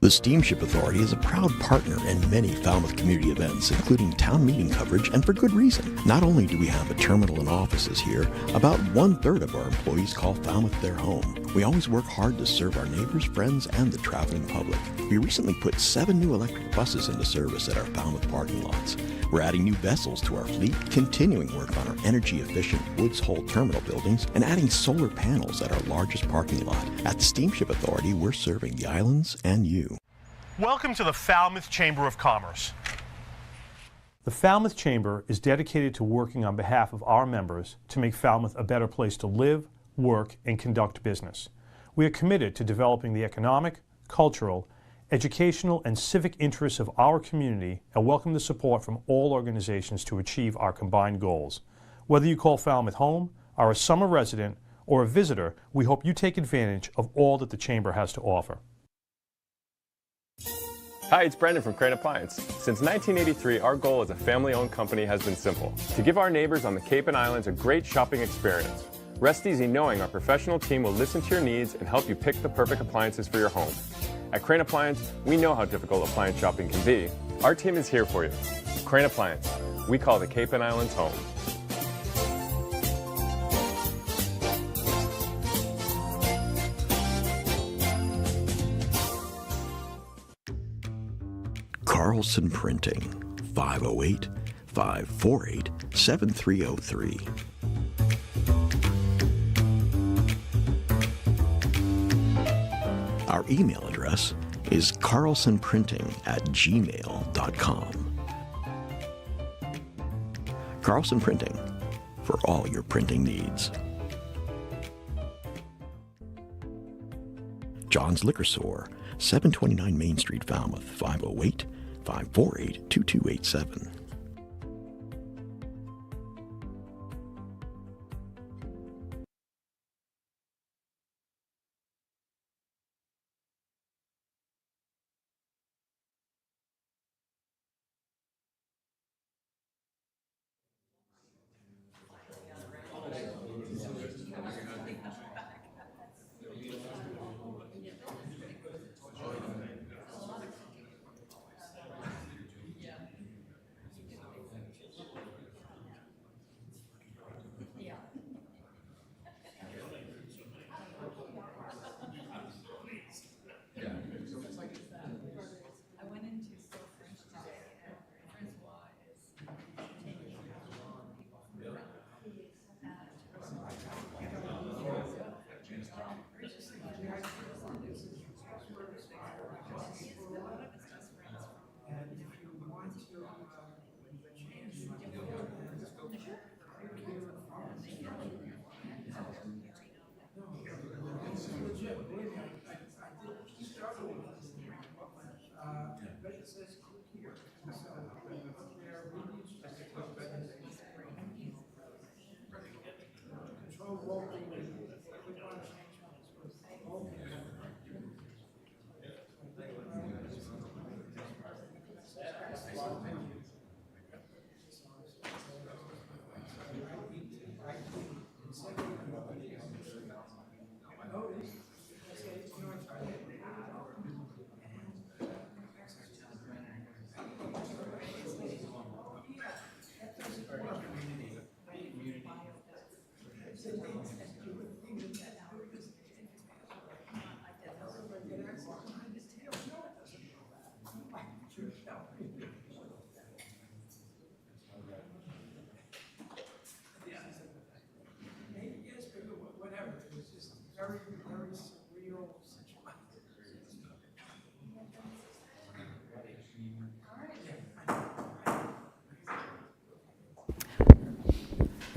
The Steamship Authority is a proud partner in many Falmouth community events, including town meeting coverage, and for good reason. Not only do we have a terminal and offices here, about 1/3 of our employees call Falmouth their home. We always work hard to serve our neighbors, friends, and the traveling public. We recently put 7 new electric buses into service at our Falmouth parking lots. We're adding new vessels to our fleet, continuing work on our energy-efficient Woods Hole terminal buildings, and adding solar panels at our largest parking lot. At the Steamship Authority, we're serving the islands and you. Welcome to the Falmouth Chamber of Commerce. The Falmouth Chamber is dedicated to working on behalf of our members to make Falmouth a better place to live, work, and conduct business. We are committed to developing the economic, cultural, educational, and civic interests of our community and welcome the support from all organizations to achieve our combined goals. Whether you call Falmouth home, are a summer resident, or a visitor, we hope you take advantage of all that the Chamber has to offer. Hi, it's Brendan from Crane Appliance. Since 1983, our goal as a family-owned company has been simple: to give our neighbors on the Cape and Islands a great shopping experience. Rest easy knowing our professional team will listen to your needs and help you pick the perfect appliances for your home. At Crane Appliance, we know how difficult appliance shopping can be. Our team is here for you. Crane Appliance, we call the Cape and Islands home. Carlson Printing, 508-548-7303. Our email address is carlsonprinting@gmail.com. Carlson Printing, for all your printing needs. John's Liquor Store, 729 Main Street, Falmouth, 508-548-2287.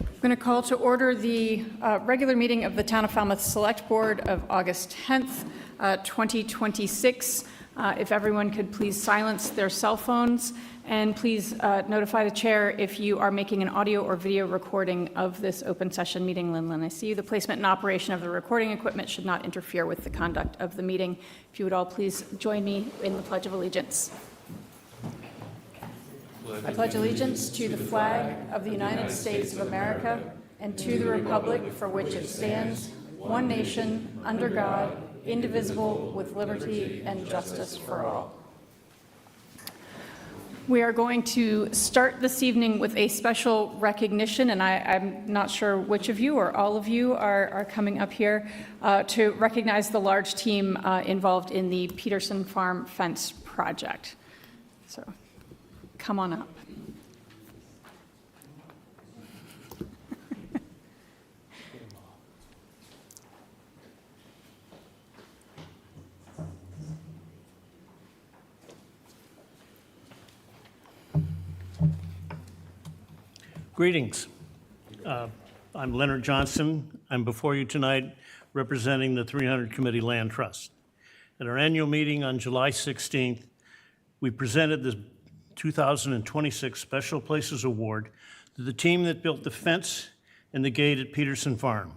I'm going to call to order the regular meeting of the Town of Falmouth Select Board of August 10th, 2026. If everyone could please silence their cell phones, and please notify the chair if you are making an audio or video recording of this open session meeting. Lynn, I see you. The placement and operation of the recording equipment should not interfere with the conduct of the meeting. If you would all please join me in the Pledge of Allegiance. I pledge allegiance to the flag of the United States of America and to the republic for which it stands, one nation, under God, indivisible, with liberty and justice for all. We are going to start this evening with a special recognition, and I'm not sure which of you or all of you are coming up here to recognize the large team involved in the Peterson Farm Fence project. So come on up. Greetings. I'm Leonard Johnson. I'm before you tonight representing the 300 Committee Land Trust. At our annual meeting on July 16th, we presented the 2026 Special Places Award to the team that built the fence and the gate at Peterson Farm.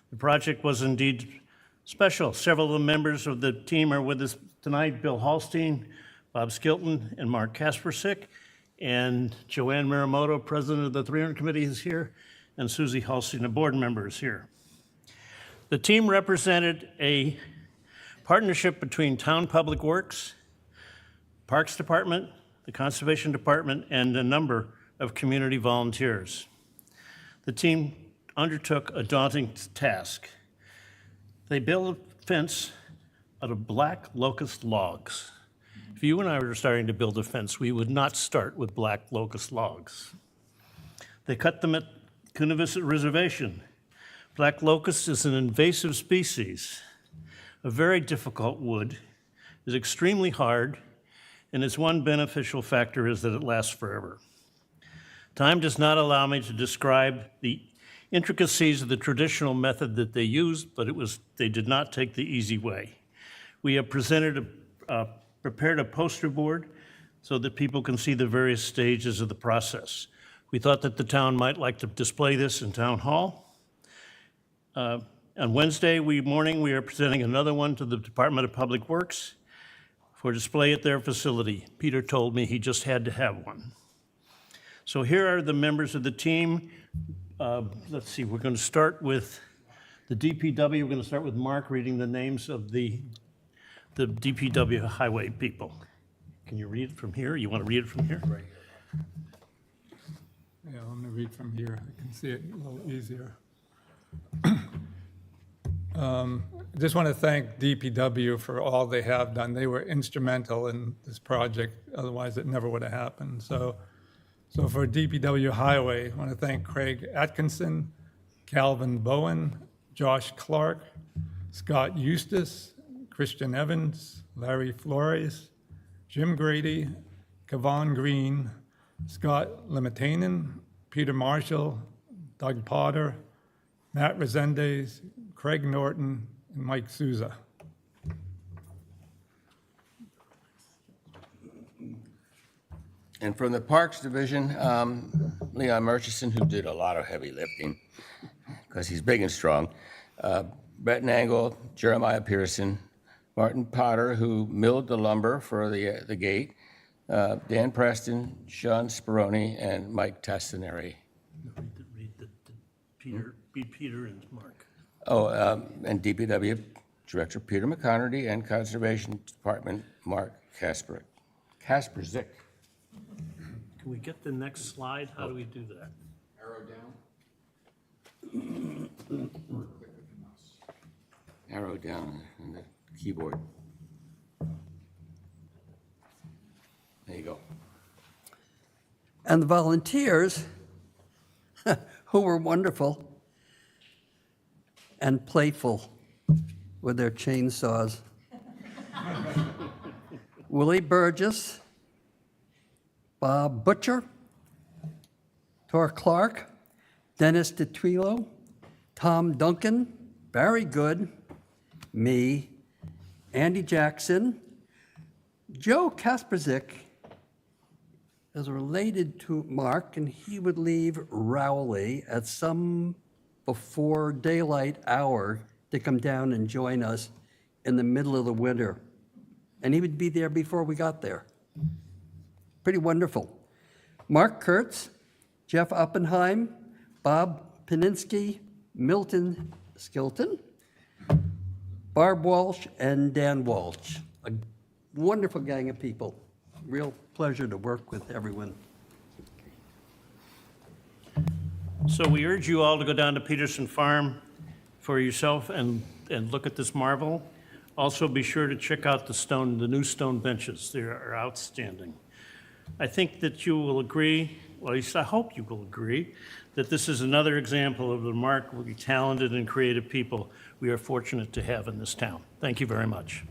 The project was indeed special. Several of the members of the team are with us tonight: Bill Hallstein, Bob Skilton, and Mark Kaspersik. And Joanne Miramoto, president of the 300 Committee, is here, and Susie Hallstein, a board member, is here. The team represented a partnership between Town Public Works, Parks Department, the Conservation Department, and a number of community volunteers. The team undertook a daunting task. They built a fence out of black locust logs. If you and I were starting to build a fence, we would not start with black locust logs. They cut them at Coonavista Reservation. Black locust is an invasive species, a very difficult wood, is extremely hard, and its one beneficial factor is that it lasts forever. Time does not allow me to describe the intricacies of the traditional method that they used, but they did not take the easy way. We have prepared a poster board so that people can see the various stages of the process. We thought that the town might like to display this in Town Hall. On Wednesday morning, we are presenting another one to the Department of Public Works for display at their facility. Peter told me he just had to have one. So here are the members of the team. Let's see, we're going to start with the DPW. We're going to start with Mark reading the names of the DPW highway people. Can you read it from here? You want to read it from here? Right here. Yeah, let me read from here. I can see it a little easier. I just want to thank DPW for all they have done. They were instrumental in this project, otherwise it never would have happened. So for DPW Highway, I want to thank Craig Atkinson, Calvin Bowen, Josh Clark, Scott Eustace, Christian Evans, Larry Flores, Jim Grady, Kevon Green, Scott Limitanen, Peter Marshall, Doug Potter, Matt Resendez, Craig Norton, and Mike Souza. And from the Parks Division, Leon Murchison, who did a lot of heavy lifting because he's big and strong, Brett Nangle, Jeremiah Pearson, Martin Potter, who milled the lumber for the gate, Dan Preston, Sean Speroni, and Mike Tassinari. Peter and Mark. Oh, and DPW Director Peter McConerty and Conservation Department Mark Kasperzik. Can we get the next slide? How do we do that? Arrow down. Arrow down on the keyboard. There you go. And the volunteers, who were wonderful and playful with their chainsaws. Willie Burgess, Bob Butcher, Tor Clark, Dennis DeTuilo, Tom Duncan, Barry Good, me, Andy Jackson, Joe Kasperzik is related to Mark, and he would leave Rowley at some before daylight hour to come down and join us in the middle of the winter. And he would be there before we got there. Pretty wonderful. Mark Kurtz, Jeff Oppenheim, Bob Pininsky, Milton Skilton, Barb Walsh, and Dan Walsh. A wonderful gang of people. Real pleasure to work with everyone. So we urge you all to go down to Peterson Farm for yourself and look at this marvel. Also, be sure to check out the new stone benches. They are outstanding. I think that you will agree, well, at least I hope you will agree, that this is another example of the remarkably talented and creative people we are fortunate to have in this town. Thank you very much.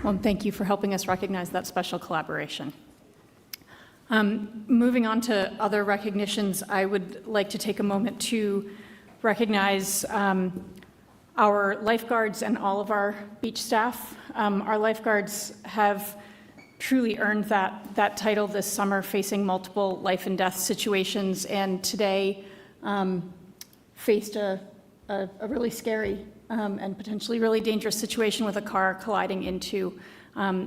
Well, thank you for helping us recognize that special collaboration. Moving on to other recognitions, I would like to take a moment to recognize our lifeguards and all of our beach staff. Our lifeguards have truly earned that title this summer, facing multiple life and death situations, and today faced a really scary and potentially really dangerous situation with a car colliding into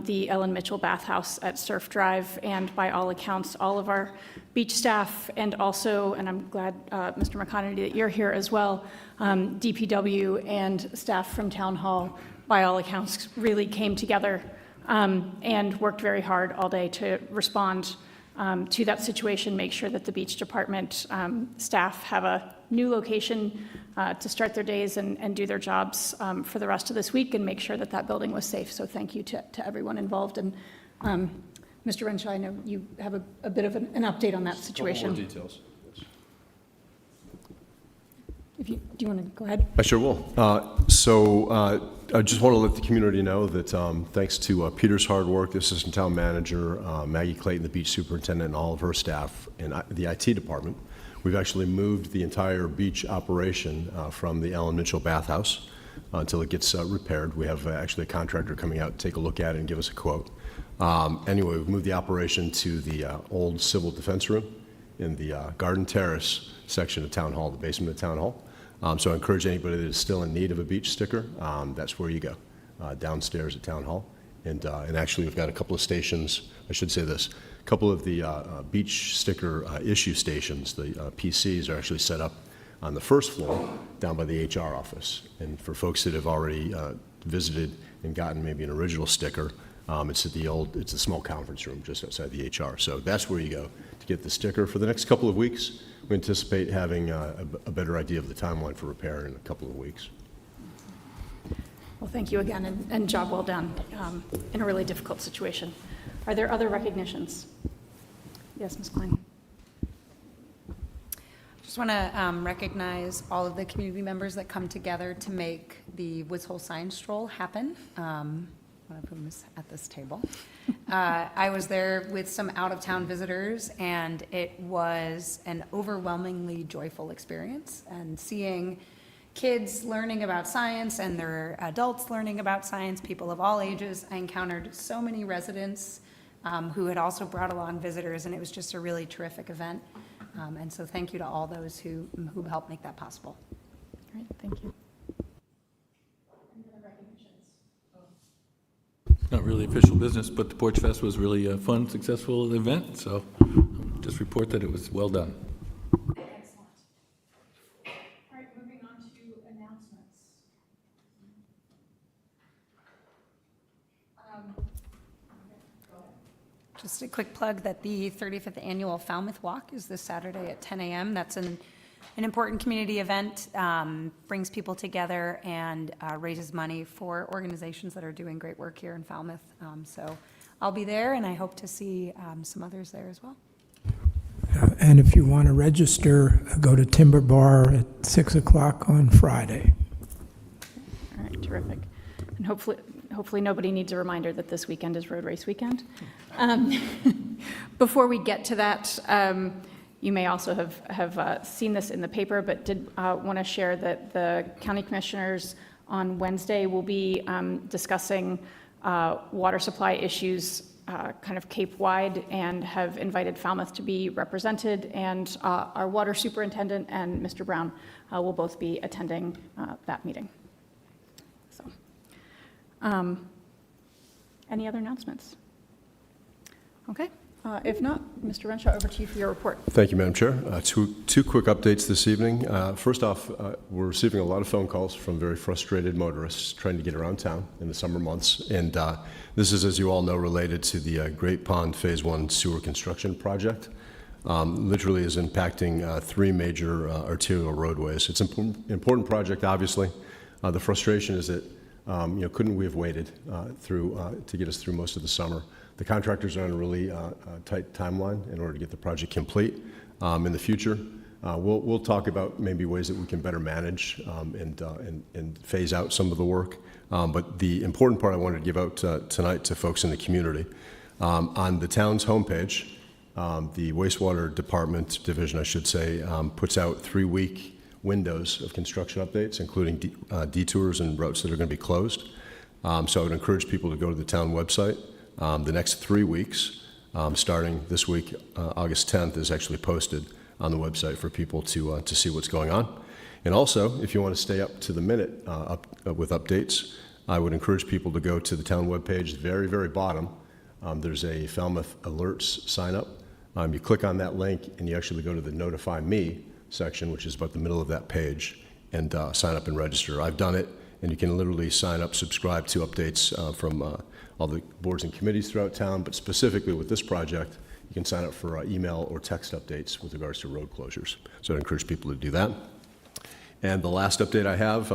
the Ellen Mitchell bathhouse at Surf Drive. And by all accounts, all of our beach staff, and also, and I'm glad, Mr. McConaty, that you're here as well, DPW and staff from Town Hall, by all accounts, really came together and worked very hard all day to respond to that situation, make sure that the beach department staff have a new location to start their days and do their jobs for the rest of this week, and make sure that that building was safe. So thank you to everyone involved. And Mr. Renshaw, I know you have a bit of an update on that situation. More details. Do you want to go ahead? I sure will. I just want to let the community know that thanks to Peter's hard work, the assistant town manager, Maggie Clayton, the beach superintendent, and all of her staff, and the IT department, we've actually moved the entire beach operation from the Ellen Mitchell bathhouse until it gets repaired. We have actually a contractor coming out to take a look at it and give us a quote. Anyway, we've moved the operation to the old civil defense room in the Garden Terrace section of Town Hall, the basement of Town Hall. So I encourage anybody that is still in need of a beach sticker, that's where you go, downstairs at Town Hall. And actually, we've got a couple of stations, I should say this, a couple of the beach sticker issue stations, the PCs are actually set up on the first floor down by the HR office. And for folks that have already visited and gotten maybe an original sticker, it's a small conference room just outside the HR. So that's where you go to get the sticker. For the next couple of weeks, we anticipate having a better idea of the timeline for repair in a couple of weeks. Well, thank you again, and job well done in a really difficult situation. Are there other recognitions? Yes, Ms. Klein. Just want to recognize all of the community members that come together to make the Woods Hole Science Stroll happen. One of whom is at this table. I was there with some out-of-town visitors, and it was an overwhelmingly joyful experience. And seeing kids learning about science and their adults learning about science, people of all ages. I encountered so many residents who had also brought along visitors, and it was just a really terrific event. And so thank you to all those who helped make that possible. Great, thank you. Not really official business, but the Porch Fest was really a fun, successful event, so just report that it was well done. Excellent. All right, moving on to announcements. Just a quick plug that the 35th Annual Falmouth Walk is this Saturday at 10 a.m. That's an important community event, brings people together and raises money for organizations that are doing great work here in Falmouth. So I'll be there, and I hope to see some others there as well. And if you want to register, go to Timber Bar at 6 o'clock on Friday. All right, terrific. And hopefully nobody needs a reminder that this weekend is road race weekend. Before we get to that, you may also have seen this in the paper, but did want to share that the county commissioners on Wednesday will be discussing water supply issues kind of Cape-wide, and have invited Falmouth to be represented, and our water superintendent and Mr. Brown will both be attending that meeting. So, any other announcements? Okay, If not, Mr. Renshaw, over to you for your report. Thank you, Madam Chair. Two quick updates this evening. First off, we're receiving a lot of phone calls from very frustrated motorists trying to get around town in the summer months. And this is, as you all know, related to the Great Pond Phase 1 sewer construction project. Literally is impacting 3 major arterial roadways. It's an important project, obviously. The frustration is that, couldn't we have waited to get us through most of the summer? The contractors are on a really tight timeline in order to get the project complete. In the future, we'll talk about maybe ways that we can better manage and phase out some of the work. But the important part I wanted to give out tonight to folks in the community, on the town's homepage, the wastewater department division, I should say, puts out 3-week windows of construction updates, including detours and routes that are going to be closed. So I would encourage people to go to the town website. The next 3 weeks, starting this week, August 10th, is actually posted on the website for people to see what's going on. And also, if you want to stay up to the minute with updates, I would encourage people to go to the town webpage, very, very bottom. There's a Falmouth Alerts sign up. You click on that link and you actually go to the Notify Me section, which is about the middle of that page, and sign up and register. I've done it, and you can literally sign up, subscribe to updates from all the boards and committees throughout town, but specifically with this project, you can sign up for email or text updates with regards to road closures. So I encourage people to do that. And the last update I have,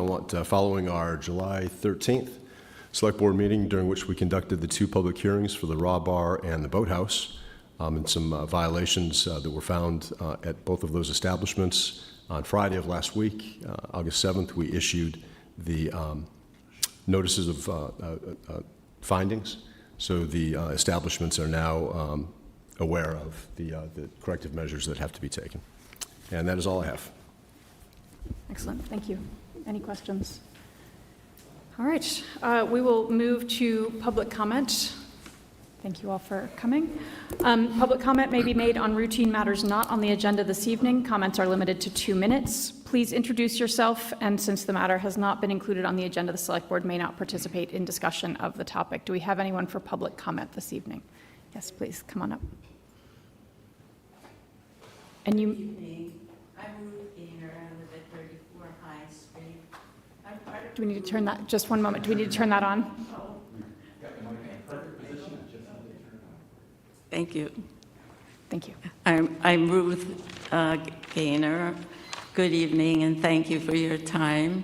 following our July 13th Select Board meeting, during which we conducted the 2 public hearings for the Raw Bar and the Boathouse, and some violations that were found at both of those establishments. On Friday of last week, August 7th, we issued the notices of findings. So the establishments are now aware of the corrective measures that have to be taken. And that is all I have. Excellent, thank you. Any questions? All right, we will move to public comment. Thank you all for coming. Public comment may be made on routine matters not on the agenda this evening. Comments are limited to 2 minutes. Please introduce yourself, and since the matter has not been included on the agenda, the Select Board may not participate in discussion of the topic. Do we have anyone for public comment this evening? Yes, please, come on up. And you... Good evening. I'm Ruth Gaynor. I live at 34 High Street. Do we need to turn that, just one moment, do we need to turn that on? Thank you. Thank you. I'm Ruth Gaynor. Good evening, and thank you for your time.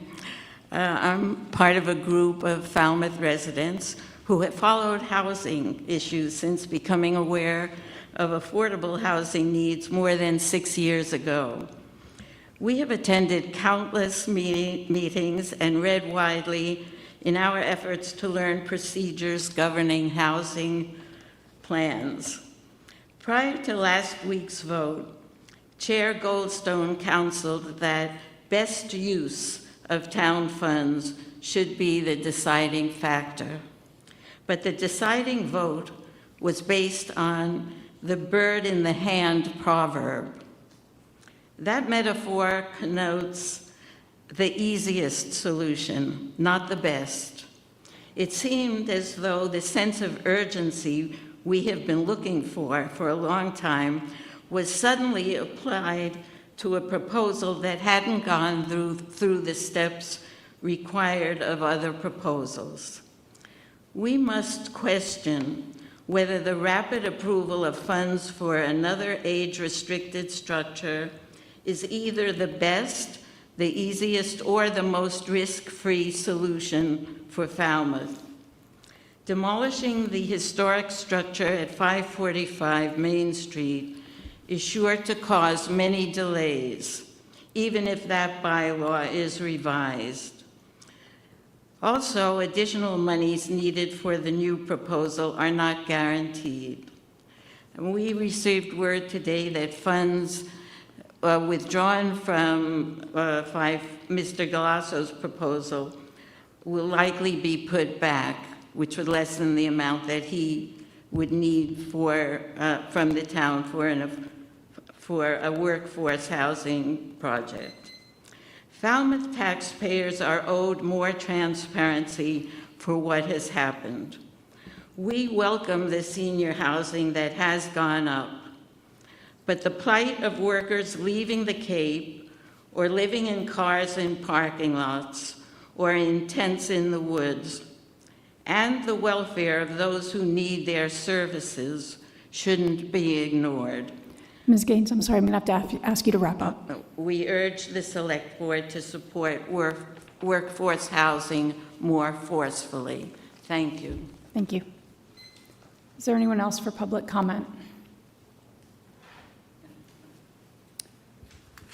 I'm part of a group of Falmouth residents who have followed housing issues since becoming aware of affordable housing needs more than 6 years ago. We have attended countless meetings and read widely in our efforts to learn procedures governing housing plans. Prior to last week's vote, Chair Goldstone counseled that best use of town funds should be the deciding factor. But the deciding vote was based on the bird in the hand proverb. That metaphor connotes the easiest solution, not the best. It seemed as though the sense of urgency we have been looking for a long time was suddenly applied to a proposal that hadn't gone through the steps required of other proposals. We must question whether the rapid approval of funds for another age-restricted structure is either the best, the easiest, or the most risk-free solution for Falmouth. Demolishing the historic structure at 545 Main Street is sure to cause many delays, even if that bylaw is revised. Also, additional monies needed for the new proposal are not guaranteed. And we received word today that funds withdrawn from Mr. Galasso's proposal will likely be put back, which would lessen the amount that he would need from the town for a workforce housing project. Falmouth taxpayers are owed more transparency for what has happened. We welcome the senior housing that has gone up, but the plight of workers leaving the Cape or living in cars in parking lots or in tents in the woods, and the welfare of those who need their services shouldn't be ignored. Ms. Gaines, I'm sorry, I'm going to have to ask you to wrap up. We urge the Select Board to support workforce housing more forcefully. Thank you. Thank you. Is there anyone else for public comment?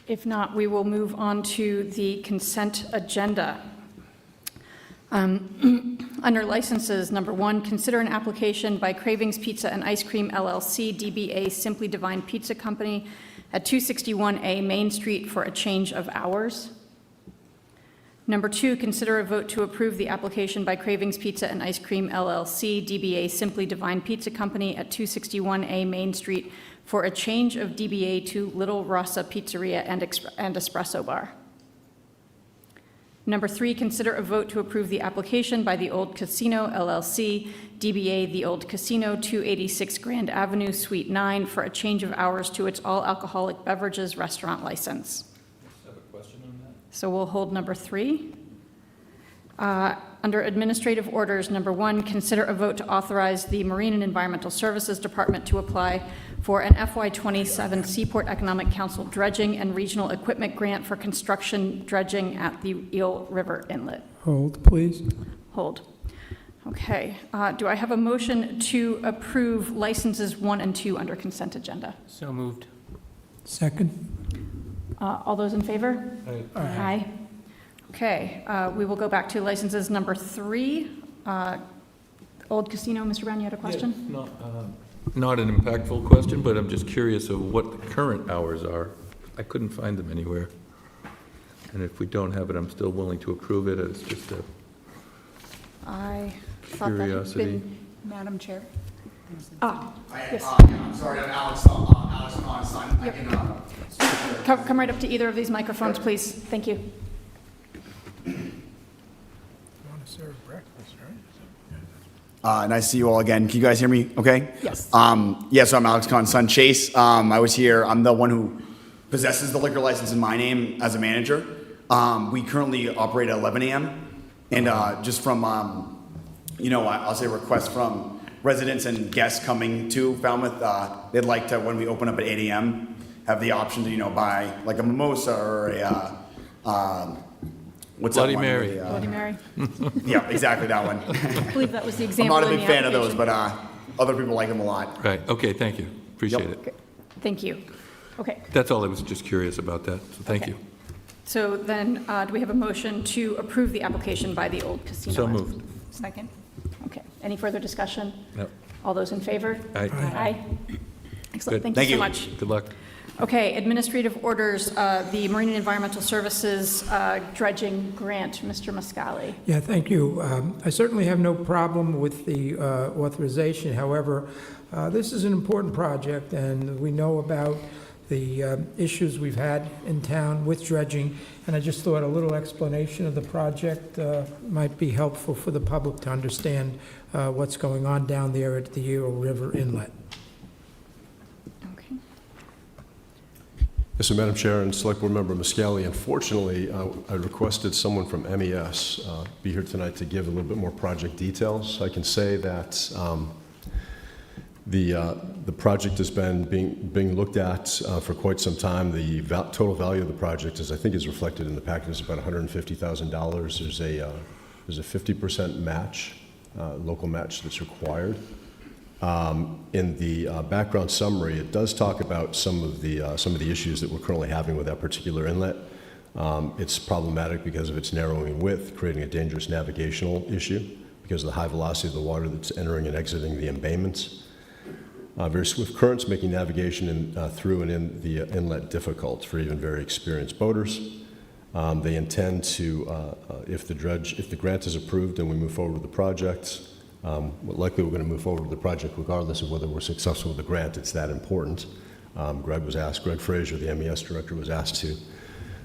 If not, we will move on to the consent agenda. Under licenses, number 1, consider an application by Cravings Pizza and Ice Cream LLC, DBA Simply Divine Pizza Company at 261A Main Street for a change of hours. Number 2, consider a vote to approve the application by Cravings Pizza and Ice Cream LLC, DBA Simply Divine Pizza Company at 261A Main Street for a change of DBA to Little Rossa Pizzeria and Espresso Bar. Number 3, consider a vote to approve the application by the Old Casino LLC, DBA The Old Casino, 286 Grand Avenue, Suite 9, for a change of hours to its all-alcoholic beverages restaurant license. I have a question on that. So we'll hold number 3. Under administrative orders, number 1, consider a vote to authorize the Marine and Environmental Services Department to apply for an FY27 Seaport Economic Council dredging and regional equipment grant for construction dredging at the Eel River Inlet. Hold, please. Hold. Okay. Do I have a motion to approve licenses 1 and 2 under consent agenda? So moved. Second. All those in favor? Aye. Aye. Okay, we will go back to licenses number 3. Old Casino, Mr. Brown, you had a question? Yeah, not an impactful question, but I'm just curious of what the current hours are. I couldn't find them anywhere. And if we don't have it, I'm still willing to approve it. It's just a I thought that had curiosity. been... Madam Chair? Yes. I'm sorry, I'm Alex Kahn's son. I can, Come right up to either of these microphones, please. Thank you. You want to serve breakfast, right? Nice to see you all again. Can you guys hear me okay? Yes. So I'm Alex Kahn's son, Chase. I was here. I'm the one who possesses the liquor license in my name as a manager. We currently operate at 11 a.m. And just from, I'll say requests from residents and guests coming to Falmouth, they'd like to, when we open up at 8 a.m., have the option to, buy like a mimosa or a, what's Bloody that one? Mary. Bloody Mary. Yeah, exactly that one. I believe that was the I'm example not a in big the fan of those, application. but other people like them a lot. Right, okay, thank you. Appreciate Yep. it. Thank you. Okay. That's all, I was just curious about that, so thank Okay. you. So then, do we have a motion to approve the application by the Old Casino? So moved. Second. Okay. Any further discussion? No. All those in favor? Aye. Aye. Excellent. Good. Thank you so much. Good luck. Okay, administrative orders, the Marine and Environmental Services dredging grant, Mr. Mascali. Yeah, thank you. I certainly have no problem with the authorization. However, this is an important project, and we know about the issues we've had in town with dredging, and I just thought a little explanation of the project might be helpful for the public to understand what's going on down there at the Eel River Inlet. Okay. Yes, so Madam Chair and Select Board Member Muscali, unfortunately, I requested someone from MES be here tonight to give a little bit more project details. I can say that the project has been being looked at for quite some time. The total value of the project, I think is reflected in the package, is about $150,000. There's a 50% match, local match that's required. In the background summary, it does talk about some of the issues that we're currently having with that particular inlet. It's problematic because of its narrowing width, creating a dangerous navigational issue because of the high velocity of the water that's entering and exiting the embayments. Very swift currents making navigation through and in the inlet difficult for even very experienced boaters. They intend to, if the grant is approved and we move forward with the project, likely we're going to move forward with the project regardless of whether we're successful with the grant. It's that important. Greg Frazier, the MES director, was asked to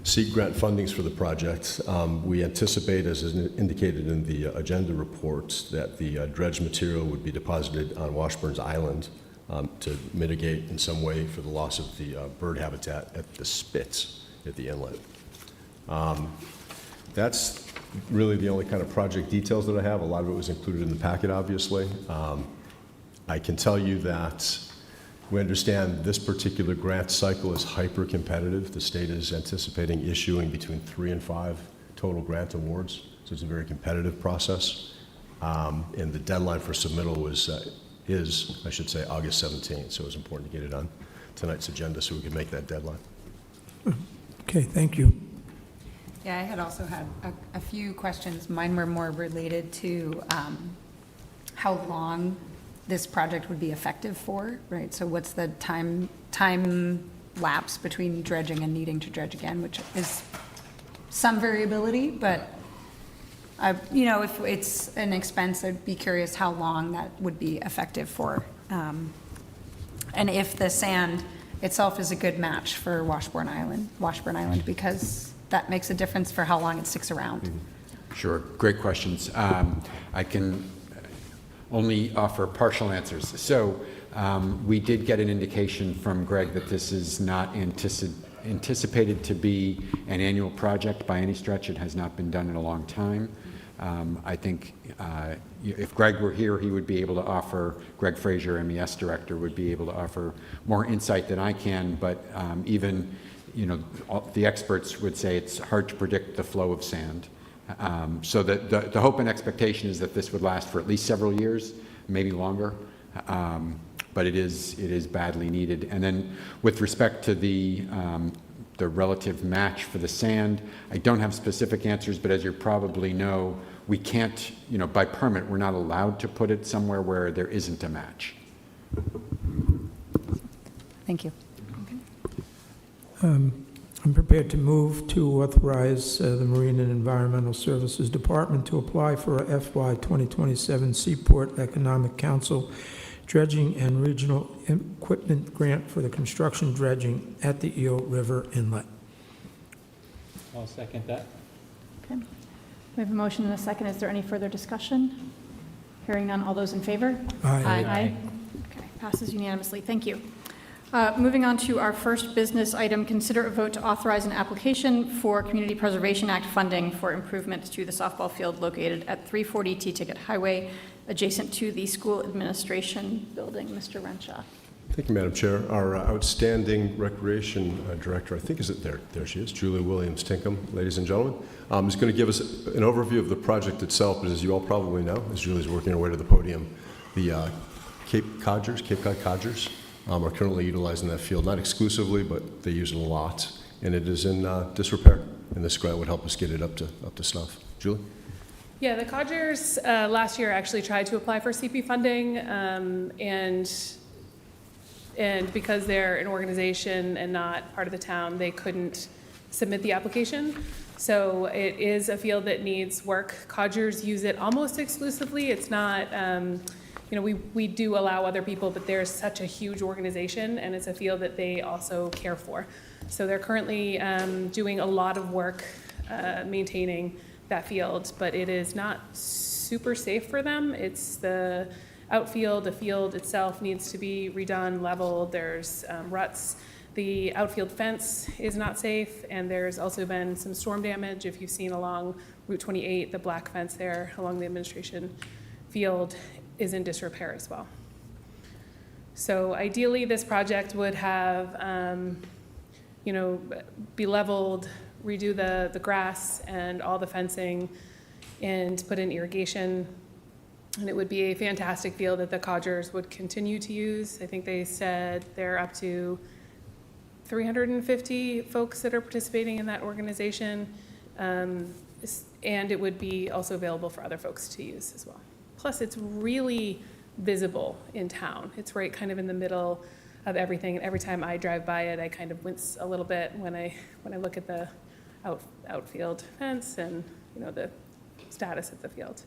seek grant fundings for the project. We anticipate, as is indicated in the agenda reports, that the dredge material would be deposited on Washburn's Island to mitigate in some way for the loss of the bird habitat at the spits at the inlet. That's really the only kind of project details that I have. A lot of it was included in the packet, obviously. I can tell you that we understand this particular grant cycle is hyper-competitive. The state is anticipating issuing between 3 and 5 total grant awards, so it's a very competitive process. And the deadline for submittal is, I should say, August 17th, so it was important to get it on tonight's agenda so we could make that deadline. Okay, thank you. Yeah, I had also had a few questions. Mine were more related to how long this project would be effective for, right? So what's the time lapse between dredging and needing to dredge again, which is some variability, but if it's an expense, I'd be curious how long that would be effective for. And if the sand itself is a good match for Washburn Island, because that makes a difference for how long it sticks around. Sure, great questions. I can only offer partial answers. So we did get an indication from Greg that this is not anticipated to be an annual project by any stretch. It has not been done in a long time. I think if Greg were here, he would be able to offer, Greg Frazier, MES Director, would be able to offer more insight than I can, but even the experts would say it's hard to predict the flow of sand. So the hope and expectation is that this would last for at least several years, maybe longer, but it is badly needed. And then with respect to the relative match for the sand, I don't have specific answers, but as you probably know, we can't, by permit, we're not allowed to put it somewhere where there isn't a match. Thank you. I'm prepared to move to authorize the Marine and Environmental Services Department to apply for a FY 2027 Seaport Economic Council dredging and regional equipment grant for the construction dredging at the Eel River Inlet. I'll second that. Okay. We have a motion and a second. Is there any further discussion? Hearing none. All those in favor? Aye. Aye. Okay, passes unanimously. Thank you. Moving on to our first business item, consider a vote to authorize an application for Community Preservation Act funding for improvements to the softball field located at 340 T-Ticket Highway, adjacent to the school administration building. Mr. Renshaw. Thank you, Madam Chair. Our outstanding Recreation Director, I think, is it there? There she is, Julie Williams-Tinkham, ladies and gentlemen, is going to give us an overview of the project itself, but as you all probably know, as Julie's working her way to the podium, the Cape Cod Codgers, are currently utilizing that field, not exclusively, but they use it a lot, and it is in disrepair, and this grant would help us get it up to snuff. Julie? Yeah, the Codgers last year actually tried to apply for CP funding, and because they're an organization and not part of the town, they couldn't submit the application. So it is a field that needs work. Codgers use it almost exclusively. It's not, we do allow other people, but there's such a huge organization, and it's a field that they also care for. So they're currently doing a lot of work maintaining that field, but it is not super safe for them. It's the outfield, the field itself needs to be redone, leveled, there's ruts. The outfield fence is not safe, and there's also been some storm damage. If you've seen along Route 28, the black fence there along the administration field is in disrepair as well. So ideally, this project would have, be leveled, redo the grass and all the fencing, and put in irrigation. And it would be a fantastic field that the Codgers would continue to use. I think they said they're up to 350 folks that are participating in that organization. And it would be also available for other folks to use as well. Plus, it's really visible in town. It's right kind of in the middle of everything. And every time I drive by it, I kind of wince a little bit when I look at the outfield fence and the status of the field.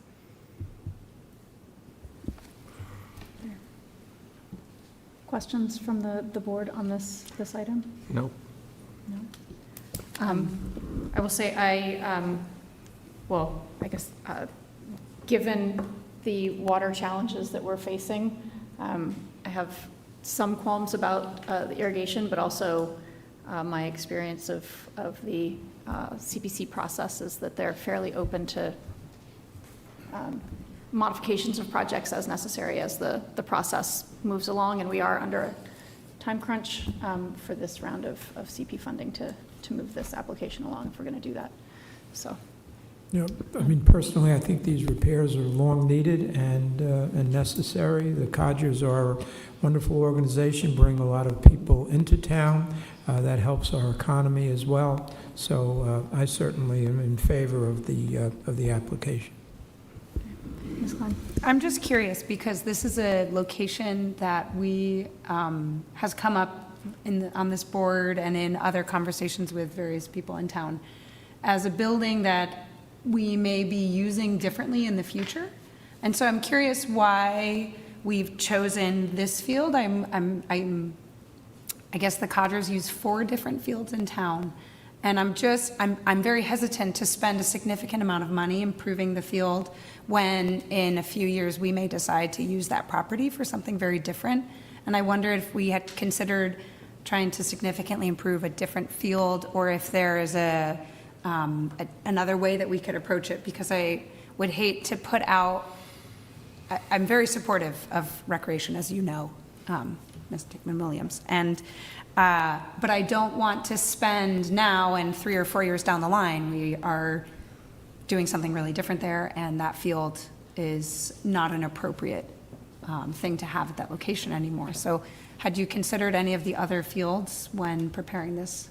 Questions from the board on this item? No. No. I will say given the water challenges that we're facing, I have some qualms about the irrigation, but also my experience of the CPC process is that they're fairly open to modifications of projects as necessary as the process moves along, and we are under a time crunch for this round of CP funding to move this application along if we're going to do that. So. You know, I mean, personally, I think these repairs are long needed and necessary. The Codgers are a wonderful organization, bring a lot of people into town. That helps our economy as well. So I certainly am in favor of the application. Ms. Klein? I'm just curious because this is a location that we has come up on this board and in other conversations with various people in town as a building that we may be using differently in the future. And so I'm curious why we've chosen this field. I guess the Codgers use 4 different fields in town. And I'm very hesitant to spend a significant amount of money improving the field when in a few years we may decide to use that property for something very different. And I wonder if we had considered trying to significantly improve a different field or if there is another way that we could approach it, because I would hate to put out, I'm very supportive of recreation, as you know, Ms. Dickman-Williams, but I don't want to spend now and 3 or 4 years down the line, we are doing something really different there, and that field is not an appropriate thing to have at that location anymore. So had you considered any of the other fields when preparing this?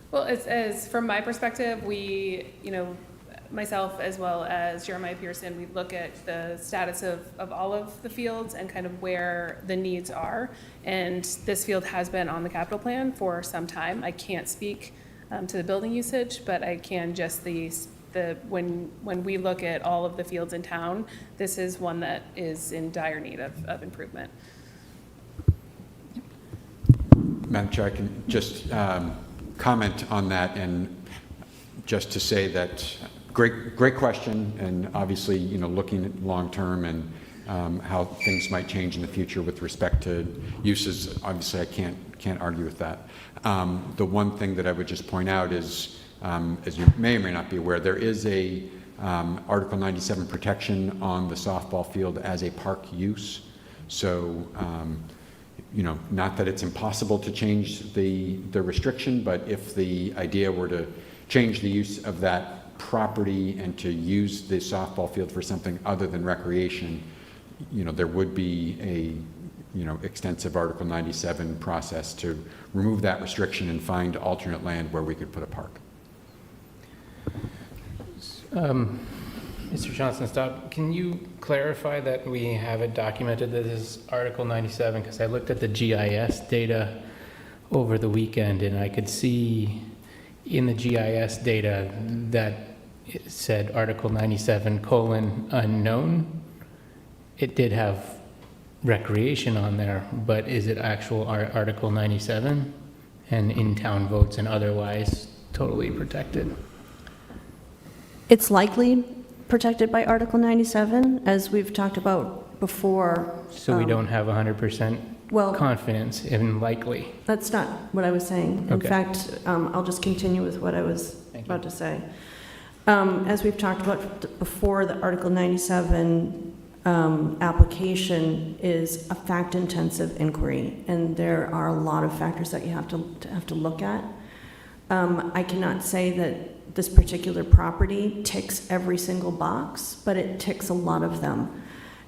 Well, as from my perspective, we, myself as well as Jeremiah Pearson, we look at the status of all of the fields and kind of where the needs are. And this field has been on the capital plan for some time. I can't speak to the building usage, but I can just when we look at all of the fields in town, this is one that is in dire need of improvement. Madam Chair, I can just comment on that, and just to say that great question, and obviously looking at long term and how things might change in the future with respect to uses. Obviously, I can't argue with that. The one thing that I would just point out is, as you may or may not be aware, there is a Article 97 protection on the softball field as a park use. So. Not that it's impossible to change the restriction, but if the idea were to change the use of that property and to use the softball field for something other than recreation, there would be a extensive Article 97 process to remove that restriction and find alternate land where we could put a park. Mr. Johnson-Stott, can you clarify that we have it documented that this is Article 97? Because I looked at the GIS data over the weekend, and I could see in the GIS data that it said Article 97 : unknown. It did have recreation on there, but is it actual Article 97 and in-town votes and otherwise totally protected? It's likely protected by Article 97, as we've talked about before. So we don't have 100% confidence in likely? That's not what I was saying. In Okay. fact, I'll just continue with what I was about to say. As we've talked about before, the Article 97 application is a fact-intensive inquiry, and there are a lot of factors that you have to look at. I cannot say that this particular property ticks every single box, but it ticks a lot of them.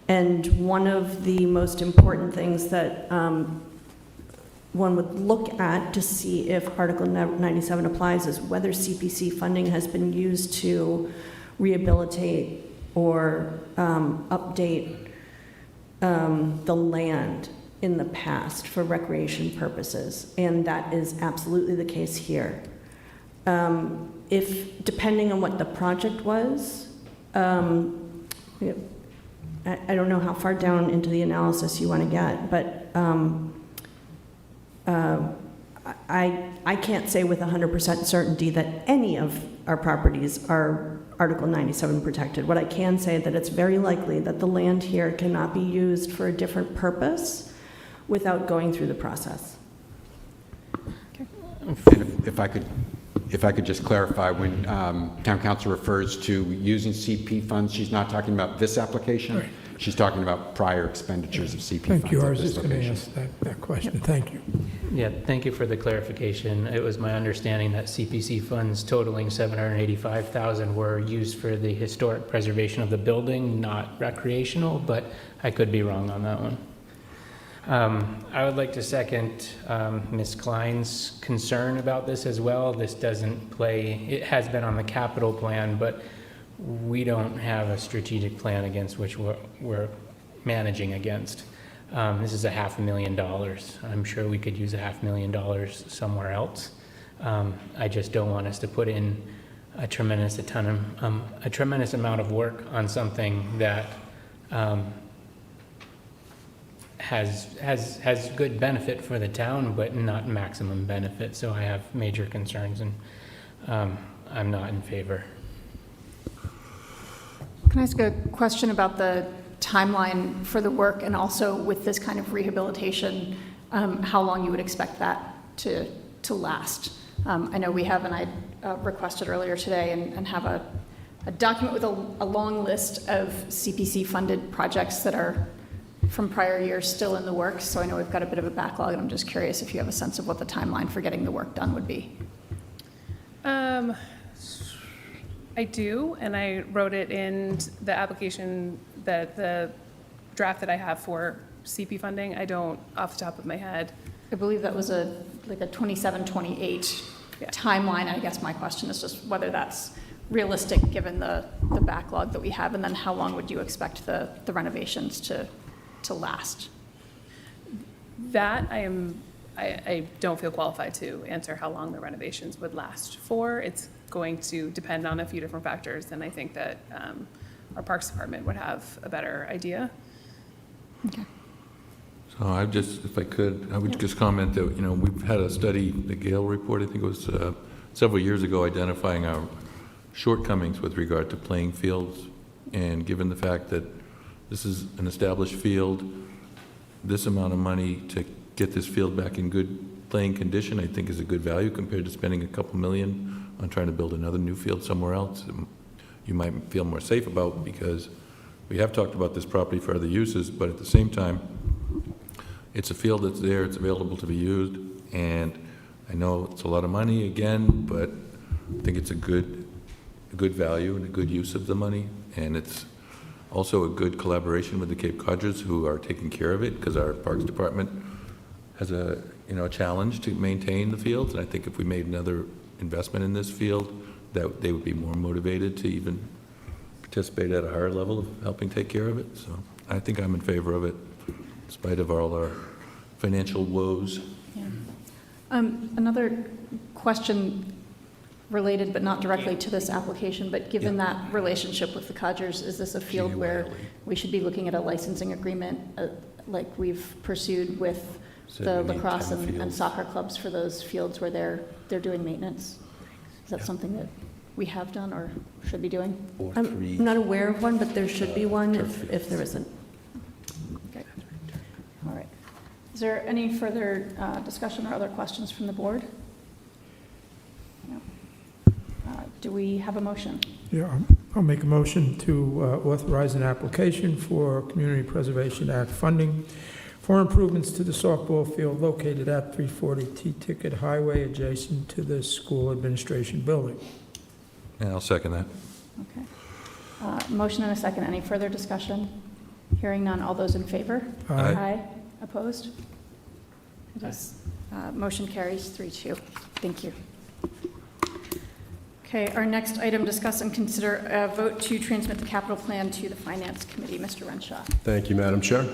And one of the most important things that one would look at to see if Article 97 applies is whether CPC funding has been used to rehabilitate or update the land in the past for recreation purposes. And that is absolutely the case here. If, depending on what the project was, I don't know how far down into the analysis you want to get, but I can't say with 100% certainty that any of our properties are Article 97 protected. What I can say that it's very likely that the land here cannot be used for a different purpose without going through the process. And if I could just clarify, when town council refers to using CP funds, she's not talking about this application. Right. She's talking about prior expenditures of CP funds. Thank you. I was at this just going to location. ask that question. Thank you. Yeah, thank you for the clarification. It was my understanding that CPC funds totaling $785,000 were used for the historic preservation of the building, not recreational, but I could be wrong on that one. I would like to second Ms. Klein's concern about this as well. This doesn't play, it has been on the capital plan, but we don't have a strategic plan against which we're managing against. This is $500,000. I'm sure we could use $500,000 somewhere else. I just don't want us to put in a tremendous amount of work on something that has good benefit for the town, but not maximum benefit. So I have major concerns, and I'm not in favor. Can I ask a question about the timeline for the work, and also with this kind of rehabilitation, how long you would expect that to last? I know we have, and I requested earlier today, and have a document with a long list of CPC-funded projects that are from prior years still in the works, so I know we've got a bit of a backlog, and I'm just curious if you have a sense of what the timeline for getting the work done would be. I do, and I wrote it in the application, that the draft that I have for CP funding. I don't off the top of my head. I believe that was like a 27, 28 timeline. I guess my question is just whether that's realistic given the backlog that we have, and then how long would you expect the renovations to last? That I don't feel qualified to answer how long the renovations would last for. It's going to depend on a few different factors, and I think that our Parks Department would have a better idea. Okay. So I just, if I could, I would just comment that, we've had a study, the Gale report, I think it was several years ago, identifying our shortcomings with regard to playing fields. And given the fact that this is an established field, this amount of money to get this field back in good playing condition, I think is a good value compared to spending a couple million on trying to build another new field somewhere else. You might feel more safe about, because we have talked about this property for other uses, but at the same time, it's a field that's there, it's available to be used, and I know it's a lot of money again, but I think it's a good value and a good use of the money, and it's also a good collaboration with the Cape Codgers, who are taking care of it, because our Parks Department has a challenge to maintain the fields, and I think if we made another investment in this field, that they would be more motivated to even participate at a higher level of helping take care of it. So I think I'm in favor of it, in spite of all our financial woes. Yeah. Another question related, but not directly to this application, but given that relationship with the Codgers, is this a field where we should be looking at a licensing agreement like we've pursued with the lacrosse and soccer clubs for those fields where they're doing maintenance? Is that something that we have done or should be doing? I'm not aware of one, but there should be one if there isn't. Okay. All right. Is there any further discussion or other questions from the board? No. Do we have a motion? Yeah, I'll make a motion to authorize an application for Community Preservation Act funding for improvements to the softball field located at 340 T-Ticket Highway adjacent to the school administration building. Yeah, I'll second that. Okay. Motion and a second. Any further discussion? Hearing none. All those in favor? Aye. Aye. Opposed? Motion carries 3-2. Thank you. Okay, our next item, discuss and consider a vote to transmit the capital plan to the Finance Committee. Mr. Renshaw. Thank you, Madam Chair.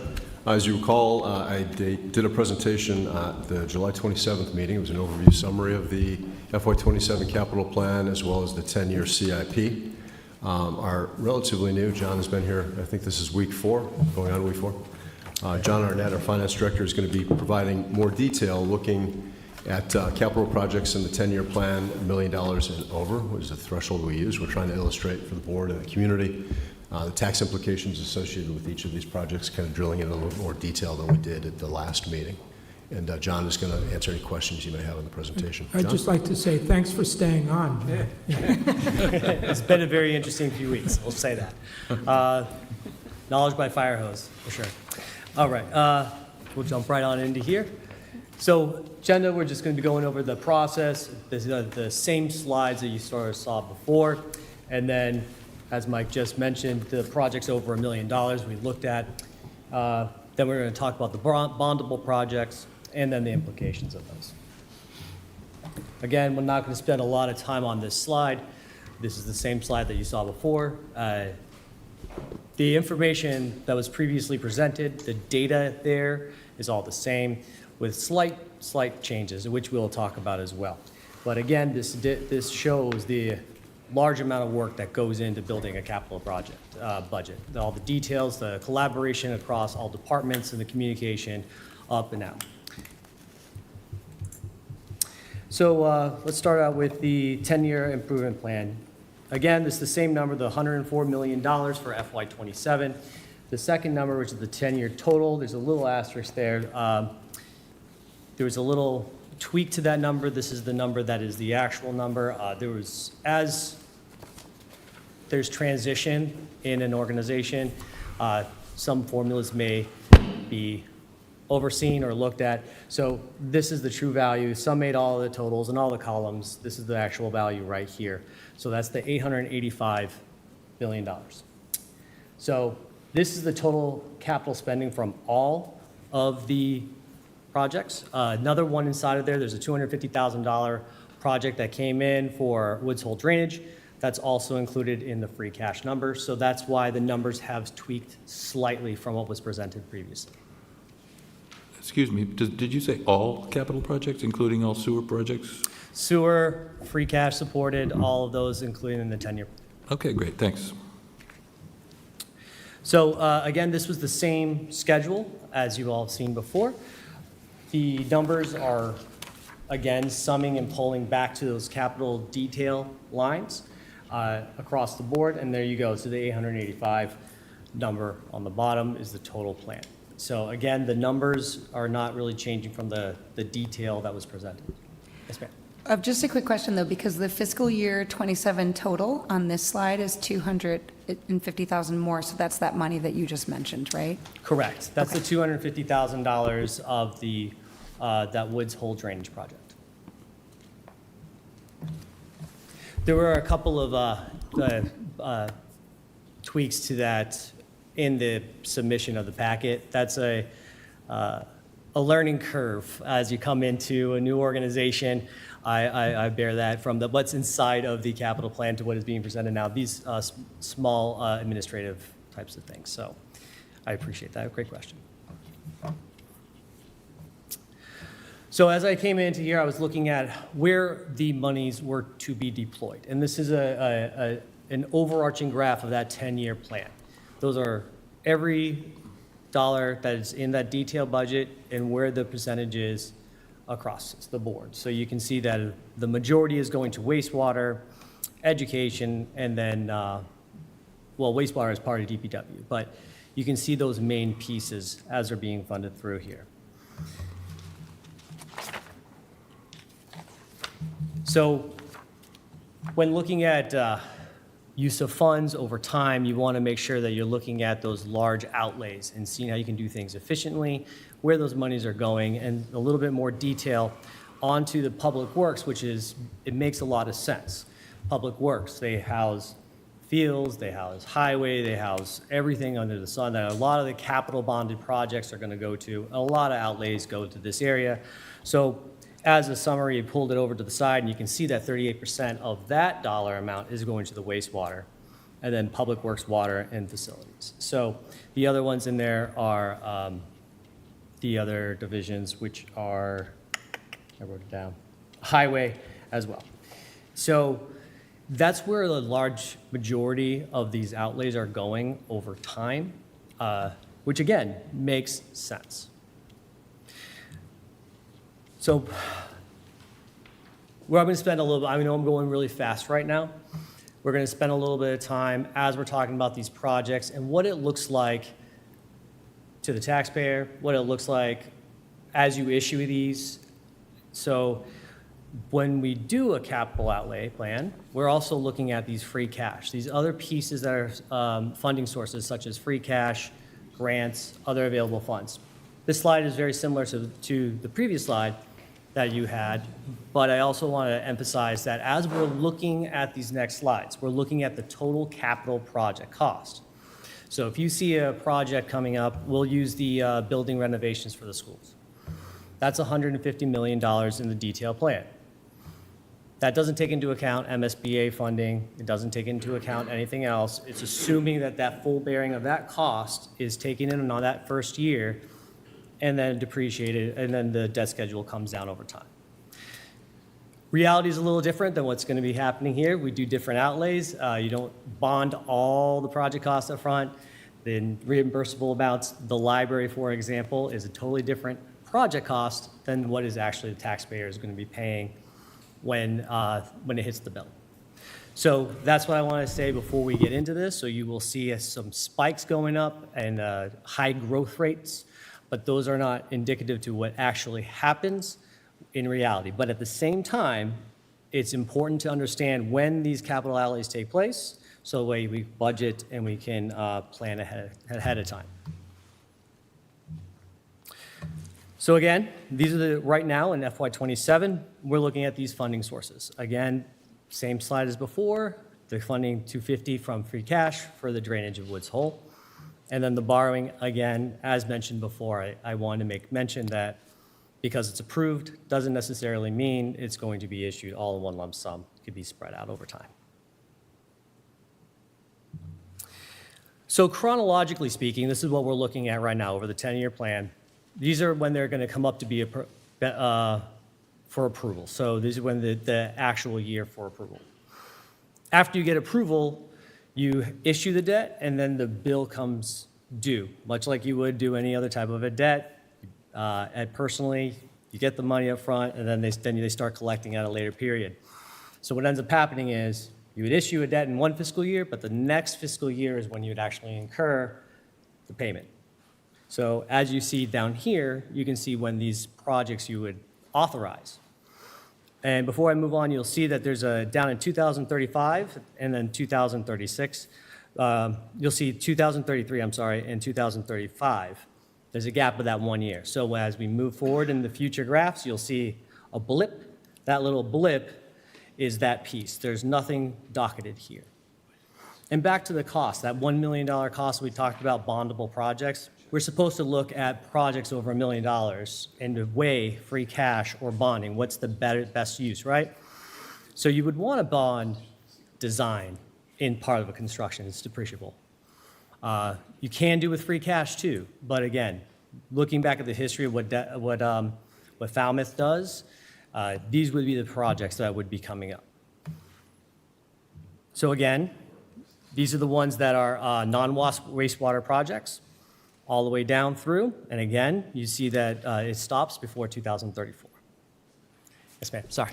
As you recall, I did a presentation at the July 27th meeting. It was an overview summary of the FY27 capital plan as well as the 10-year CIP. Our relatively new, John has been here, I think this is week 4, going on week 4. John Arnett, our finance director, is going to be providing more detail looking At capital projects in the 10-year plan, $1 million and over was the threshold we use. We're trying to illustrate for the board and the community the tax implications associated with each of these projects, kind of drilling in a little more detail than we did at the last meeting. And John is going to answer any questions you may have in the presentation. I'd John? just like to say thanks for staying on. Yeah. It's been a very interesting few weeks, we'll say that. Knowledge by fire hose, for sure. All right, we'll jump right on into here. So, agenda, we're just going to be going over the process, the same slides that you sort of saw before. And then, as Mike just mentioned, the project's over $1 million we looked at. Then we're going to talk about the bondable projects and then the implications of those. Again, we're not going to spend a lot of time on this slide. This is the same slide that you saw before. The information that was previously presented, the data there is all the same with slight changes, which we'll talk about as well. But again, this shows the large amount of work that goes into building a capital project budget. All the details, the collaboration across all departments, and the communication up and out. So let's start out with the 10-year improvement plan. Again, this is the same number, the $104 million for FY27. The second number, which is the 10-year total, there's a little asterisk there. There was a little tweak to that number. This is the number that is the actual number. As there's transition in an organization, some formulas may be overseen or looked at. So this is the true value. Some made all of the totals and all the columns. This is the actual value right here. So that's the $885 billion. So this is the total capital spending from all of the projects. Another one inside of there's a $250,000 project that came in for Woods Hole drainage. That's also included in the free cash number. So that's why the numbers have tweaked slightly from what was presented previously. Excuse me, did you say all capital projects, including all sewer projects? Sewer, free cash supported, all of those included in the 10-year. Okay, great, thanks. So again, this was the same schedule as you all have seen before. The numbers are, again, summing and pulling back to those capital detail lines across the board, and there you go. So the 885 number on the bottom is the total plan. So again, the numbers are not really changing from the detail that was presented. Yes, ma'am. Just a quick question, though, because the fiscal year 27 total on this slide is $250,000 more, so that's that money that you just mentioned, right? Correct. That's the $250,000 of the that Woods Hole drainage project. There were a couple of tweaks to that in the submission of the packet. That's a learning curve as you come into a new organization. I bear that from what's inside of the capital plan to what is being presented now. These small administrative types of things. So I appreciate that. Great question. So as I came into here, I was looking at where the monies were to be deployed. And this is an overarching graph of that 10-year plan. Those are every dollar that is in that detailed budget and where the percentage is across the board. So you can see that the majority is going to wastewater, education, and then, well, wastewater is part of DPW, but you can see those main pieces as they're being funded through here. So when looking at use of funds over time, you want to make sure that you're looking at those large outlays and seeing how you can do things efficiently, where those monies are going, and a little bit more detail onto the public works, which is, it makes a lot of sense. Public works, they house fields, they house highway, they house everything under the sun that a lot of the capital bonded projects are going to go to. A lot of outlays go to this area. So as a summary, you pulled it over to the side, and you can see that 38% of that dollar amount is going to the wastewater, and then public works, water, and facilities. So the other ones in there are the other divisions, which are, I wrote it down, highway as well. So that's where the large majority of these outlays are going over time, which again makes sense. So where I'm going to spend a little bit, I know I'm going really fast right now. We're going to spend a little bit of time as we're talking about these projects and what it looks like to the taxpayer, what it looks like as you issue these. So when we do a capital outlay plan, we're also looking at these free cash, these other pieces that are funding sources such as free cash, grants, other available funds. This slide is very similar to the previous slide that you had, but I also want to emphasize that as we're looking at these next slides, we're looking at the total capital project cost. So if you see a project coming up, we'll use the building renovations for the schools. That's $150 million in the detail plan. That doesn't take into account MSBA funding. It doesn't take into account anything else. It's assuming that that full bearing of that cost is taken in on that first year and then depreciated, and then the debt schedule comes down over time. Reality is a little different than what's going to be happening here. We do different outlays. You don't bond all the project costs up front. The reimbursable amounts, the library, for example, is a totally different project cost than what is actually the taxpayer is going to be paying when it hits the bill. So that's what I want to say before we get into this. So you will see some spikes going up and high growth rates, but those are not indicative to what actually happens in reality. But at the same time, it's important to understand when these capital outlays take place, so the way we budget and we can plan ahead of time. So again, these are right now in FY27, we're looking at these funding sources. Again, same slide as before, the funding $250 from free cash for the drainage of Woods Hole. And then the borrowing, again, as mentioned before, I wanted to make mention that because it's approved doesn't necessarily mean it's going to be issued all in one lump sum. It could be spread out over time. So chronologically speaking, this is what we're looking at right now over the 10-year plan. These are when they're going to come up to be for approval. So this is when the actual year for approval. After you get approval, you issue the debt, and then the bill comes due, much like you would do any other type of a debt. And personally, you get the money up front, and then they start collecting at a later period. So what ends up happening is you would issue a debt in one fiscal year, but the next fiscal year is when you would actually incur the payment. So as you see down here, you can see when these projects you would authorize. And before I move on, you'll see that there's a down in 2035 and then 2036. You'll see 2033, I'm sorry, and 2035. There's a gap of that 1 year. So as we move forward in the future graphs, you'll see a blip. That little blip is that piece. There's nothing docketed here. And back to the cost, that $1 million cost we talked about, bondable projects. We're supposed to look at projects over $1 million and weigh free cash or bonding. What's the best use, right? So you would want to bond design in part of a construction. It's depreciable. You can do with free cash too, but again, looking back at the history of what Falmouth does, these would be the projects that would be coming up. So again, these are the ones that are non-wastewater projects, all the way down through. And again, you see that it stops before 2034. Yes, ma'am. Sorry.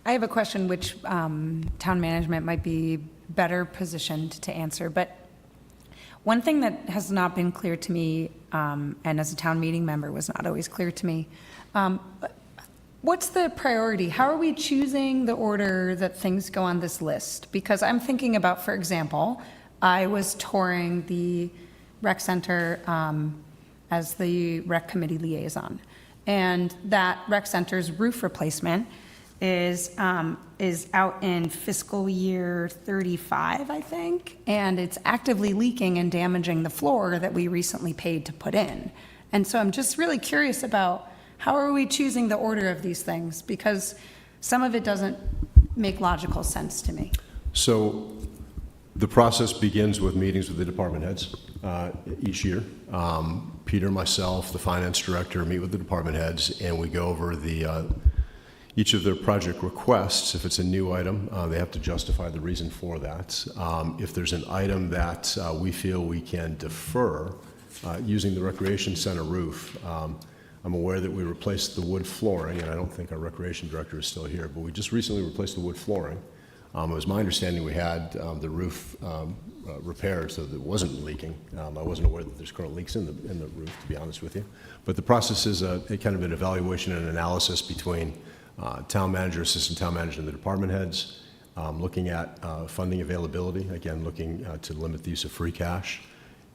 I have a question which town management might be better positioned to answer, but one thing that has not been clear to me, and as a town meeting member was not always clear to me, what's the priority? How are we choosing the order that things go on this list? Because I'm thinking about, for example, I was touring the rec center as the rec committee liaison, and that rec center's roof replacement is out in fiscal year 35, I think, and it's actively leaking and damaging the floor that we recently paid to put in. And so I'm just really curious about how are we choosing the order of these things, because some of it doesn't make logical sense to me. So the process begins with meetings with the department heads each year. Peter, myself, the finance director meet with the department heads, and we go over each of their project requests. If it's a new item, they have to justify the reason for that. If there's an item that we feel we can defer, using the recreation center roof, I'm aware that we replaced the wood flooring, and I don't think our recreation director is still here, but we just recently replaced the wood flooring. It was my understanding we had the roof repaired so that it wasn't leaking. I wasn't aware that there's current leaks in the roof, to be honest with you. But the process is a kind of an evaluation and analysis between town manager, assistant town manager, and the department heads, looking at funding availability, again, looking to limit the use of free cash,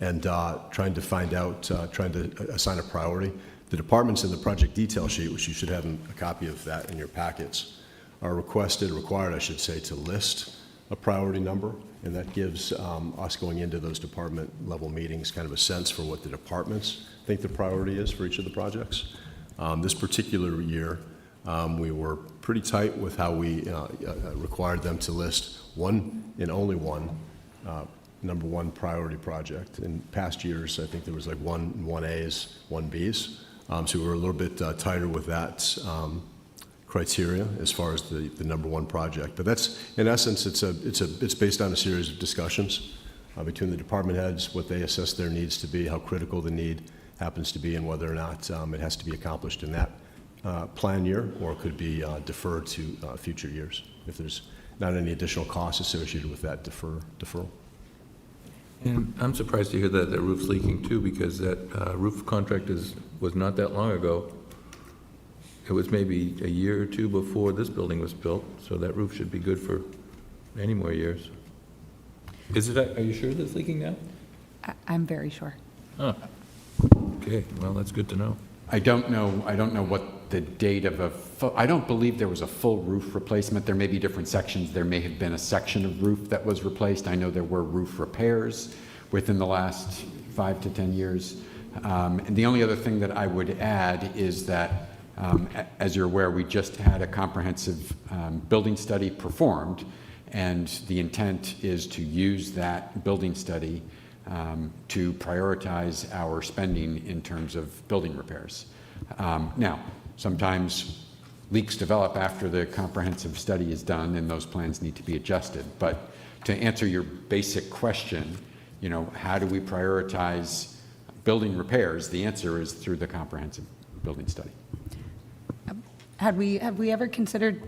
and trying to find out, trying to assign a priority. The departments in the project detail sheet, which you should have a copy of that in your packets, are required, I should say, to list a priority number, and that gives us going into those department level meetings kind of a sense for what the departments think the priority is for each of the projects. This particular year, we were pretty tight with how we required them to list one and only one number one priority project. In past years, I think there was like one A's, one B's. So we were a little bit tighter with that criteria as far as the number one project. But that's, in essence, it's based on a series of discussions between the department heads, what they assess their needs to be, how critical the need happens to be, and whether or not it has to be accomplished in that plan year, or it could be deferred to future years if there's not any additional costs associated with that deferral. And I'm surprised to hear that the roof's leaking too, because that roof contract was not that long ago. It was maybe a year or two before this building was built, so that roof should be good for many more years. Are you sure that it's leaking now? I'm very sure. Oh, okay, well, that's good to know. I don't know what the date of I don't believe there was a full roof replacement. There may be different sections. There may have been a section of roof that was replaced. I know there were roof repairs within the last 5 to 10 years. And the only other thing that I would add is that, as you're aware, we just had a comprehensive building study performed, and the intent is to use that building study to prioritize our spending in terms of building repairs. Now, sometimes leaks develop after the comprehensive study is done, and those plans need to be adjusted. But to answer your basic question, how do we prioritize building repairs? The answer is through the comprehensive building study. Have we ever considered,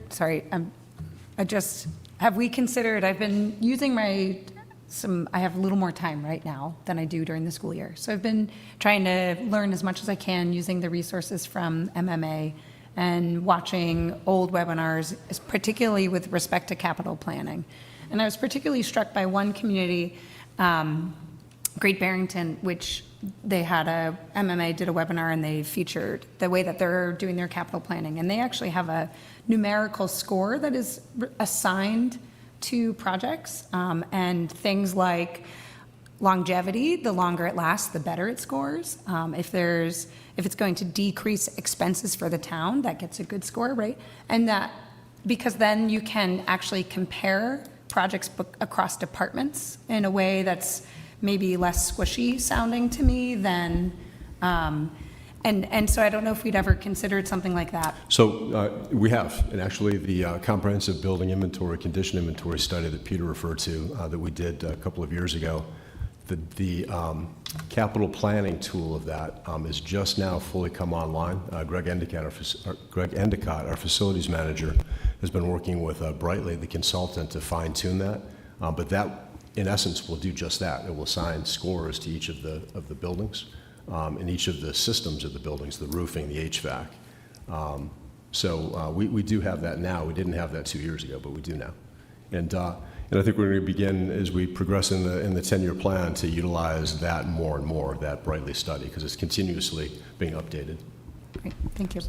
have we considered, I've been using I have a little more time right now than I do during the school year. So I've been trying to learn as much as I can using the resources from MMA and watching old webinars, particularly with respect to capital planning. And I was particularly struck by one community, Great Barrington, which they had MMA did a webinar, and they featured the way that they're doing their capital planning. And they actually have a numerical score that is assigned to projects, and things like longevity, the longer it lasts, the better it scores. If it's going to decrease expenses for the town, that gets a good score, right? And that, because then you can actually compare projects across departments in a way that's maybe less squishy sounding to me than, and so I don't know if we'd ever considered something like that. So we have, and actually the comprehensive building inventory, condition inventory study that Peter referred to that we did a couple of years ago, the capital planning tool of that is just now fully come online. Greg Endicott, our facilities manager, has been working with Brightly, the consultant, to fine tune that. But that, in essence, will do just that. It will assign scores to each of the buildings. In each of the systems of the buildings, the roofing, the HVAC. So we do have that now. We didn't have that 2 years ago, but we do now. And I think we're going to begin, as we progress in the 10-year plan, to utilize that more and more, that Brightly study, because it's continuously being updated. Great, thank you.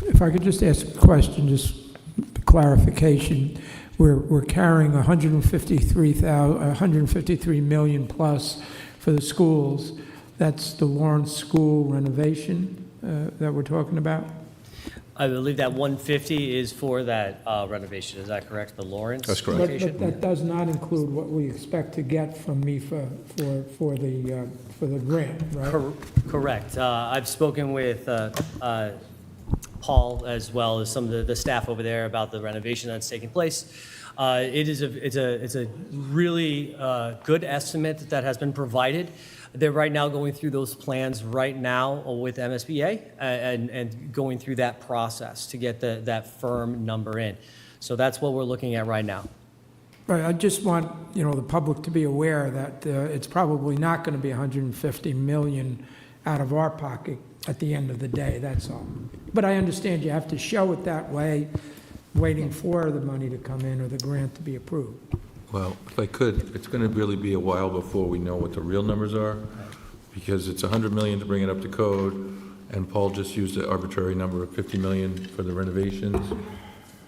If I could just ask a question, just clarification. We're carrying 153 million plus for the schools. That's the Lawrence School renovation that we're talking about? I believe that 150 is for that renovation. Is that correct? The Lawrence? That's correct. But that does not include what we expect to get from MIFA for the grant, right? Correct. I've spoken with Paul, as well as some of the staff over there, about the renovation that's taking place. It's a really good estimate that has been provided. They're right now going through those plans right now with MSBA and going through that process to get that firm number in. So that's what we're looking at right now. Right, I just want, the public to be aware that it's probably not going to be 150 million out of our pocket at the end of the day, that's all. But I understand you have to show it that way, waiting for the money to come in or the grant to be approved. Well, if I could, it's going to really be a while before we know what the real numbers are, because it's 100 million to bring it up to code, and Paul just used the arbitrary number of 50 million for the renovations.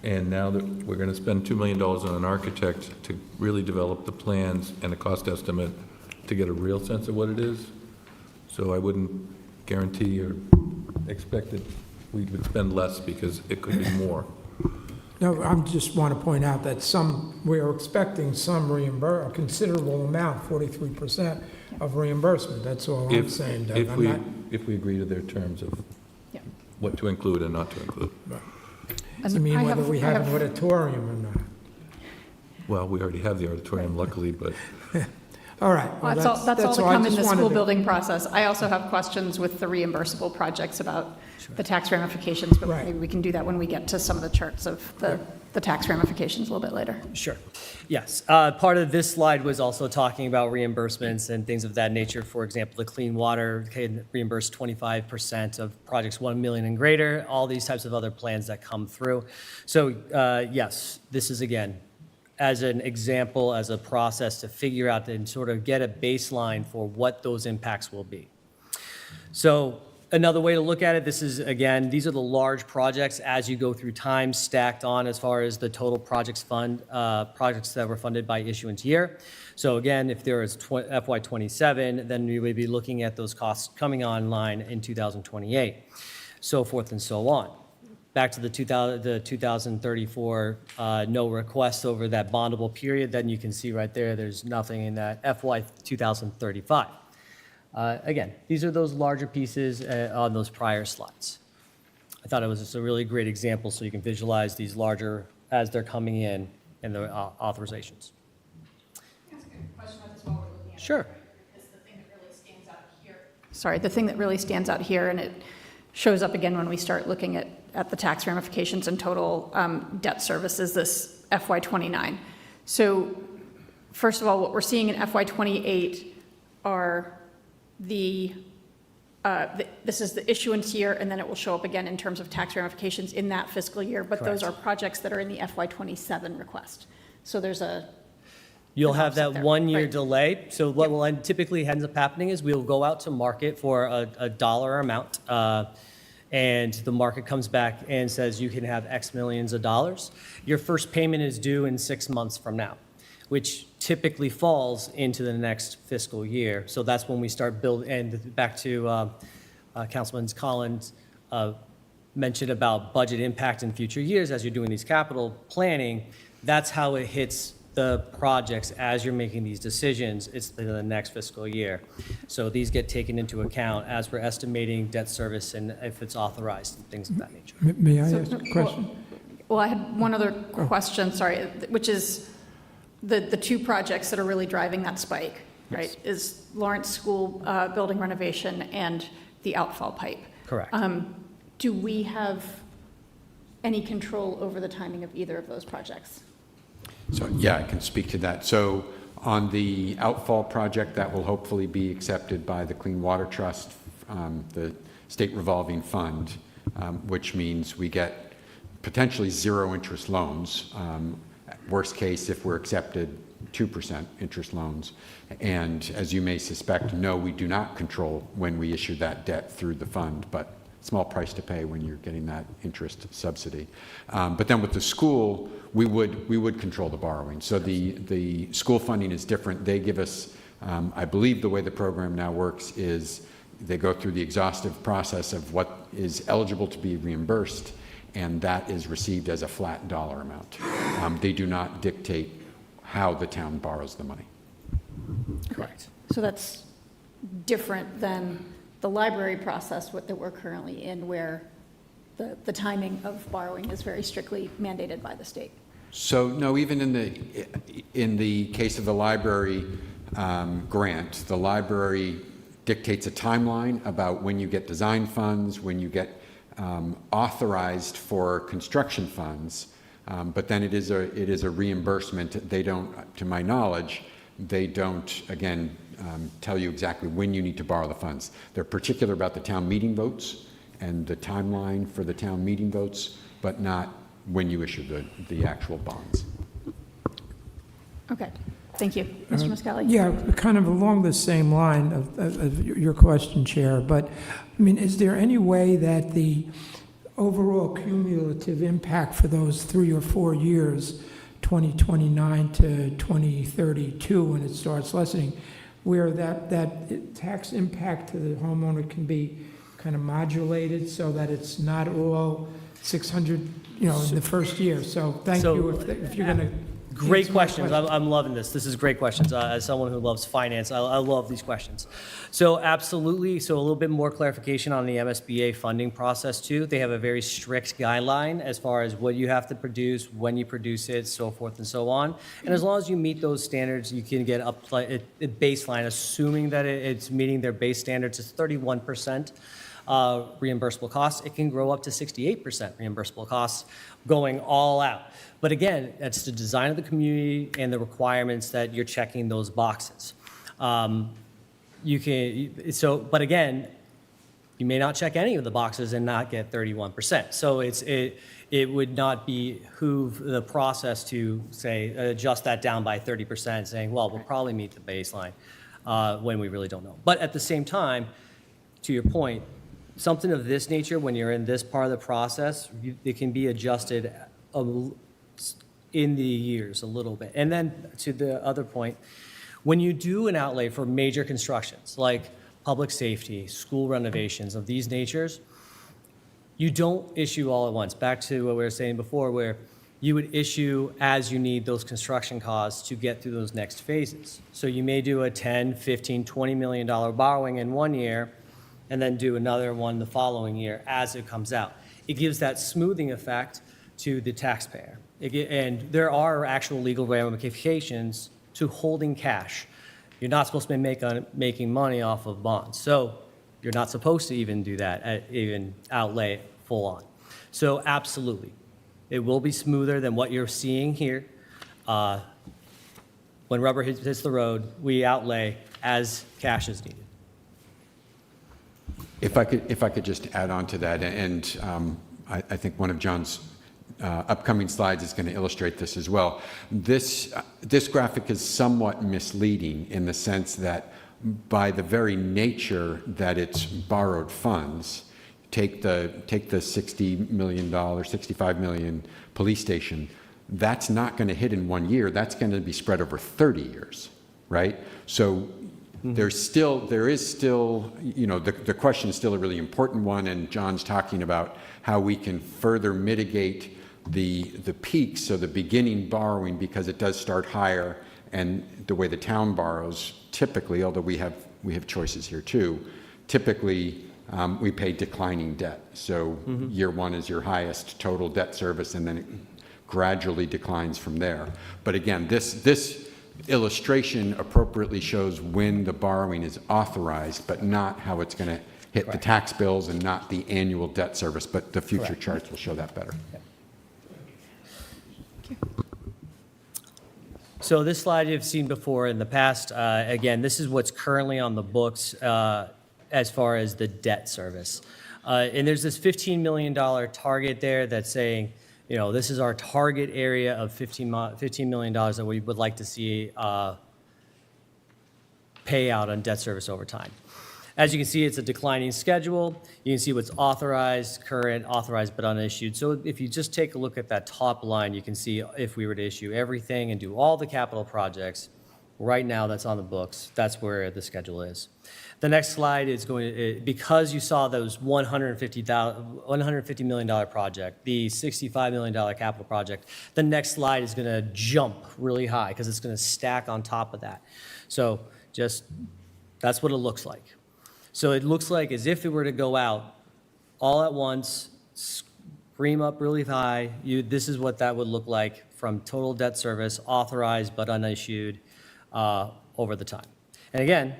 And now that we're going to spend $2 million on an architect to really develop the plans and a cost estimate to get a real sense of what it is. So I wouldn't guarantee or expect that we would spend less, because it could be more. No, I just want to point out that we are expecting a considerable amount, 43% of reimbursement. That's all I'm saying, Doug. If we agree to their terms of what to include and not to include. You mean whether we have an auditorium or not? Well, we already have the auditorium, luckily, but... All right. Well, that's all to come in the school building process. I also have questions with the reimbursable projects about the tax ramifications, but maybe we can do that when we get to some of the charts of the tax ramifications a little bit later. Sure. Yes. Part of this slide was also talking about reimbursements and things of that nature. For example, the clean water can reimburse 25% of projects 1 million and greater, all these types of other plans that come through. So yes, this is, again, as an example, as a process to figure out and sort of get a baseline for what those impacts will be. So another way to look at it, this is, again, these are the large projects as you go through time stacked on as far as the total projects that were funded by issuance year. So again, if there is FY27, then we would be looking at those costs coming online in 2028, so forth and so on. Back to the 2034 no request over that bondable period, then you can see right there, there's nothing in that FY 2035. Again, these are those larger pieces on those prior slides. I thought it was just a really great example so you can visualize these larger as they're coming in and the authorizations. Can I ask a question about this while we're looking at it? Sure. Because the thing that really stands out here. Sorry, the thing that really stands out here, and it shows up again when we start looking at the tax ramifications and total debt service, is this FY29. So first of all, what we're seeing in FY28 are this is the issuance year, and then it will show up again in terms of tax ramifications in that fiscal year, but those are projects that are in the FY27 request. So there's You'll have that 1 year delay. So what will typically ends up happening is we'll go out to market for a dollar amount, and the market comes back and says you can have X millions of dollars. Your first payment is due in 6 months from now, which typically falls into the next fiscal year. So that's when we start building, and back to Councilman Collins mentioned about budget impact in future years as you're doing these capital planning. That's how it hits the projects as you're making these decisions. It's the next fiscal year. So these get taken into account as we're estimating debt service and if it's authorized and things of that nature. May I ask a question? Well, I had one other question, sorry, which is the two projects that are really driving that spike, right? Is Lawrence School building renovation and the outfall pipe. Correct. Do we have any control over the timing of either of those projects? So, yeah, I can speak to that. So on the outfall project, that will hopefully be accepted by the Clean Water Trust, the state revolving fund, which means we get potentially zero interest loans. Worst case, if we're accepted, 2% interest loans. And as you may suspect, no, we do not control when we issue that debt through the fund, but small price to pay when you're getting that interest subsidy. But then with the school, we would control the borrowing. So the school funding is different. They give us, I believe the way the program now works is they go through the exhaustive process of what is eligible to be reimbursed, and that is received as a flat dollar amount. They do not dictate how the town borrows the money. Correct. So that's different than the library process that we're currently in, where the timing of borrowing is very strictly mandated by the state. So no, even in the case of the library grant, the library dictates a timeline about when you get design funds, when you get authorized for construction funds, but then it is a reimbursement. They don't, to my knowledge, they don't, again, tell you exactly when you need to borrow the funds. They're particular about the town meeting votes and the timeline for the town meeting votes, but not when you issue the actual bonds. Okay, thank you. Mr. Muscali? Yeah, kind of along the same line of your question, Chair, but, I mean, is there any way that the overall cumulative impact for those 3 or 4 years, 2029 to 2032, when it starts lessening, where that tax impact to the homeowner can be kind of modulated so that it's not all 600, in the first year? So thank you if you're going to. Great questions. I'm loving this. This is great questions. As someone who loves finance, I love these questions. So absolutely. So a little bit more clarification on the MSBA funding process too. They have a very strict guideline as far as what you have to produce, when you produce it, so forth and so on. And as long as you meet those standards, you can get up a baseline, assuming that it's meeting their base standards. It's 31% reimbursable costs. It can grow up to 68% reimbursable costs going all out. But again, that's the design of the community and the requirements that you're checking those boxes. But again, you may not check any of the boxes and not get 31%. So it would not behoove the process to say adjust that down by 30%, saying, well, we'll probably meet the baseline when we really don't know. But at the same time, to your point, something of this nature, when you're in this part of the process, it can be adjusted in the years a little bit. And then to the other point, when you do an outlay for major constructions like public safety, school renovations of these natures, you don't issue all at once. Back to what we were saying before, where you would issue as you need those construction costs to get through those next phases. So you may do a 10, 15, $20 million borrowing in one year and then do another one the following year as it comes out. It gives that smoothing effect to the taxpayer. And there are actual legal ramifications to holding cash. You're not supposed to be making money off of bonds. So you're not supposed to even do that, even outlay full on. So absolutely, it will be smoother than what you're seeing here. When rubber hits the road, we outlay as cash is needed. If I could just add on to that, and I think one of John's upcoming slides is going to illustrate this as well. This graphic is somewhat misleading in the sense that by the very nature that it's borrowed funds, take the $60 million, 65 million police station, that's not going to hit in 1 year. That's going to be spread over 30 years, right? So there is still, the question is still a really important one, and John's talking about how we can further mitigate the peaks, so the beginning borrowing, because it does start higher, and the way the town borrows typically, although we have choices here too, typically we pay declining debt. So year one is your highest total debt service, and then it gradually declines from there. But again, this illustration appropriately shows when the borrowing is authorized, but not how it's going to hit the tax bills and not the annual debt service, but the future charts will show that better. Yeah. So this slide you've seen before in the past. Again, this is what's currently on the books as far as the debt service. And there's this $15 million target there that's saying, this is our target area of $15 million that we would like to see pay out on debt service over time. As you can see, it's a declining schedule. You can see what's authorized, current, authorized but unissued. So if you just take a look at that top line, you can see if we were to issue everything and do all the capital projects, right now that's on the books, that's where the schedule is. The next slide is going to, because you saw those $150 million project, the $65 million capital project, the next slide is going to jump really high because it's going to stack on top of that. So that's what it looks like. So it looks like as if it were to go out all at once, scream up really high, this is what that would look like from total debt service, authorized but unissued over the time. And again,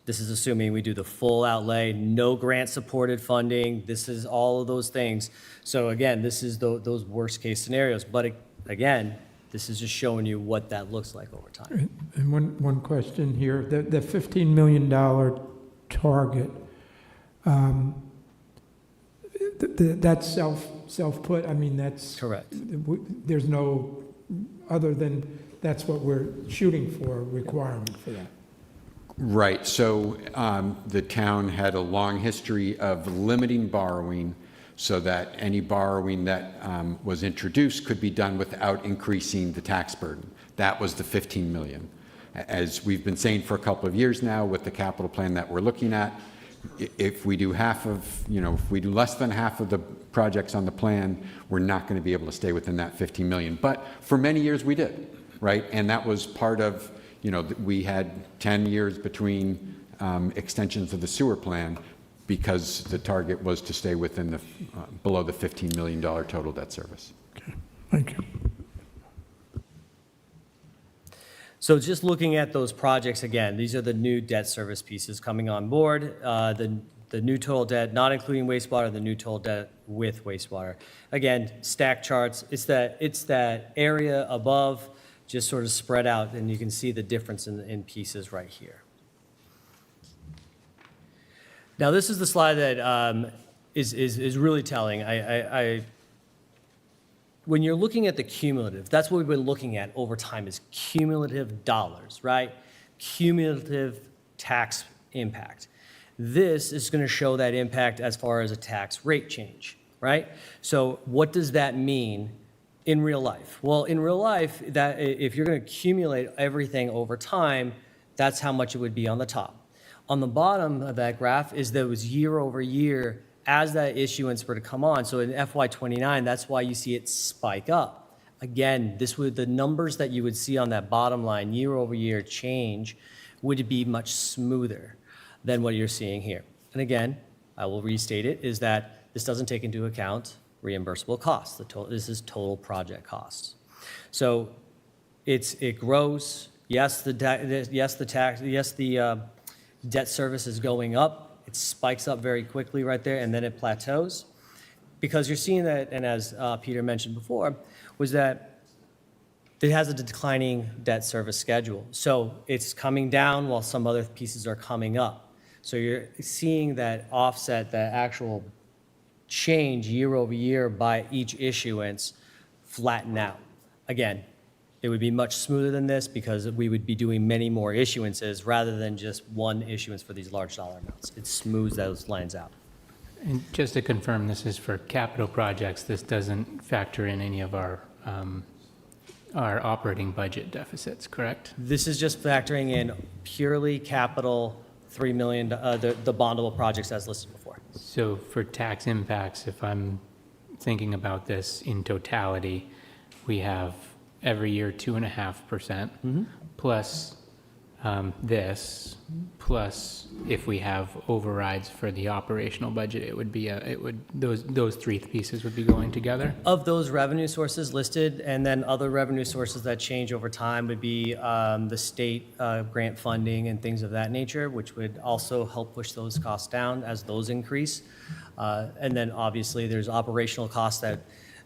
This is assuming we do the full outlay, no grant-supported funding. This is all of those things. So again, this is those worst-case scenarios. But again, this is just showing you what that looks like over time. And one question here, the $15 million target, that's self-put, I mean, that's... Correct. There's no, other than, that's what we're shooting for, requirement for that. Right, so the town had a long history of limiting borrowing so that any borrowing that was introduced could be done without increasing the tax burden. That was the 15 million. As we've been saying for a couple of years now with the capital plan that we're looking at, if we do if we do less than half of the projects on the plan, we're not going to be able to stay within that 15 million. But for many years we did, right? And that was part of, we had 10 years between extensions of the sewer plan because the target was to stay within the below the $15 million total debt service. Okay, thank you. So just looking at those projects again, these are the new debt service pieces coming on board. The new total debt, not including wastewater, the new total debt with wastewater. Again, stack charts. It's that area above, just sort of spread out, and you can see the difference in pieces right here. Now, this is the slide that is really telling. When you're looking at the cumulative, that's what we've been looking at over time is cumulative dollars, right? Cumulative tax impact. This is going to show that impact as far as a tax rate change, right? So what does that mean in real life? Well, in real life, that if you're going to accumulate everything over time, that's how much it would be on the top. On the bottom of that graph is that it was year over year as that issuance were to come on. So in FY29, that's why you see it spike up. Again, the numbers that you would see on that bottom line, year over year change, would be much smoother than what you're seeing here. And again, I will restate it, is that this doesn't take into account reimbursable costs. This is total project costs. So it grows. Yes, the debt service is going up. It spikes up very quickly right there, and then it plateaus. Because you're seeing that, and as Peter mentioned before, was that it has a declining debt service schedule. So it's coming down while some other pieces are coming up. So you're seeing that offset, that actual change year over year by each issuance flatten out. Again, it would be much smoother than this because we would be doing many more issuances rather than just one issuance for these large dollar amounts. It smooths those lines out. And just to confirm, this is for capital projects. This doesn't factor in any of our operating budget deficits, correct? This is just factoring in purely capital, $3 million, the bondable projects as listed before. So for tax impacts, if I'm thinking about this in totality, we have every year 2.5% plus this, plus if we have overrides for the operational budget, it would be those three pieces would be going together. Of those revenue sources listed, and then other revenue sources that change over time would be the state grant funding and things of that nature, which would also help push those costs down as those increase. And then obviously there's operational costs that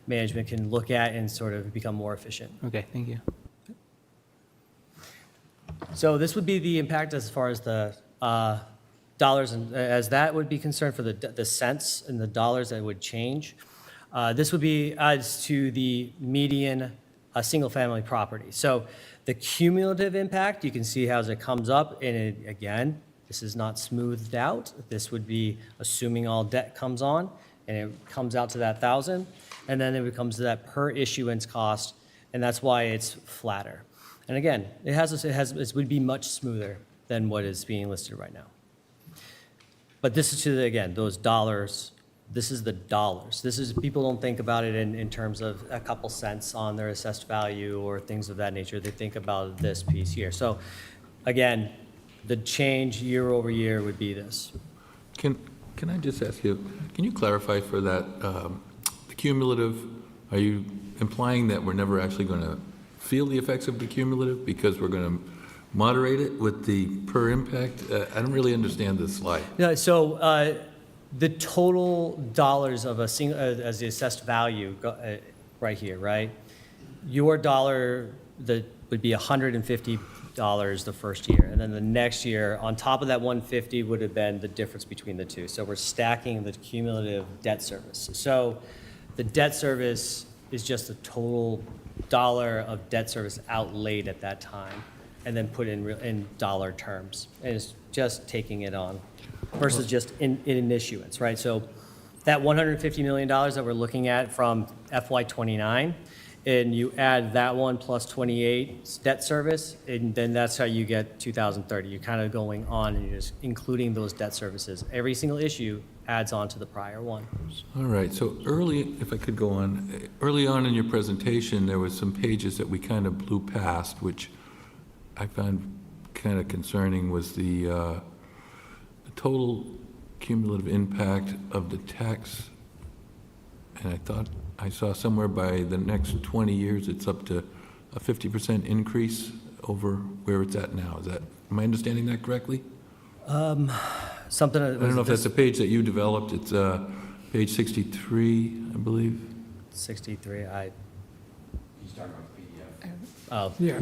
management can look at and sort of become more efficient. Okay, thank you. So this would be the impact as far as the dollars, and as that would be concerned for the cents and the dollars that would change. This would be as to the median single-family property. So the cumulative impact, you can see how it comes up, and again, this is not smoothed out. This would be assuming all debt comes on, and it comes out to that 1,000. And then it becomes that per issuance cost, and that's why it's flatter. And again, it would be much smoother than what is being listed right now. But this is again, those dollars, this is the dollars. People don't think about it in terms of a couple cents on their assessed value or things of that nature. They think about this piece here. So again, the change year over year would be this. Can I just ask you, can you clarify for that, cumulative, are you implying that we're never actually going to feel the effects of the cumulative because we're going to moderate it with the per impact? I don't really understand this slide. Yeah, so the total dollars of a single, as the assessed value, right here, right? Your dollar would be $150 the first year, and then the next year, on top of that 150 would have been the difference between the two. So we're stacking the cumulative debt service. So the debt service is just the total dollar of debt service outlaid at that time, and then put in dollar terms. And it's just taking it on versus just in issuance, right? So that $150 million that we're looking at from FY '29, and you add that one plus 28 debt service, and then that's how you get 2030. You're kind of going on and you're just including those debt services. Every single issue adds on to the prior one. All right, so if I could go on, early on in your presentation, there was some pages that we kind of blew past, which I found kind of concerning, was the total cumulative impact of the tax. And I thought I saw somewhere by the next 20 years, it's up to a 50% increase over where it's at now. Am I understanding that correctly? Something. I don't know if that's a page that you developed. It's page 63, I believe. 63. He's talking about the PDF. Oh. Yeah.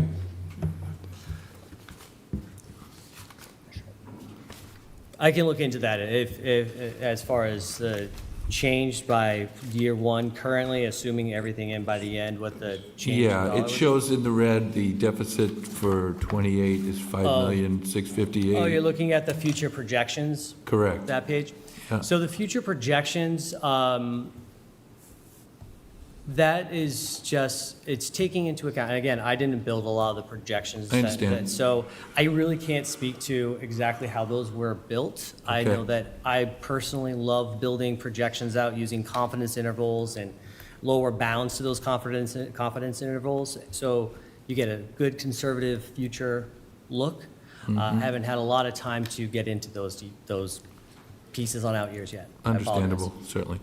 I can look into that. If as far as the changed by year one currently, assuming everything in by the end, what the change in Yeah, it shows in the red the deficit for 28 is $5,658,000. Oh, you're looking at the future projections? Correct. That page? Yeah. So the future projections, that is just, it's taking into account, and again, I didn't build a lot of the projections. I understand. So I really can't speak to exactly how those were built. I Okay. know that I personally love building projections out using confidence intervals and lower bounds to those confidence intervals. So you get a good conservative future look. I haven't had a lot of time to get into those pieces on out years yet. I apologize. Understandable, certainly.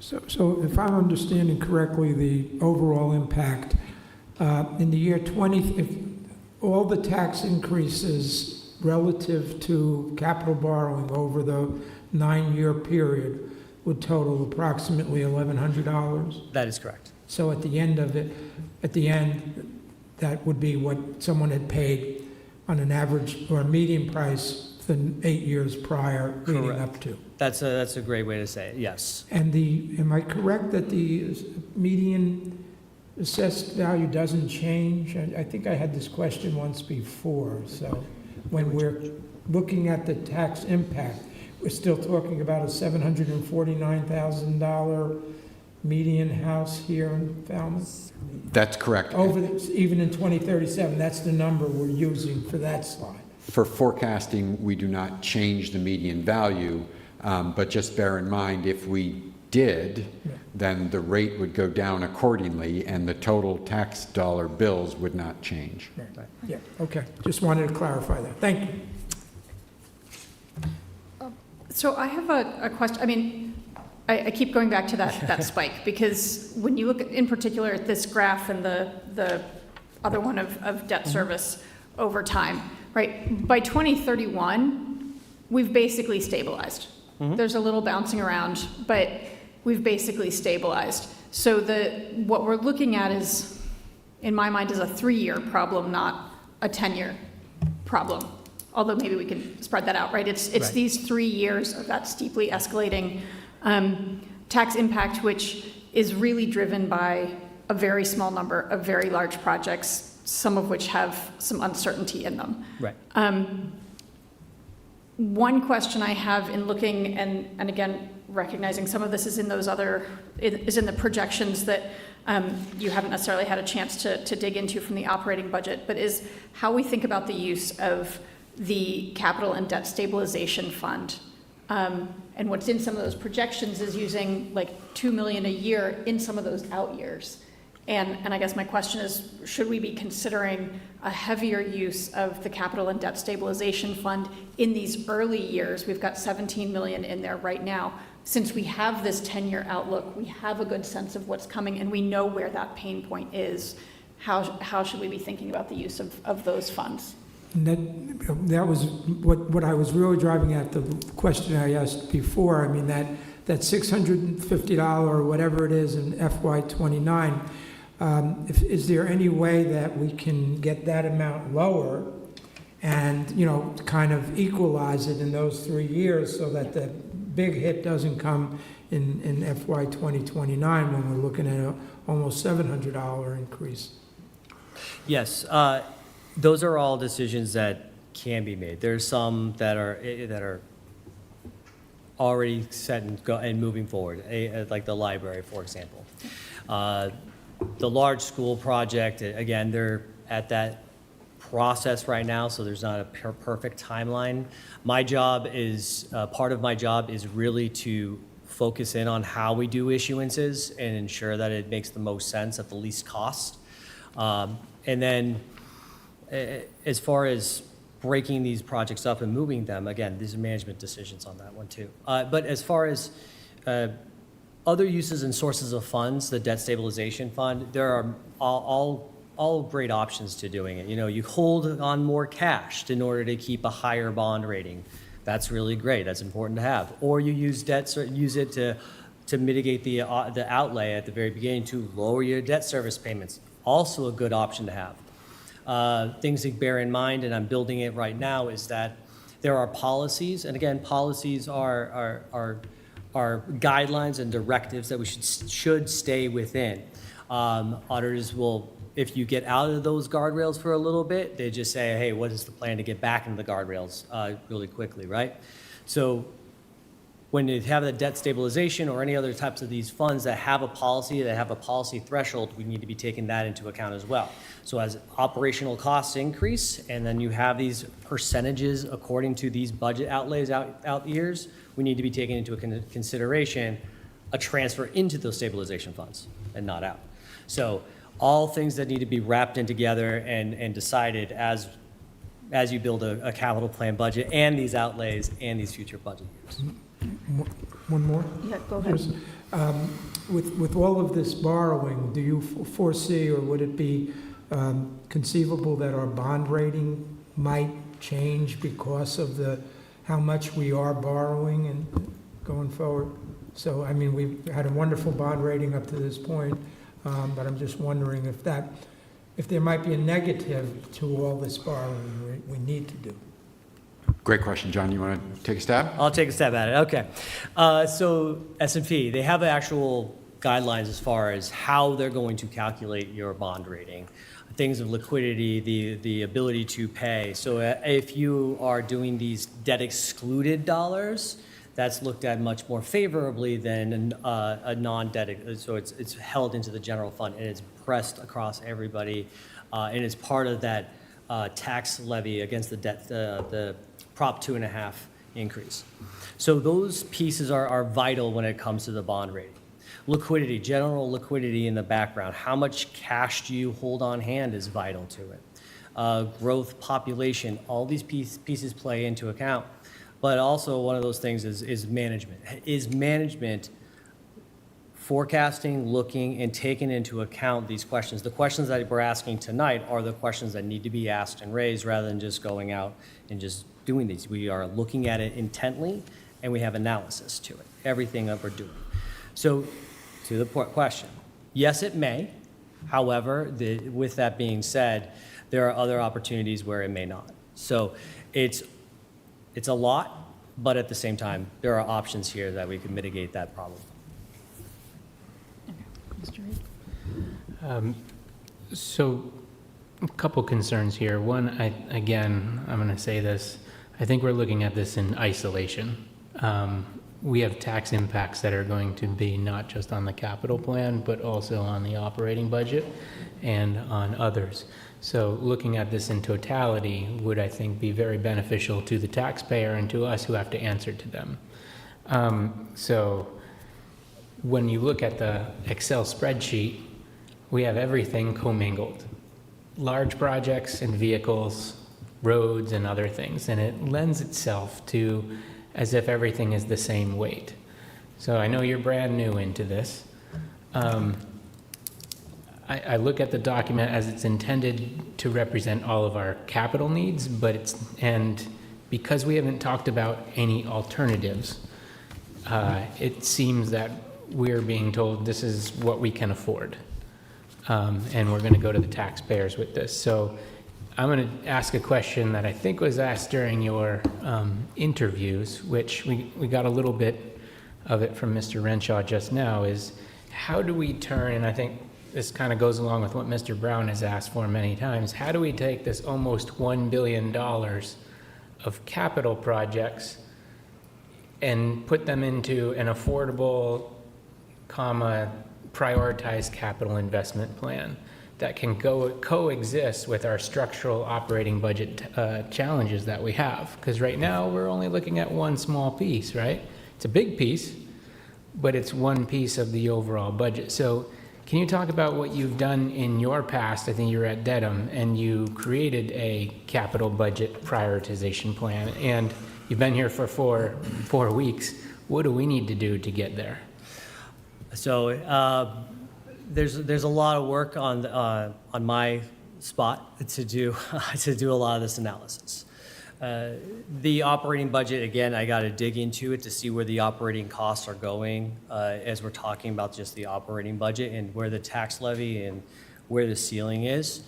So if I'm understanding correctly, the overall impact in the year 20, if all the tax increases relative to capital borrowing over the 9-year period would total approximately $1,100? That is correct. So at the end of it, that would be what someone had paid on an average or a median price for 8 years prior leading Correct. up to. That's a great way to say it, yes. And am I correct that the median assessed value doesn't change? I think I had this question once before. So when we're looking at the tax impact, we're still talking about a $749,000 median house here in Falmouth? That's correct. Even in 2037, that's the number we're using for that slide. For forecasting, we do not change the median value, but just bear in mind, if we did, then the rate would go down accordingly, and the total tax dollar bills would not change. Right. Yeah, okay. Just wanted to clarify that. Thank you. So I have a question. I mean, I keep going back to that spike, because when you look in particular at this graph and the other one of debt service over time, right? By 2031, we've basically stabilized. There's a little bouncing around, but we've basically stabilized. So what we're looking at is, in my mind, is a 3-year problem, not a 10-year problem. Although maybe we can spread that out, right? It's Right. these 3 years of that steeply escalating tax impact, which is really driven by a very small number of very large projects, some of which have some uncertainty in them. Right. One question I have in looking, and again, recognizing some of this is in is in the projections that you haven't necessarily had a chance to dig into from the operating budget, but is how we think about the use of the capital and debt stabilization fund. And what's in some of those projections is using like $2 million a year in some of those out years. And I guess my question is, should we be considering a heavier use of the capital and debt stabilization fund in these early years? We've got 17 million in there right now. Since we have this 10-year outlook, we have a good sense of what's coming, and we know where that pain point is. how should we be thinking about the use of those funds? And that was what I was really driving at, the question I asked before. I mean, that $650 or whatever it is in FY '29, is there any way that we can get that amount lower and, kind of equalize it in those 3 years so that the big hit doesn't come in FY 2029 when we're looking at a almost $700 increase? Yes, those are all decisions that can be made. There's some that are already set and moving forward, like the library, for example. The large school project, again, they're at that process right now, so there's not a perfect timeline. My job is, part of my job is really to focus in on how we do issuances and ensure that it makes the most sense at the least cost. And then as far as breaking these projects up and moving them, again, these are management decisions on that one too. But as far as other uses and sources of funds, the debt stabilization fund, there are all great options to doing it. You hold on more cash in order to keep a higher bond rating. That's really great. That's important to have. Or you use it to mitigate the outlay at the very beginning to lower your debt service payments. Also a good option to have. Things to bear in mind, and I'm building it right now, is that there are policies, and again, policies are guidelines and directives that we should stay within. Auditors will, if you get out of those guardrails for a little bit, they just say, hey, what is the plan to get back into the guardrails really quickly, right? So when you have the debt stabilization or any other types of these funds that have a policy threshold, we need to be taking that into account as well. So as operational costs increase, and then you have these percentages according to these budget outlays out years, we need to be taking into consideration a transfer into those stabilization funds and not out. So all things that need to be wrapped in together and decided as you build a capital plan budget and these outlays and these future budget years. One more? Yeah, go ahead. Yes. With all of this borrowing, do you foresee, or would it be conceivable that our bond rating might change because of how much we are borrowing and going forward? So, I mean, we've had a wonderful bond rating up to this point, but I'm just wondering if there might be a negative to all this borrowing we need to do. Great question. John, you want to take a stab? I'll take a stab at it. Okay. So S&P, they have actual guidelines as far as how they're going to calculate your bond rating. Things of liquidity, the ability to pay. So if you are doing these debt excluded dollars, that's looked at much more favorably than a non-debt. So it's held into the general fund and it's pressed across everybody, and it's part of that tax levy against the debt, the Prop 2.5 increase. So those pieces are vital when it comes to the bond rating. Liquidity, general liquidity in the background. How much cash do you hold on hand is vital to it. Growth, population, all these pieces play into account. But also one of those things is management. Is management forecasting, looking, and taking into account these questions? The questions that we're asking tonight are the questions that need to be asked and raised rather than just going out and just doing these. We are looking at it intently, and we have analysis to it, everything that we're doing. So to the question, yes, it may. However, with that being said, there are other opportunities where it may not. So it's a lot, but at the same time, there are options here that we can mitigate that problem. Mr. Reed? So a couple concerns here. One, again, I'm going to say this. I think we're looking at this in isolation. We have tax impacts that are going to be not just on the capital plan, but also on the operating budget and on others. So looking at this in totality would, I think, be very beneficial to the taxpayer and to us who have to answer to them. So when you look at the Excel spreadsheet, we have everything commingled. Large projects and vehicles, roads and other things, and it lends itself to as if everything is the same weight. So I know you're brand new into this. I look at the document as it's intended to represent all of our capital needs, and because we haven't talked about any alternatives, it seems that we're being told this is what we can afford. And we're going to go to the taxpayers with this. So I'm going to ask a question that I think was asked during your interviews, which we got a little bit of it from Mr. Renshaw just now, is how do we turn, and I think this kind of goes along with what Mr. Brown has asked for many times, how do we take this almost $1 billion of capital projects and put them into an affordable, prioritized capital investment plan that can coexist with our structural operating budget challenges that we have? Because right now we're only looking at one small piece, right? It's a big piece, but it's one piece of the overall budget. So can you talk about what you've done in your past? I think you were at Dedham and you created a capital budget prioritization plan, and you've been here for four weeks. What do we need to do to get there? So there's a lot of work on my spot to do a lot of this analysis. The operating budget, again, I got to dig into it to see where the operating costs are going as we're talking about just the operating budget and where the tax levy and where the ceiling is.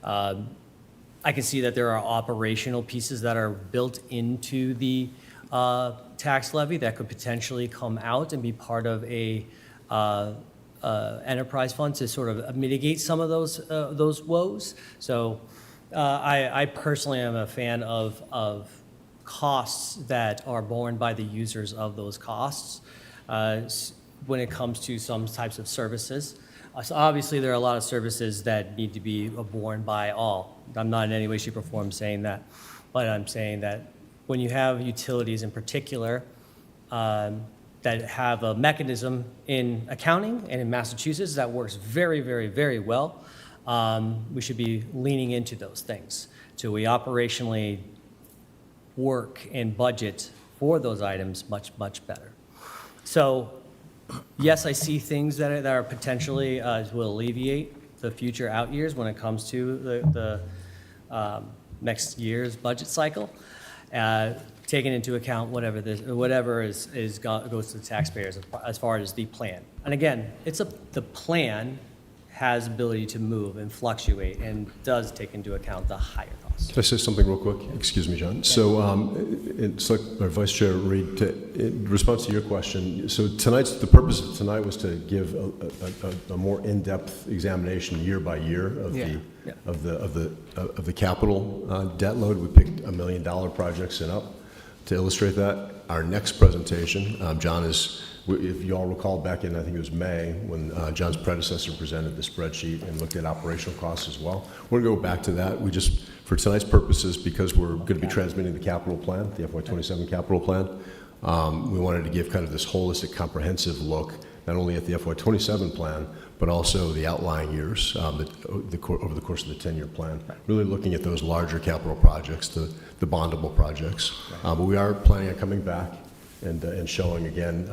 I can see that there are operational pieces that are built into the tax levy that could potentially come out and be part of a enterprise fund to sort of mitigate some of those woes. So I personally am a fan of costs that are borne by the users of those costs when it comes to some types of services. So obviously there are a lot of services that need to be borne by all. I'm not in any way, shape, or form saying that, but I'm saying that when you have utilities in particular that have a mechanism in accounting and in Massachusetts that works very, very, very well, we should be leaning into those things. So we operationally work and budget for those items much, much better. So yes, I see things that are potentially will alleviate the future out years when it comes to the next year's budget cycle, taking into account whatever goes to the taxpayers as far as the plan. And again, the plan has ability to move and fluctuate and does take into account the higher costs. Can I say something real quick? Excuse me, John. So, it's like Vice Chair Reed, in response to your question, so the purpose of tonight was to give a more in-depth examination year by year of the capital debt load. We picked $1 million projects and up to illustrate that. Our next presentation, John is, if you all recall back in, I think it was May, when John's predecessor presented the spreadsheet and looked at operational costs as well. We're going to go back to that. We just, for tonight's purposes, because we're going to be transmitting the capital plan, the FY27 capital plan, we wanted to give kind of this holistic, comprehensive look, not only at the FY27 plan, but also the outlying years over the course of the 10-year plan, really looking at those larger capital projects, the bondable projects. But we are planning on coming back and showing, again,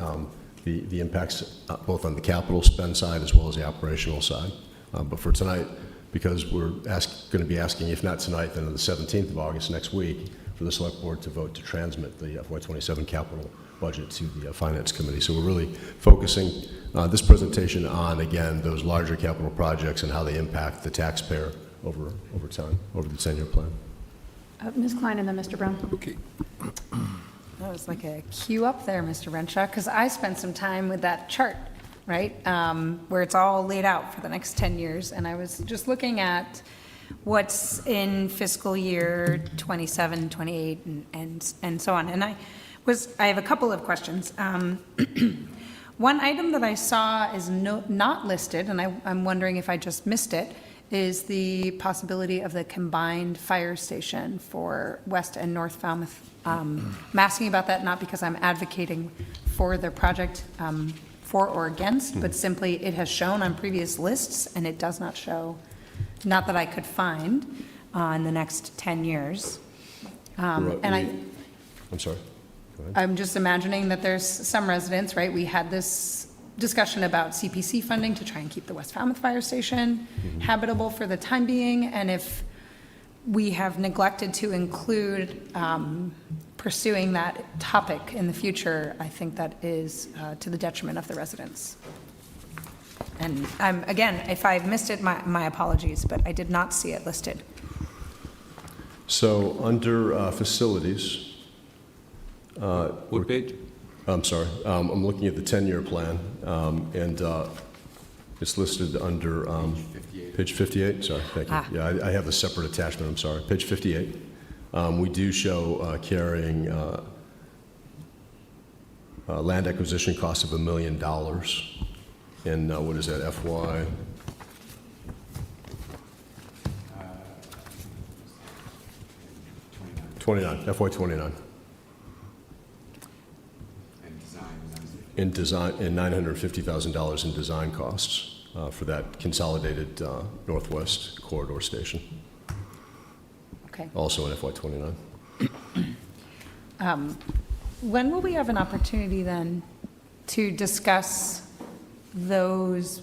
the impacts both on the capital spend side as well as the operational side. But for tonight, because we're going to be asking, if not tonight, then on the 17th of August next week, for the Select Board to vote to transmit the FY27 capital budget to the Finance Committee. So we're really focusing this presentation on, again, those larger capital projects and how they impact the taxpayer over time, over the 10-year plan. Ms. Klein and then Mr. Brown. Okay. That was like a cue up there, Mr. Renshaw, because I spent some time with that chart, right, where it's all laid out for the next 10 years. And I was just looking at what's in fiscal year 27, 28, and so on. And I have a couple of questions. One item that I saw is not listed, and I'm wondering if I just missed it, is the possibility of the combined fire station for West and North Falmouth. I'm asking about that not because I'm advocating for the project for or against, but simply it has shown on previous lists, and it does not show, not that I could find, in the next 10 years. I'm sorry. Go ahead. I'm just imagining that there's some residents, right? We had this discussion about CPC funding to try and keep the West Falmouth Fire Station habitable for the time being, and if we have neglected to include pursuing that topic in the future, I think that is to the detriment of the residents. And again, if I've missed it, my apologies, but I did not see it listed. So under facilities. What page? I'm sorry. I'm looking at the 10-year plan, and it's listed under page 58. Sorry, thank you. Yeah, I have a separate attachment. I'm sorry. Page 58. We do show carrying land acquisition cost of $1 million in what is that, FY? FY29. In design, and $950,000 in design costs for that consolidated Northwest Corridor station. Okay. Also in FY29. When will we have an opportunity then to discuss those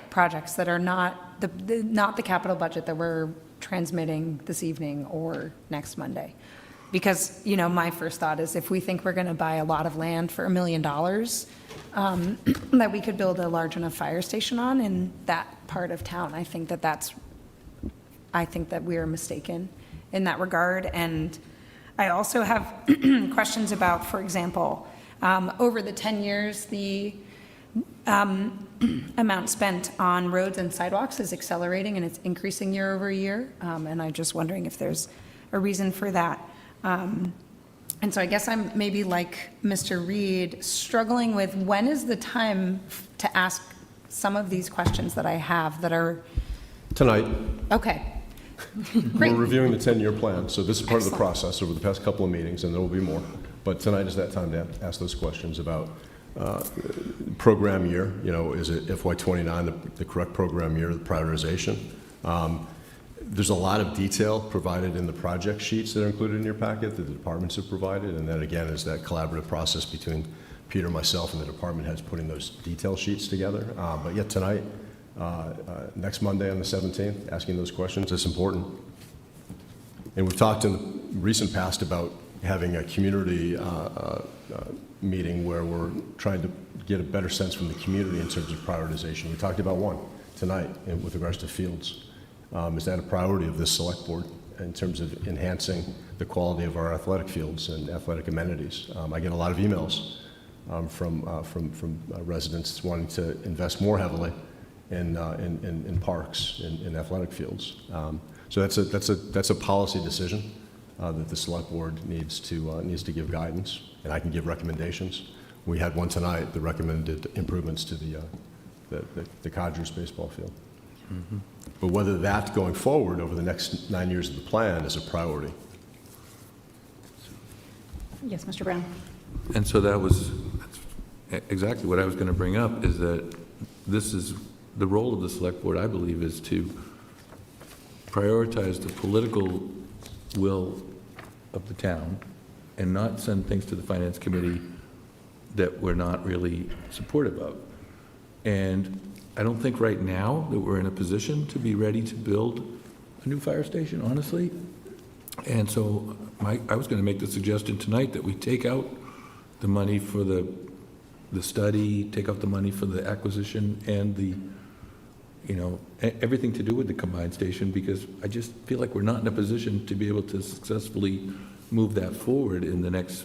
projects that are not the capital budget that we're transmitting this evening or next Monday? Because, you know, my first thought is if we think we're going to buy a lot of land for $1 million, that we could build a large enough fire station on in that part of town, I think that we are mistaken in that regard. And I also have questions about, for example, over the 10 years, the amount spent on roads and sidewalks is accelerating and it's increasing year over year. And I'm just wondering if there's a reason for that. And so I guess I'm maybe like Mr. Reed, struggling with when is the time to ask some of these questions that I have that are... Tonight. Okay. Great. We're reviewing the 10-year plan, so this is part of the process over the past couple of meetings, and there will be more. But tonight is that time to ask those questions about program year. You know, is it FY29 the correct program year, the prioritization? There's a lot of detail provided in the project sheets that are included in your packet that the departments have provided, and then again is that collaborative process between Peter, myself, and the department heads putting those detail sheets together. But yet tonight, next Monday on the 17th, asking those questions, it's important. And we've talked in the recent past about having a community meeting where we're trying to get a better sense from the community in terms of prioritization. We talked about one tonight with regards to fields. Is that a priority of this select board in terms of enhancing the quality of our athletic fields and athletic amenities? I get a lot of emails from residents wanting to invest more heavily in parks, in athletic fields. So that's a policy decision that the select board needs to give guidance, and I can give recommendations. We had one tonight that recommended improvements to the Codgers baseball field. Mm-hmm. But whether that going forward over the next 9 years of the plan is a priority. Yes, Mr. Brown. And so that's exactly what I was going to bring up, is that this is the role of the select board, I believe, is to prioritize the political will of the town and not send things to the finance committee that we're not really supportive of. And I don't think right now that we're in a position to be ready to build a new fire station, honestly. And so I was going to make the suggestion tonight that we take out the money for the study, take out the money for the acquisition and the, you know, everything to do with the combined station, because I just feel like we're not in a position to be able to successfully move that forward in the next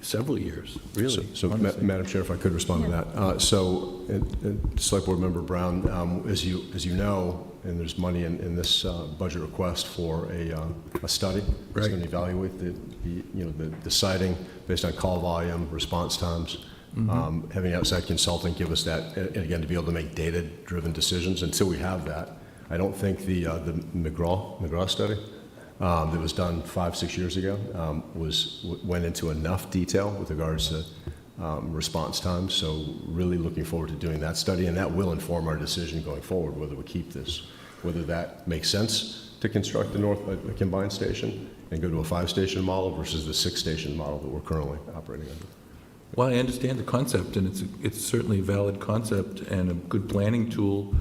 several years, really. So Madam Chair, if I could respond to that. Select Board Member Brown, as you know, and there's money in this budget request for a study that's going to evaluate the siting based on call volume, response times. Mm-hmm. Having outside consulting give us that, and again, to be able to make data-driven decisions. Until we have that, I don't think the McGraw study that was done 5-6 years ago went into enough detail with regards to response times. So really looking forward to doing that study, and that will inform our decision going forward whether we keep this, whether that makes sense to construct a combined station and go to a 5-station model versus the 6-station model that we're currently operating under. Well, I understand the concept, and it's certainly a valid concept and a good planning tool,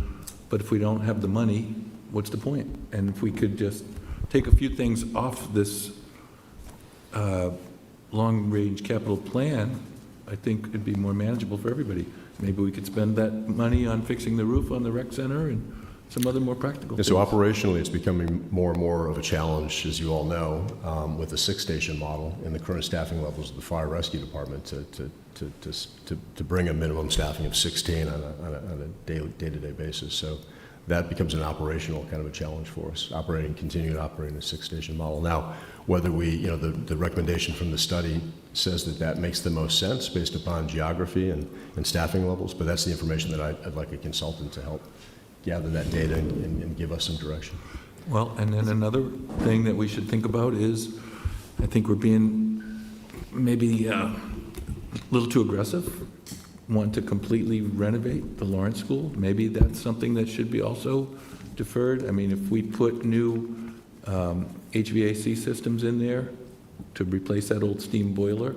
but if we don't have the money, what's the point? And if we could just take a few things off this long-range capital plan, I think it'd be more manageable for everybody. Maybe we could spend that money on fixing the roof on the rec center and some other more practical And things. so operationally, it's becoming more and more of a challenge, as you all know, with the 6-station model and the current staffing levels of the fire rescue department to bring a minimum staffing of 16 on a day-to-day basis. So that becomes an operational kind of a challenge for us, continue to operate in a 6-station model. Now, whether we, the recommendation from the study says that makes the most sense based upon geography and staffing levels, but that's the information that I'd like a consultant to help gather that data and give us some direction. Well, and then another thing that we should think about is, I think we're being maybe a little too aggressive, want to completely renovate the Lawrence School. Maybe that's something that should be also deferred. I mean, if we put new HVAC systems in there to replace that old steam boiler,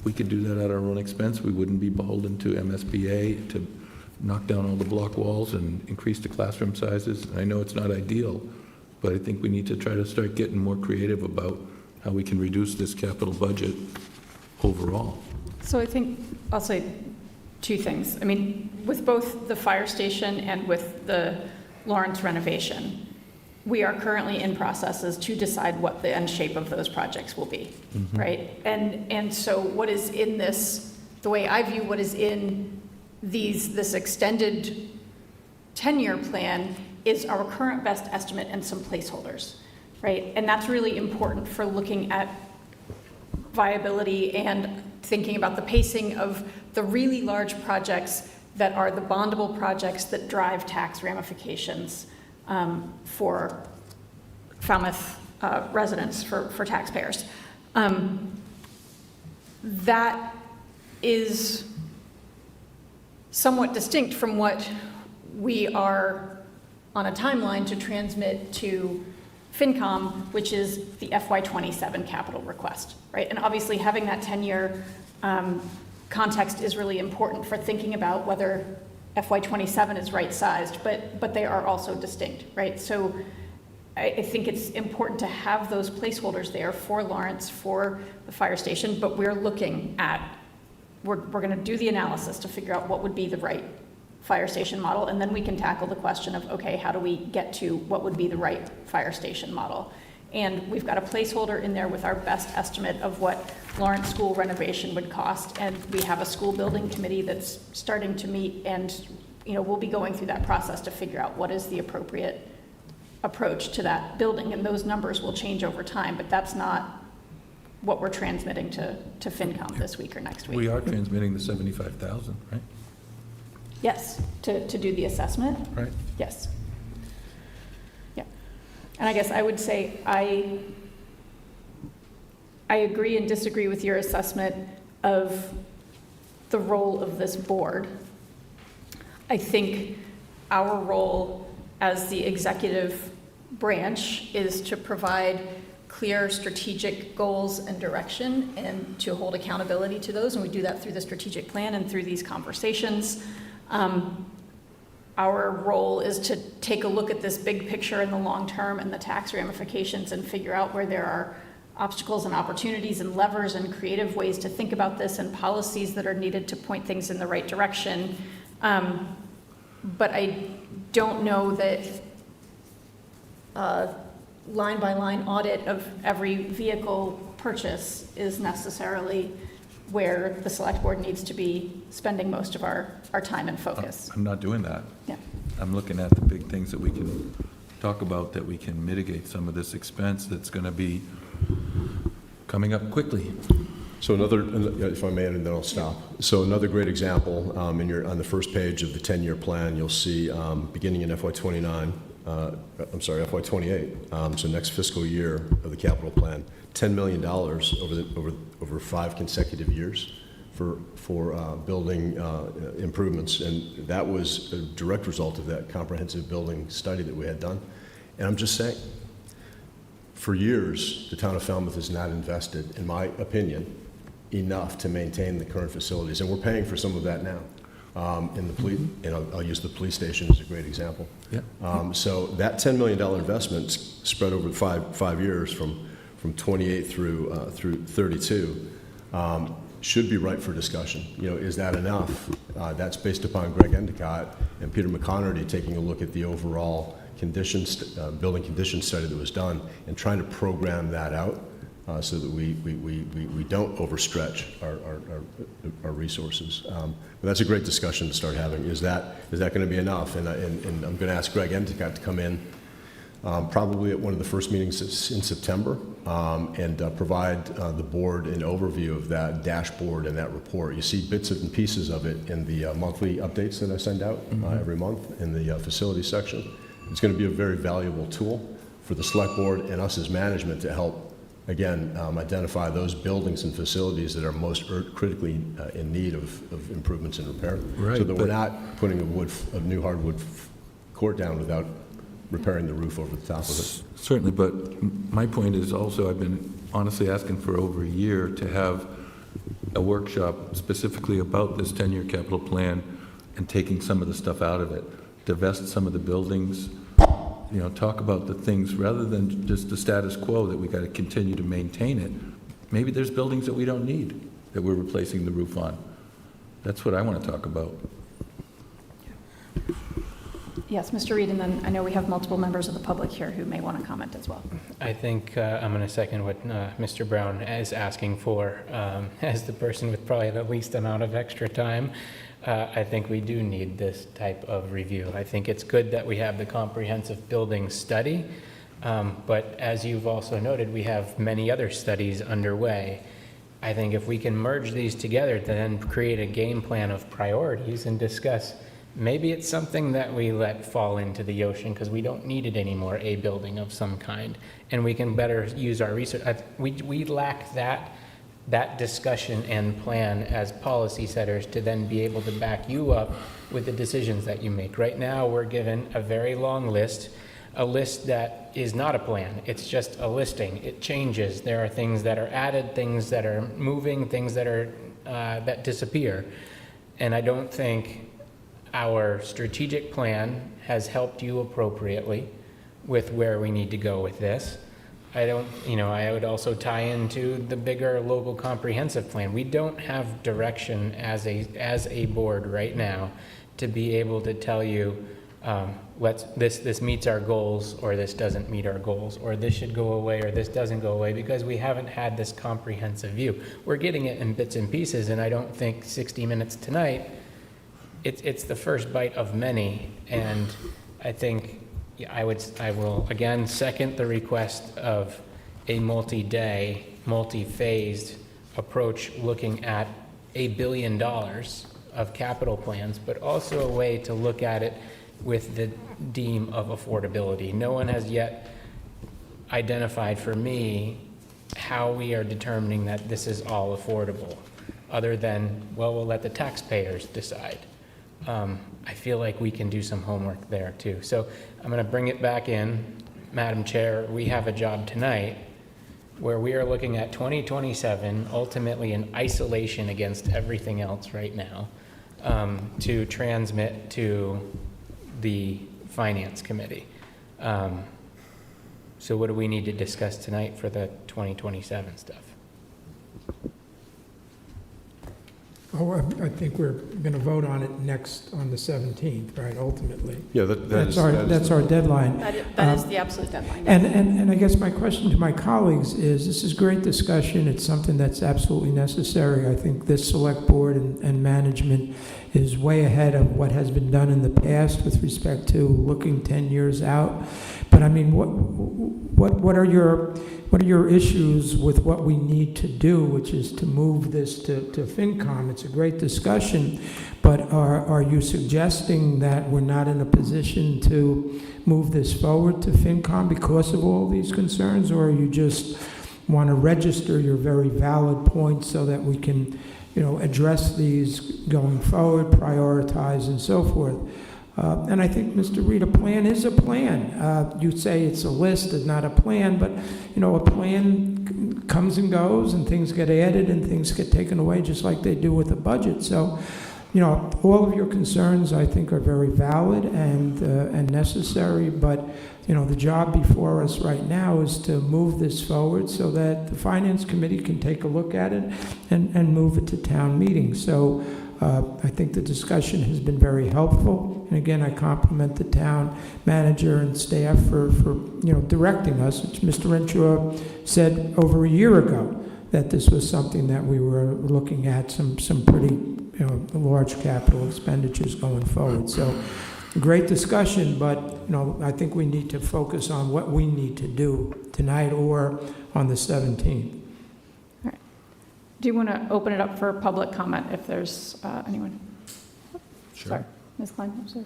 we could do that at our own expense. We wouldn't be beholden to MSBA to knock down all the block walls and increase the classroom sizes. I know it's not ideal, but I think we need to try to start getting more creative about how we can reduce this capital budget overall. So I think I'll say two things. I mean, with both the fire station and with the Lawrence renovation, we are currently in processes to decide what the end shape of those projects will be, right? And so what is in this, the way I view what is in this extended 10-year plan is our current best estimate and some placeholders, right? And that's really important for looking at viability and thinking about the pacing of the really large projects that are the bondable projects that drive tax ramifications for Falmouth residents, for taxpayers. That is somewhat distinct from what we are on a timeline to transmit to FinCom, which is the FY27 capital request, right? And obviously having that 10-year context is really important for thinking about whether FY27 is right-sized, but they are also distinct, right? So I think it's important to have those placeholders there for Lawrence, for the fire station, but we're looking at, we're gonna do the analysis to figure out what would be the right fire station model, and then we can tackle the question of, okay, how do we get to what would be the right fire station model? And we've got a placeholder in there with our best estimate of what Lawrence School renovation would cost, and we have a school building committee that's starting to meet, and we'll be going through that process to figure out what is the appropriate approach to that building, and those numbers will change over time, but that's not what we're transmitting to FinCom this week or next week. We are transmitting the 75,000, right? Yes, to do the assessment? Right. Yes. Yeah. And I guess I would say I agree and disagree with your assessment of the role of this board. I think our role as the executive branch is to provide clear strategic goals and direction and to hold accountability to those, and we do that through the strategic plan and through these conversations. Our role is to take a look at this big picture in the long term and the tax ramifications and figure out where there are obstacles and opportunities and levers and creative ways to think about this and policies that are needed to point things in the right direction. But I don't know that line-by-line audit of every vehicle purchase is necessarily where the select board needs to be spending most of our time and focus. I'm not doing that. Yeah. I'm looking at the big things that we can talk about, that we can mitigate some of this expense that's going to be coming up quickly. So if I may, and then I'll stop. So another great example, on the first page of the 10-year plan, you'll see beginning in FY28, so next fiscal year of the capital plan, $10 million over 5 consecutive years for building improvements, and that was a direct result of that comprehensive building study that we had done. And I'm just saying, for years, the town of Falmouth has not invested, in my opinion, enough to maintain the current facilities, and we're paying for some of that now. In the police, and I'll use the police station as a great example. Yeah. So that $10 million investment spread over five years from 28 through 32 should be ripe for discussion. You know, is that enough? That's based upon Greg Endicott and Peter McConerty taking a look at the overall conditions, building condition study that was done and trying to program that out so that we don't overstretch our resources. But that's a great discussion to start having. Is that going to be enough? And I'm going to ask Greg Endicott to come in probably at one of the first meetings in September and provide the board an overview of that dashboard and that report. You see bits and pieces of it in the monthly updates that I send out every month in the facility section. It's going to be a very valuable tool for the select board and us as management to help, again, identify those buildings and facilities that are most critically in need of improvements and repair. Right, so that we're not putting a new hardwood court down without repairing the roof over the top of it. Certainly, but my point is also I've been honestly asking for over a year to have a workshop specifically about this 10-year capital plan and taking some of the stuff out of it, divest some of the buildings, you know, talk about the things rather than just the status quo that we got to continue to maintain it. Maybe there's buildings that we don't need that we're replacing the roof on. That's what I want to talk about. Yes, Mr. Reed, and then I know we have multiple members of the public here who may want to comment as well. I think I'm going to second what Mr. Brown is asking for. As the person with probably the least amount of extra time, I think we do need this type of review. I think it's good that we have the comprehensive building study, but as you've also noted, we have many other studies underway. I think if we can merge these together to then create a game plan of priorities and discuss, maybe it's something that we let fall into the ocean because we don't need it anymore, a building of some kind, and we can better use our research. We lack that discussion and plan as policy setters to then be able to back you up with the decisions that you make. Right now, we're given a very long list, a list that is not a plan. It's just a listing. It changes. There are things that are added, things that are moving, things that are that disappear. And I don't think our strategic plan has helped you appropriately with where we need to go with this. I would also tie into the bigger local comprehensive plan. We don't have direction as a board right now to be able to tell you, this meets our goals or this doesn't meet our goals, or this should go away or this doesn't go away, because we haven't had this comprehensive view. We're getting it in bits and pieces, and I don't think 60 minutes tonight, it's the first bite of many, and I think I will again second the request of a multi-day, multi-phased approach looking at $1 billion of capital plans, but also a way to look at it with the deem of affordability. No one has yet identified for me how we are determining that this is all affordable, other than, well, we'll let the taxpayers decide. I feel like we can do some homework there too. So I'm going to bring it back in. Madam Chair, we have a job tonight where we are looking at 2027, ultimately in isolation against everything else right now, to transmit to the Finance Committee. So what do we need to discuss tonight for the 2027 stuff? Oh, I think we're going to vote on it next on the 17th, right, ultimately. Yeah, that's our deadline. That is the absolute deadline. And I guess my question to my colleagues is, this is great discussion. It's something that's absolutely necessary. I think this select board and management is way ahead of what has been done in the past with respect to looking 10 years out. But I mean, what are your issues with what we need to do, which is to move this to FinCom? It's a great discussion, but are you suggesting that we're not in a position to move this forward to FinCom because of all these concerns, or you just want to register your very valid points so that we can, address these going forward, prioritize, and so forth? And I think, Mr. Reed, a plan is a plan. You say it's a list, it's not a plan, but, a plan comes and goes, and things get added and things get taken away, just like they do with a budget. So, all of your concerns, I think, are very valid and necessary, but, the job before us right now is to move this forward so that the Finance Committee can take a look at it and move it to town meeting. So I think the discussion has been very helpful. And again, I compliment the town manager and staff for directing us. Mr. Renshaw said over a year ago that this was something that we were looking at, some pretty large capital expenditures going forward. So great discussion, but I think we need to focus on what we need to do tonight or on the 17th. Do you want to open it up for public comment if there's anyone? Sure. Sorry, Ms. Klein, I'm sorry.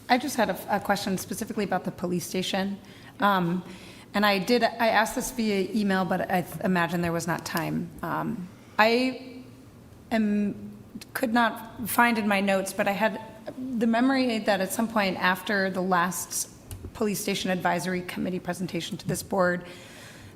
I just had a question specifically about the police station. And I asked this via email, but I imagine there was not time. Could not find in my notes, but I had the memory that at some point after the last police station advisory committee presentation to this board,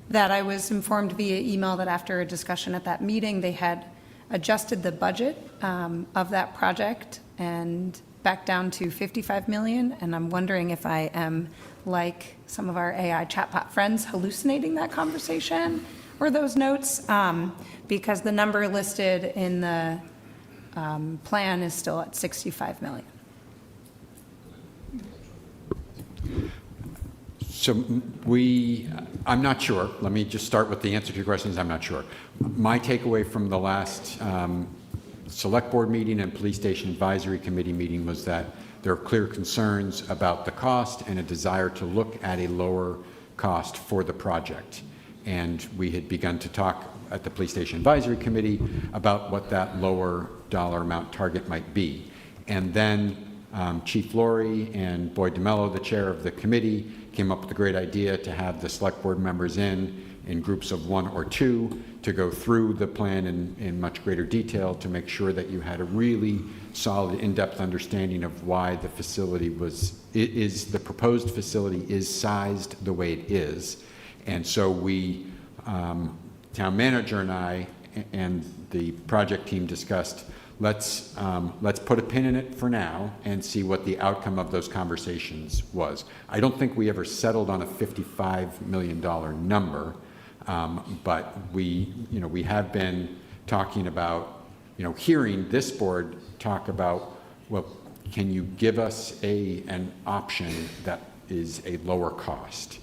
that I was informed via email that after a discussion at that meeting, they had adjusted the budget of that project and back down to $55 million. And I'm wondering if I am, like some of our AI chatbot friends, hallucinating that conversation or those notes, because the number listed in the plan is still at $65 million. So I'm not sure. Let me just start with the answer to your questions. I'm not sure. My takeaway from the last select board meeting and police station advisory committee meeting was that there are clear concerns about the cost and a desire to look at a lower cost for the project. And we had begun to talk at the police station advisory committee about what that lower dollar amount target might be. And then Chief Laurie and Boyd DeMello, the chair of the committee, came up with a great idea to have the select board members in groups of 1 or 2 to go through the plan in much greater detail to make sure that you had a really solid, in-depth understanding of why the facility the proposed facility is sized the way it is. And so we, town manager and I and the project team discussed, let's put a pin in it for now and see what the outcome of those conversations was. I don't think we ever settled on a $55 million number, but we have been talking about, hearing this board talk about, well, can you give us an option that is a lower cost?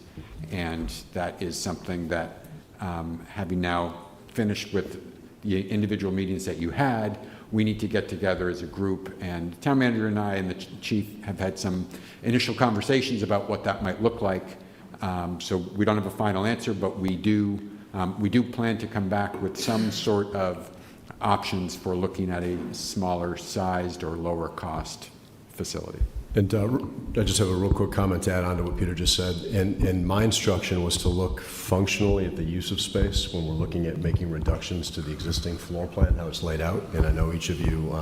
And that is something that, having now finished with the individual meetings that you had, we need to get together as a group, and the town manager and I and the chief have had some initial conversations about what that might look like. So we don't have a final answer, but we do plan to come back with some sort of options for looking at a smaller sized or lower cost facility. And I just have a real quick comment to add on to what Peter just said. And my instruction was to look functionally at the use of space when we're looking at making reductions to the existing floor plan, how it's laid out. And I know each of you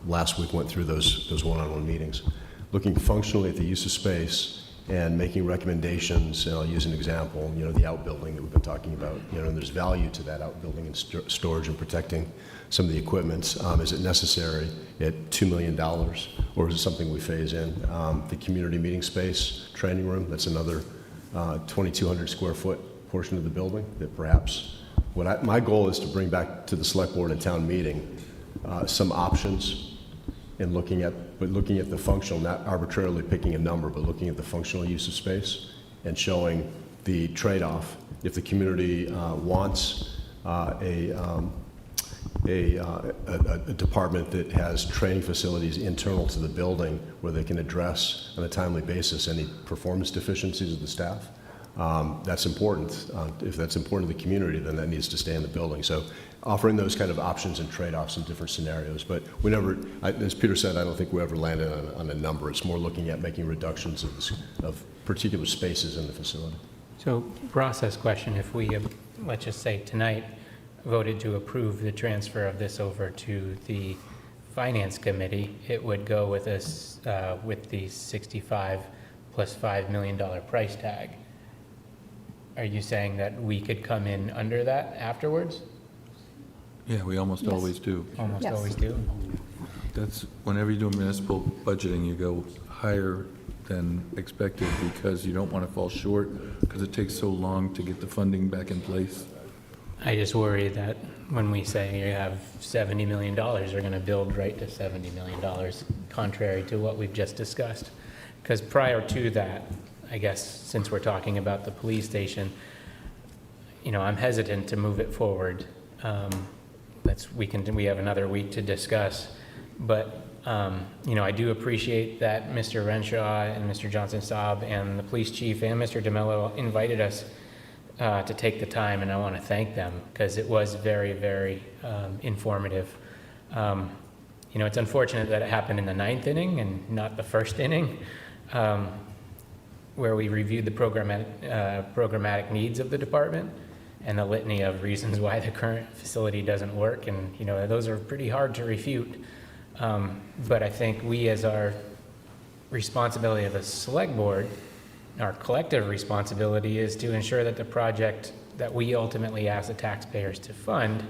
last week went through those one-on-one meetings. Looking functionally at the use of space and making recommendations, and I'll use an example, the outbuilding that we've been talking about, and there's value to that outbuilding and storage and protecting some of the equipment. Is it necessary at $2 million, or is it something we phase in? The community meeting space, training room, that's another 2,200 square foot portion of the building that perhaps, my goal is to bring back to the select board and town meeting some options and looking at the functional, not arbitrarily picking a number, but looking at the functional use of space and showing the trade-off. If the community wants a department that has training facilities internal to the building where they can address on a timely basis any performance deficiencies of the staff, that's important. If that's important to the community, then that needs to stay in the building. So offering those kind of options and trade-offs in different scenarios. But we never, as Peter said, I don't think we ever landed on a number. It's more looking at making reductions of particular spaces in the facility. So process question, if we, let's just say tonight, voted to approve the transfer of this over to the finance committee, it would go with us, with the 65 plus $5 million price tag. Are you saying that we could come in under that afterwards? Yeah, we almost Yes. always do. Almost Yes. always do? That's, whenever you do municipal budgeting, you go higher than expected because you don't want to fall short because it takes so long to get the funding back in place. I just worry that when we say you have $70 million, you're going to build right to $70 million, contrary to what we've just discussed. Because prior to that, I guess, since we're talking about the police station, I'm hesitant to move it forward. We have another week to discuss, but I do appreciate that Mr. Renshaw and Mr. Johnson-Saab and the police chief and Mr. DeMello invited us to take the time, and I want to thank them because it was very, very informative. It's unfortunate that it happened in the 9th inning and not the 1st inning, where we reviewed the programmatic needs of the department and the litany of reasons why the current facility doesn't work, and those are pretty hard to refute. But I think we, as our responsibility of a select board, our collective responsibility is to ensure that the project that we ultimately ask the taxpayers to fund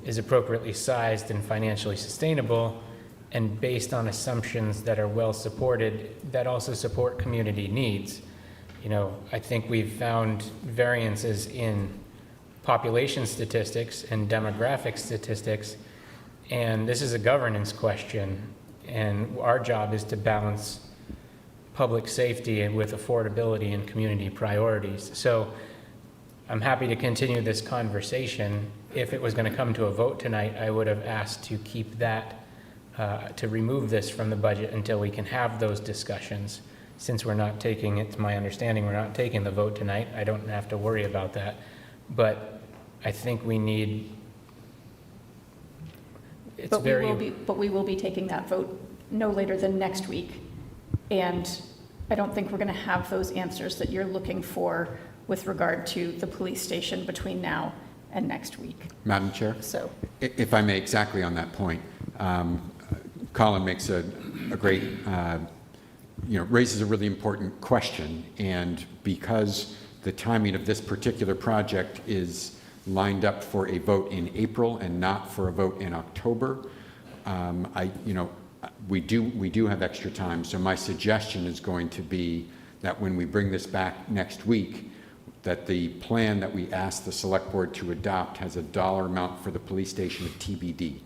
is appropriately sized and financially sustainable and based on assumptions that are well supported that also support community needs. I think we've found variances in population statistics and demographic statistics, and this is a governance question, and our job is to balance public safety and with affordability and community priorities. So I'm happy to continue this conversation. If it was going to come to a vote tonight, I would have asked to keep that, to remove this from the budget until we can have those discussions. Since we're not taking, it's my understanding, we're not taking the vote tonight, I don't have to worry about that. But I think we need, But we will be taking that vote no later than next week. And I don't think we're going to have those answers that you're looking for with regard to the police station between now and next week. Madam Chair? So, If I may, exactly on that point, Colin makes a great, raises a really important question. And because the timing of this particular project is lined up for a vote in April and not for a vote in October, we do have extra time. So my suggestion is going to be that when we bring this back next week, that the plan that we ask the select board to adopt has a dollar amount for the police station of TBD,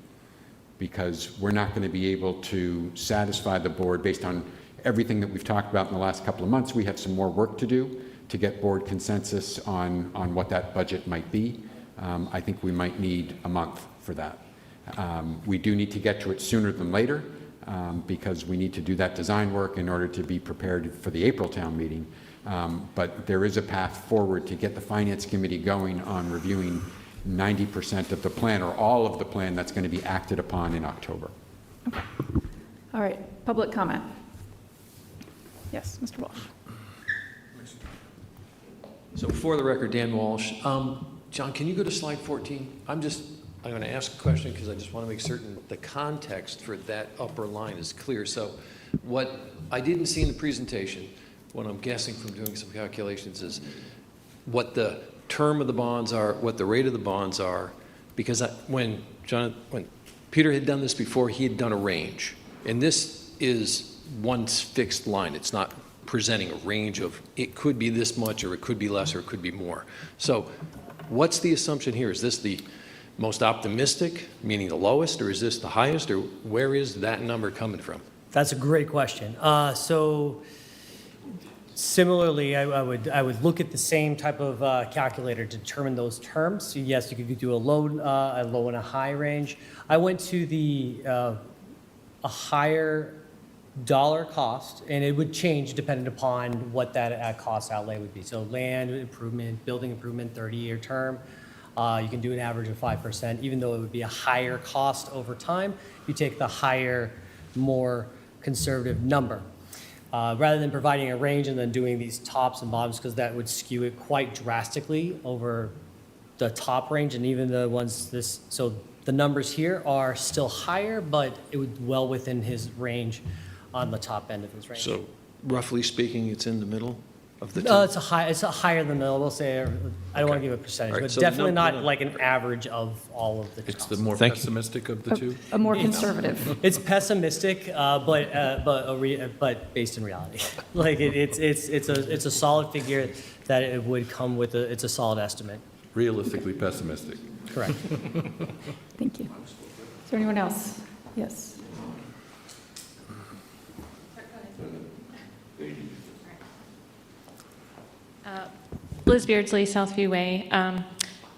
because we're not going to be able to satisfy the board based on everything that we've talked about in the last couple of months. We have some more work to do to get board consensus on what that budget might be. I think we might need a month for that. We do need to get to it sooner than later, because we need to do that design work in order to be prepared for the April town meeting. But there is a path forward to get the Finance Committee going on reviewing 90% of the plan or all of the plan that's going to be acted upon in October. okay. All right, public comment. Yes, Mr. Walsh. So for the record, Dan Walsh. John, can you go to slide 14? I'm going to ask a question because I just want to make certain the context for that upper line is clear. So what I didn't see in the presentation, what I'm guessing from doing some calculations, is what the term of the bonds are, what the rate of the bonds are, because when Peter had done this before, he had done a range. And this is one fixed line. It's not presenting a range of, it could be this much, or it could be less, or it could be more. So what's the assumption here? Is this the most optimistic, meaning the lowest, or is this the highest, or where is that number coming from? That's a great question. So similarly, I would look at the same type of calculator to determine those terms. So yes, you could do a low and a high range. I went to a higher dollar cost, and it would change depending upon what that cost outlay would be. So land improvement, building improvement, 30-year term. You can do an average of 5%, even though it would be a higher cost over time. You take the higher, more conservative number. Rather than providing a range and then doing these tops and bottoms, because that would skew it quite drastically over the top range, and even the ones so The numbers here are still higher, but it was well within his range on the top end of his range. So roughly speaking, it's in the middle of the two? It's a higher than middle, we'll say, I don't want to give a percentage, All right, but so the definitely not number- like an average of all of the It's costs. the more pessimistic of the two? A more conservative. It's pessimistic, but based in reality. Like it's a solid figure that it would come with it's a solid estimate. Realistically pessimistic. Correct. Thank you. Is there anyone else? Yes. Liz Beardsley, Southview Way.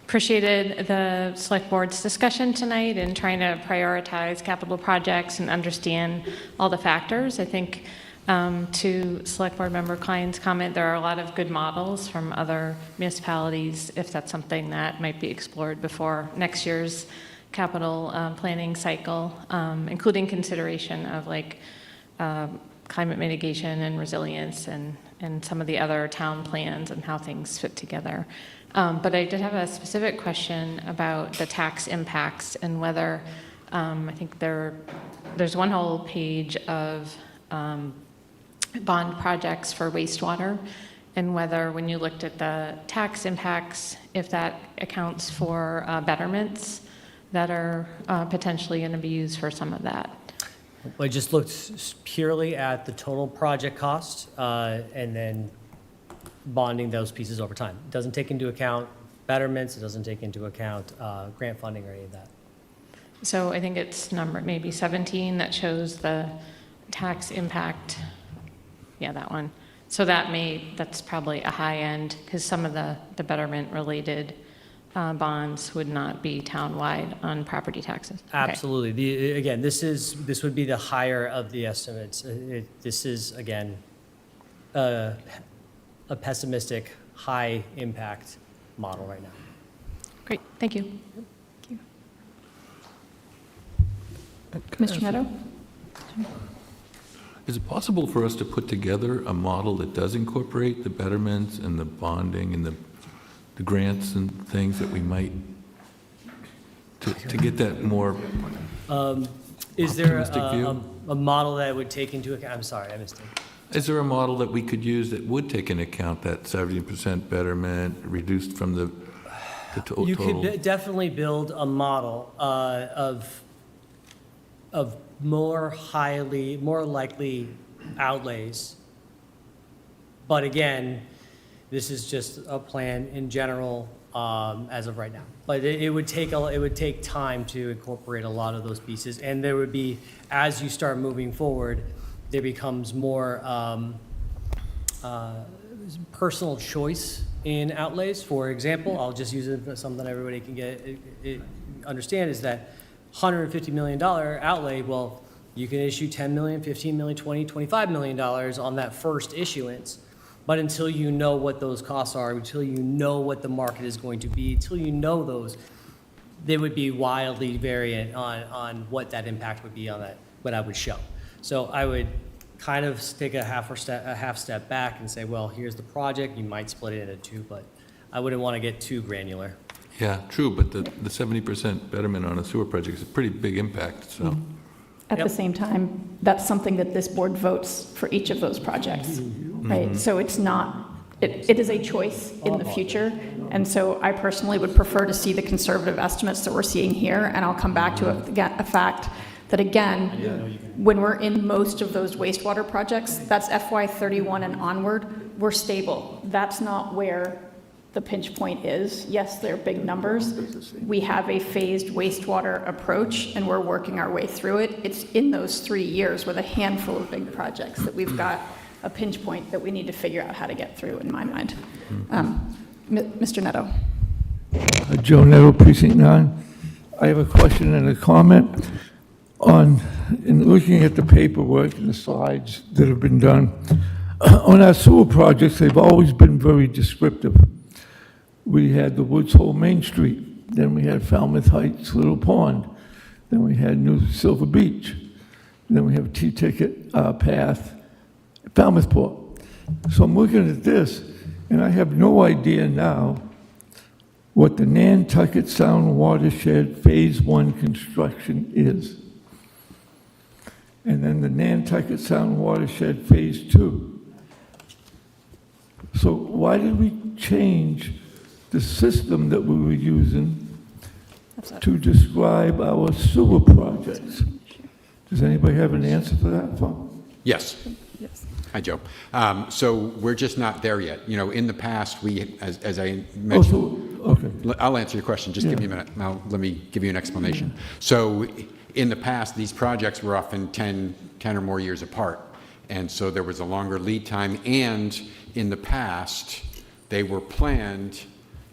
Appreciated the select board's discussion tonight and trying to prioritize capital projects and understand all the factors. I think to select board member Klein's comment, there are a lot of good models from other municipalities if that's something that might be explored before next year's capital planning cycle, including consideration of like climate mitigation and resilience and some of the other town plans and how things fit together. But I did have a specific question about the tax impacts and whether, I think there's one whole page of bond projects for wastewater, and whether when you looked at the tax impacts, if that accounts for betterments that are potentially going to be used for some of that. I just looked purely at the total project cost and then bonding those pieces over time. It doesn't take into account betterments, it doesn't take into account grant funding or any of that. So I think it's number maybe 17 that shows the tax impact. Yeah, that one. So that's probably a high end because some of the betterment related bonds would not be town-wide on property taxes. Okay. Absolutely. Again, this would be the higher of the estimates. This is, again, a pessimistic, high impact model right now. Great, thank you. Mr. Neto? Is it possible for us to put together a model that does incorporate the betterments and the bonding and the grants and things that we might, to get that more Is there optimistic view? a model that would take into account, I'm sorry, I missed it. Is there a model that we could use that would take into account that 70% betterment reduced from the total? You could definitely build a model of more likely outlays. But again, this is just a plan in general as of right now. But it would take time to incorporate a lot of those pieces, and there would be, as you start moving forward, there becomes more personal choice in outlays. For example, I'll just use it for something everybody can understand is that $150 million outlay, well, you can issue $10 million, $15 million, $20, $25 million on that first issuance. But until you know what those costs are, until you know what the market is going to be, until you know those, they would be wildly variant on what that impact would be on that, what I would show. So I would kind of take a half step back and say, well, here's the project. You might split it into two, but I wouldn't want to get too granular. Yeah, true, but the 70% betterment on a sewer project is a pretty big impact, so. At the same time, that's something that this board votes for each of those projects, right? So it's not, it is a choice in the future. And so I personally would prefer to see the conservative estimates that we're seeing here. And I'll come back to a fact that, again, when we're in most of those wastewater projects, that's FY31 and onward, we're stable. That's not where the pinch point is. Yes, they're big numbers. We have a phased wastewater approach, and we're working our way through it. It's in those 3 years with a handful of big projects that we've got a pinch point that we need to figure out how to get through, in my mind. Mr. Neto. Joe Neto, Precinct 9. I have a question and a comment in looking at the paperwork and the slides that have been done. On our sewer projects, they've always been very descriptive. We had the Woods Hole Main Street, then we had Falmouth Heights Little Pond, then we had New Silver Beach, then we have T-Ticket Path, Falmouthport. So I'm looking at this, and I have no idea now what the Nantucket Sound Watershed Phase 1 construction is. And then the Nantucket Sound Watershed Phase 2. So why did we change the system that we were using to describe our sewer projects? Does anybody have an answer for that, Paul? Yes. Yes. Hi, Joe. So we're just not there yet. You know, in the past, we, as I mentioned, okay. I'll answer your question. Just give me a minute. Now, let me give you an explanation. So in the past, these projects were often 10 or more years apart. And so there was a longer lead time. And in the past, they were planned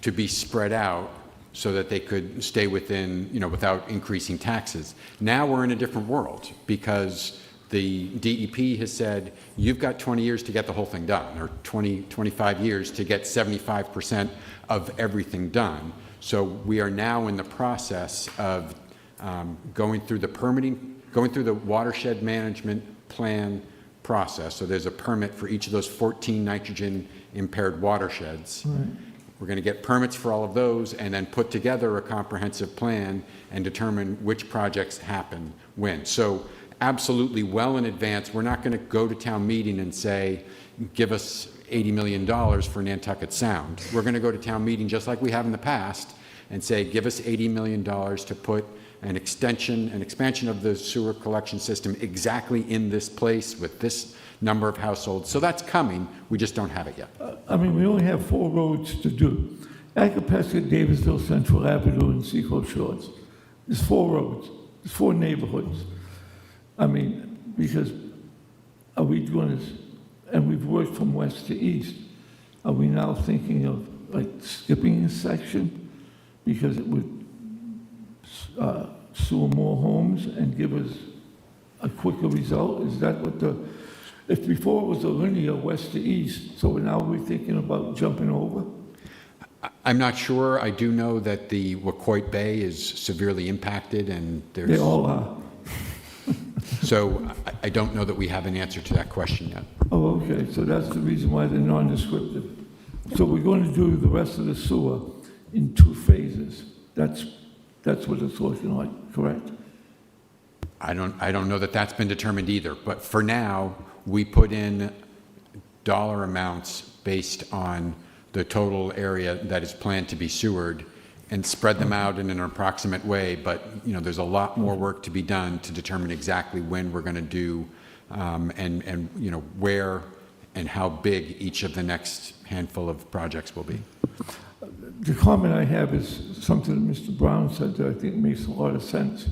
to be spread out so that they could stay within, you know, without increasing taxes. Now we're in a different world because the DEP has said, you've got 20 years to get the whole thing done, or 25 years to get 75% of everything done. So we are now in the process of going through the permitting, going through the watershed management plan process. So there's a permit for each of those 14 nitrogen impaired watersheds. Right. We're going to get permits for all of those and then put together a comprehensive plan and determine which projects happen when. So absolutely well in advance, we're not going to go to town meeting and say, give us $80 million for Nantucket Sound. We're going to go to town meeting just like we have in the past and say, give us $80 million to put an expansion of the sewer collection system exactly in this place with this number of households. So that's coming. We just don't have it yet. I mean, we only have 4 roads to do. Acapesca, Davisville, Central Avenue, and Seacoast Shores. There's 4 roads. There's 4 neighborhoods. I mean, because are we doing this, and we've worked from west to east, are we now thinking of like skipping a section because it would sewer more homes and give us a quicker result? Is that what if before it was a linear west to east, so now we're thinking about jumping over? I'm not sure. I do know that the Wacoit Bay is severely impacted and there's... They all are. So I don't know that we have an answer to that question yet. Oh, okay, so that's the reason why they're non-descriptive. So we're going to do the rest of the sewer in 2 phases. That's what it's looking like, correct? I don't know that that's been determined either, but for now, we put in dollar amounts based on the total area that is planned to be sewered and spread them out in an approximate way. But, you know, there's a lot more work to be done to determine exactly when we're going to do and, you know, where and how big each of the next handful of projects will be. The comment I have is something that Mr. Brown said that I think makes a lot of sense.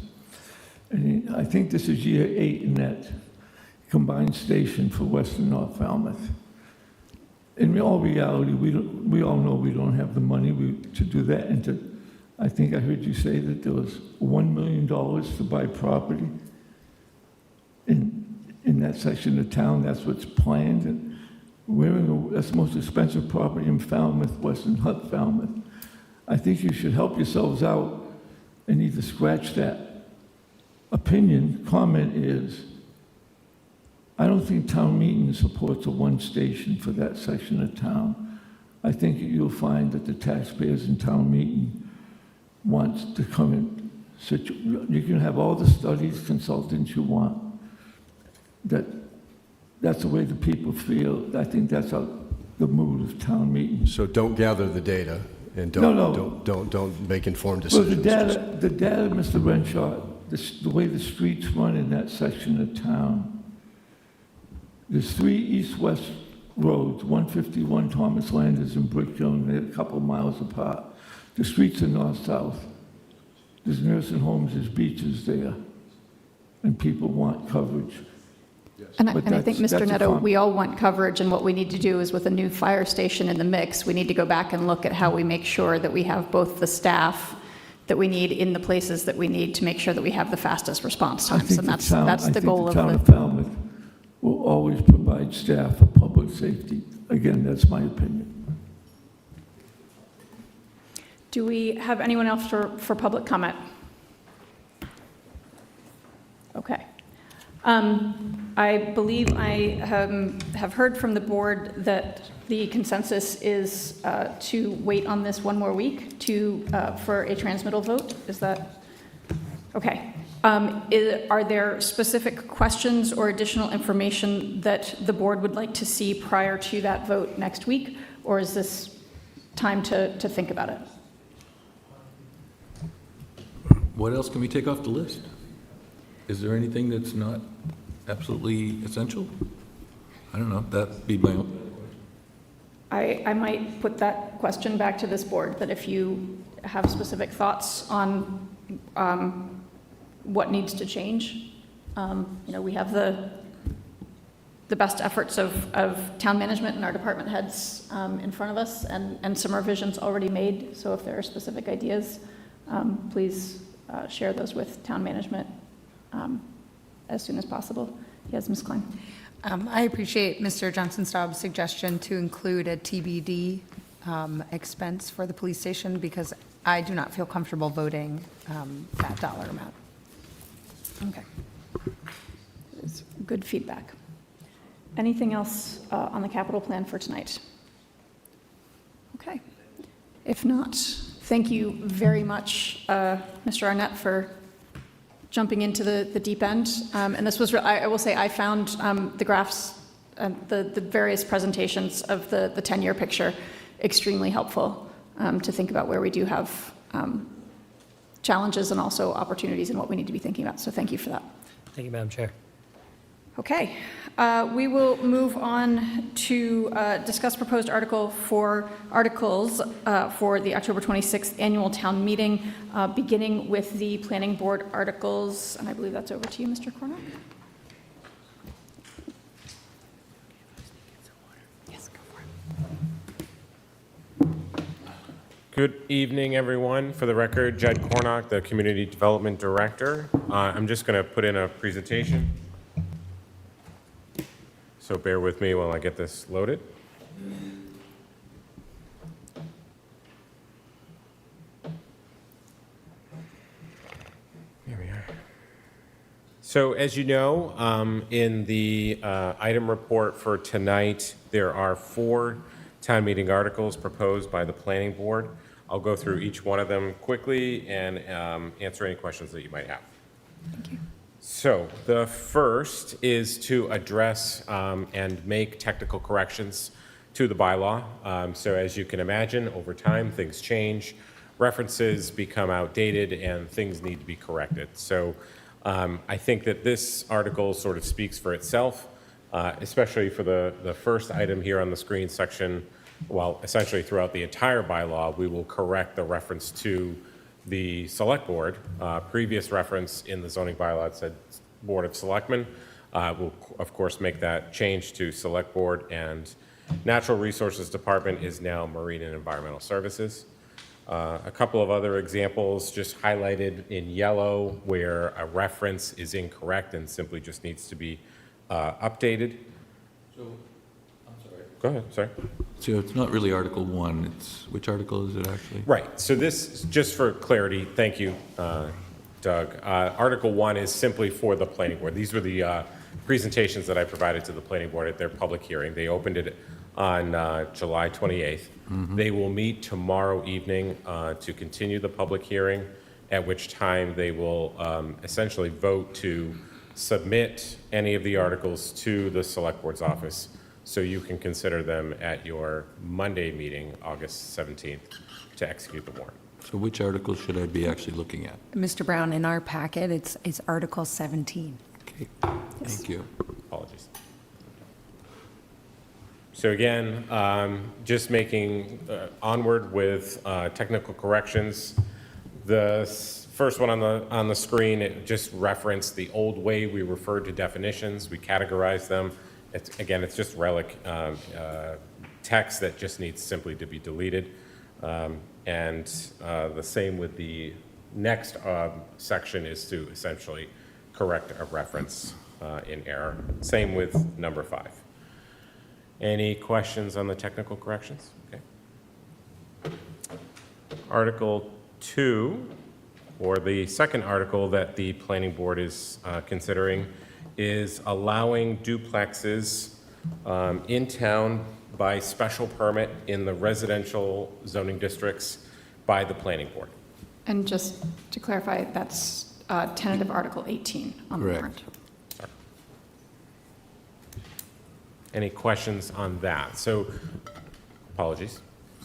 And I think this is year 8 in that combined station for Western North Falmouth. In all reality, we all know we don't have the money to do that. And I think I heard you say that there was $1 million to buy property in that section of town. That's what's planned. And that's the most expensive property in Falmouth, Western Hut Falmouth. I think you should help yourselves out and either scratch that. Comment is, I don't think town meeting supports a 1 station for that section of town. I think you'll find that the taxpayers in town meeting wants to come in. You can have all the studies, consultants you want. That's the way the people feel. I think that's the mood of town meeting. So don't gather the data and don't make informed decisions. Well, the data, Mr. Renshaw, the way the streets run in that section of town, there's 3 east-west roads, 151 Thomas Landers and Brick Hill, and they're a couple miles apart. The streets are north-south. There's nursing homes, there's beaches there, and people want coverage. And I think, Mr. Netto, we all want coverage, and what we need to do is with a new fire station in the mix, we need to go back and look at how we make sure that we have both the staff that we need in the places that we need to make sure that we have the fastest response times, and that's the goal of the town of Falmouth will always provide staff for public safety. Again, that's my opinion. Do we have anyone else for public comment? Okay. I believe I have heard from the board that the consensus is to wait on this one more week for a transmittal vote. Is that okay? Are there specific questions or additional information that the board would like to see prior to that vote next week, or is this time to think about it? What else can we take off the list? Is there anything that's not absolutely essential? I don't know. That'd be my own. I might put that question back to this board, that if you have specific thoughts on what needs to change. We have the best efforts of town management and our department heads in front of us, and some revisions already made. So if there are specific ideas, please share those with town management as soon as possible. Yes, Ms. Klein. I appreciate Mr. Johnson-Staub's suggestion to include a TBD expense for the police station, because I do not feel comfortable voting that dollar amount. Okay. It's good feedback. Anything else on the capital plan for tonight? Okay. If not, thank you very much, Mr. Arnett, for jumping into the deep end. And this was, I will say, I found the graphs, the various presentations of the 10-year picture extremely helpful to think about where we do have challenges and also opportunities and what we need to be thinking about. So thank you for that. Thank you, Madam Chair. Okay, we will move on to discuss proposed articles for the October 26th annual town meeting, beginning with the planning board articles. And I believe that's over to you, Mr. Cornock. Yes, go for it. Good evening, everyone. For the record, Judd Cornock, the Community Development Director. I'm just going to put in a presentation. So bear with me while I get this loaded. Here we are. So as you know, in the item report for tonight, there are 4 town meeting articles proposed by the planning board. I'll go through each one of them quickly and answer any questions that you might have. Thank you. So the first is to address and make technical corrections to the bylaw. So as you can imagine, over time, things change, references become outdated, and things need to be corrected. So I think that this article sort of speaks for itself, especially for the first item here on the screen section. Well, essentially throughout the entire bylaw, we will correct the reference to the select board. Previous reference in the zoning bylaw said Board of Selectmen. We'll, of course, make that change to Select Board, and Natural Resources Department is now Marine and Environmental Services. A couple of other examples just highlighted in yellow where a reference is incorrect and simply just needs to be updated. So, I'm sorry. Go ahead, sorry. So it's not really Article 1, it's, which article is it actually? Right, so this, just for clarity, thank you, Doug. Article 1 is simply for the planning board. These were the presentations that I provided to the planning board at their public hearing. They opened it on July 28th. They will meet tomorrow evening to continue the public hearing, at which time they will essentially vote to submit any of the articles to the select board's office, so you can consider them at your Monday meeting, August 17th, to execute the warrant. So which article should I be actually looking at? Mr. Brown, in our packet, it's Article 17. Okay, thank you. Apologies. So again, just making onward with technical corrections. The first one on the screen, it just referenced the old way we referred to definitions. We categorized them. Again, it's just relic text that just needs simply to be deleted. And the same with the next section is to essentially correct a reference in error. Same with number 5. Any questions on the technical corrections? Okay. Article 2, or the second article that the planning board is considering, is allowing duplexes in town by special permit in the residential zoning districts by the planning board. And just to clarify, that's tentative Article 18 on the Correct. warrant. Any questions on that? So, apologies.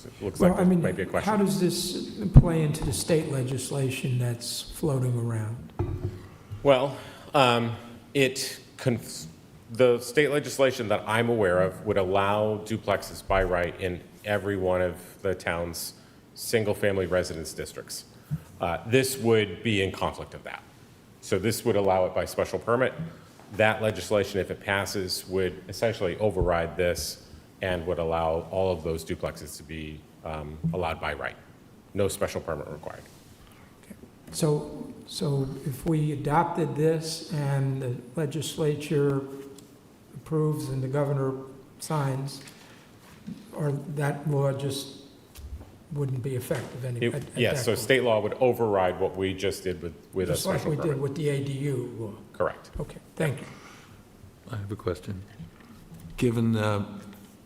It looks Well, like I there mean, might be a question. how does this play into the state legislation that's floating around? Well, the state legislation that I'm aware of would allow duplexes by right in every one of the town's single-family residence districts. This would be in conflict of that. So this would allow it by special permit. That legislation, if it passes, would essentially override this and would allow all of those duplexes to be allowed by right. No special permit required. So if we adopted this and the legislature approves and the governor signs, or that law just wouldn't be effective anymore? Yes, so state law would override what we just did with a Just like special we permit. did with the ADU law? Correct. Okay, thank you. I have a question. Given the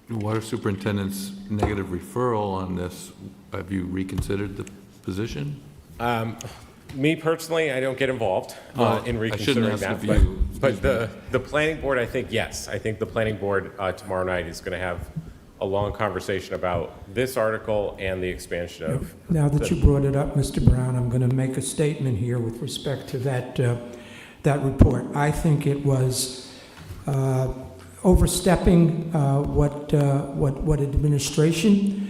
water superintendent's negative referral on this, have you reconsidered the position? Me personally, I don't get involved Well, in I shouldn't reconsidering ask that. of but- you. But the planning board, I think, yes. I think the planning board tomorrow night is going to have a long conversation about this article and the expansion of. Now that you brought it up, Mr. Brown, I'm going to make a statement here with respect to that report. I think it was overstepping what administration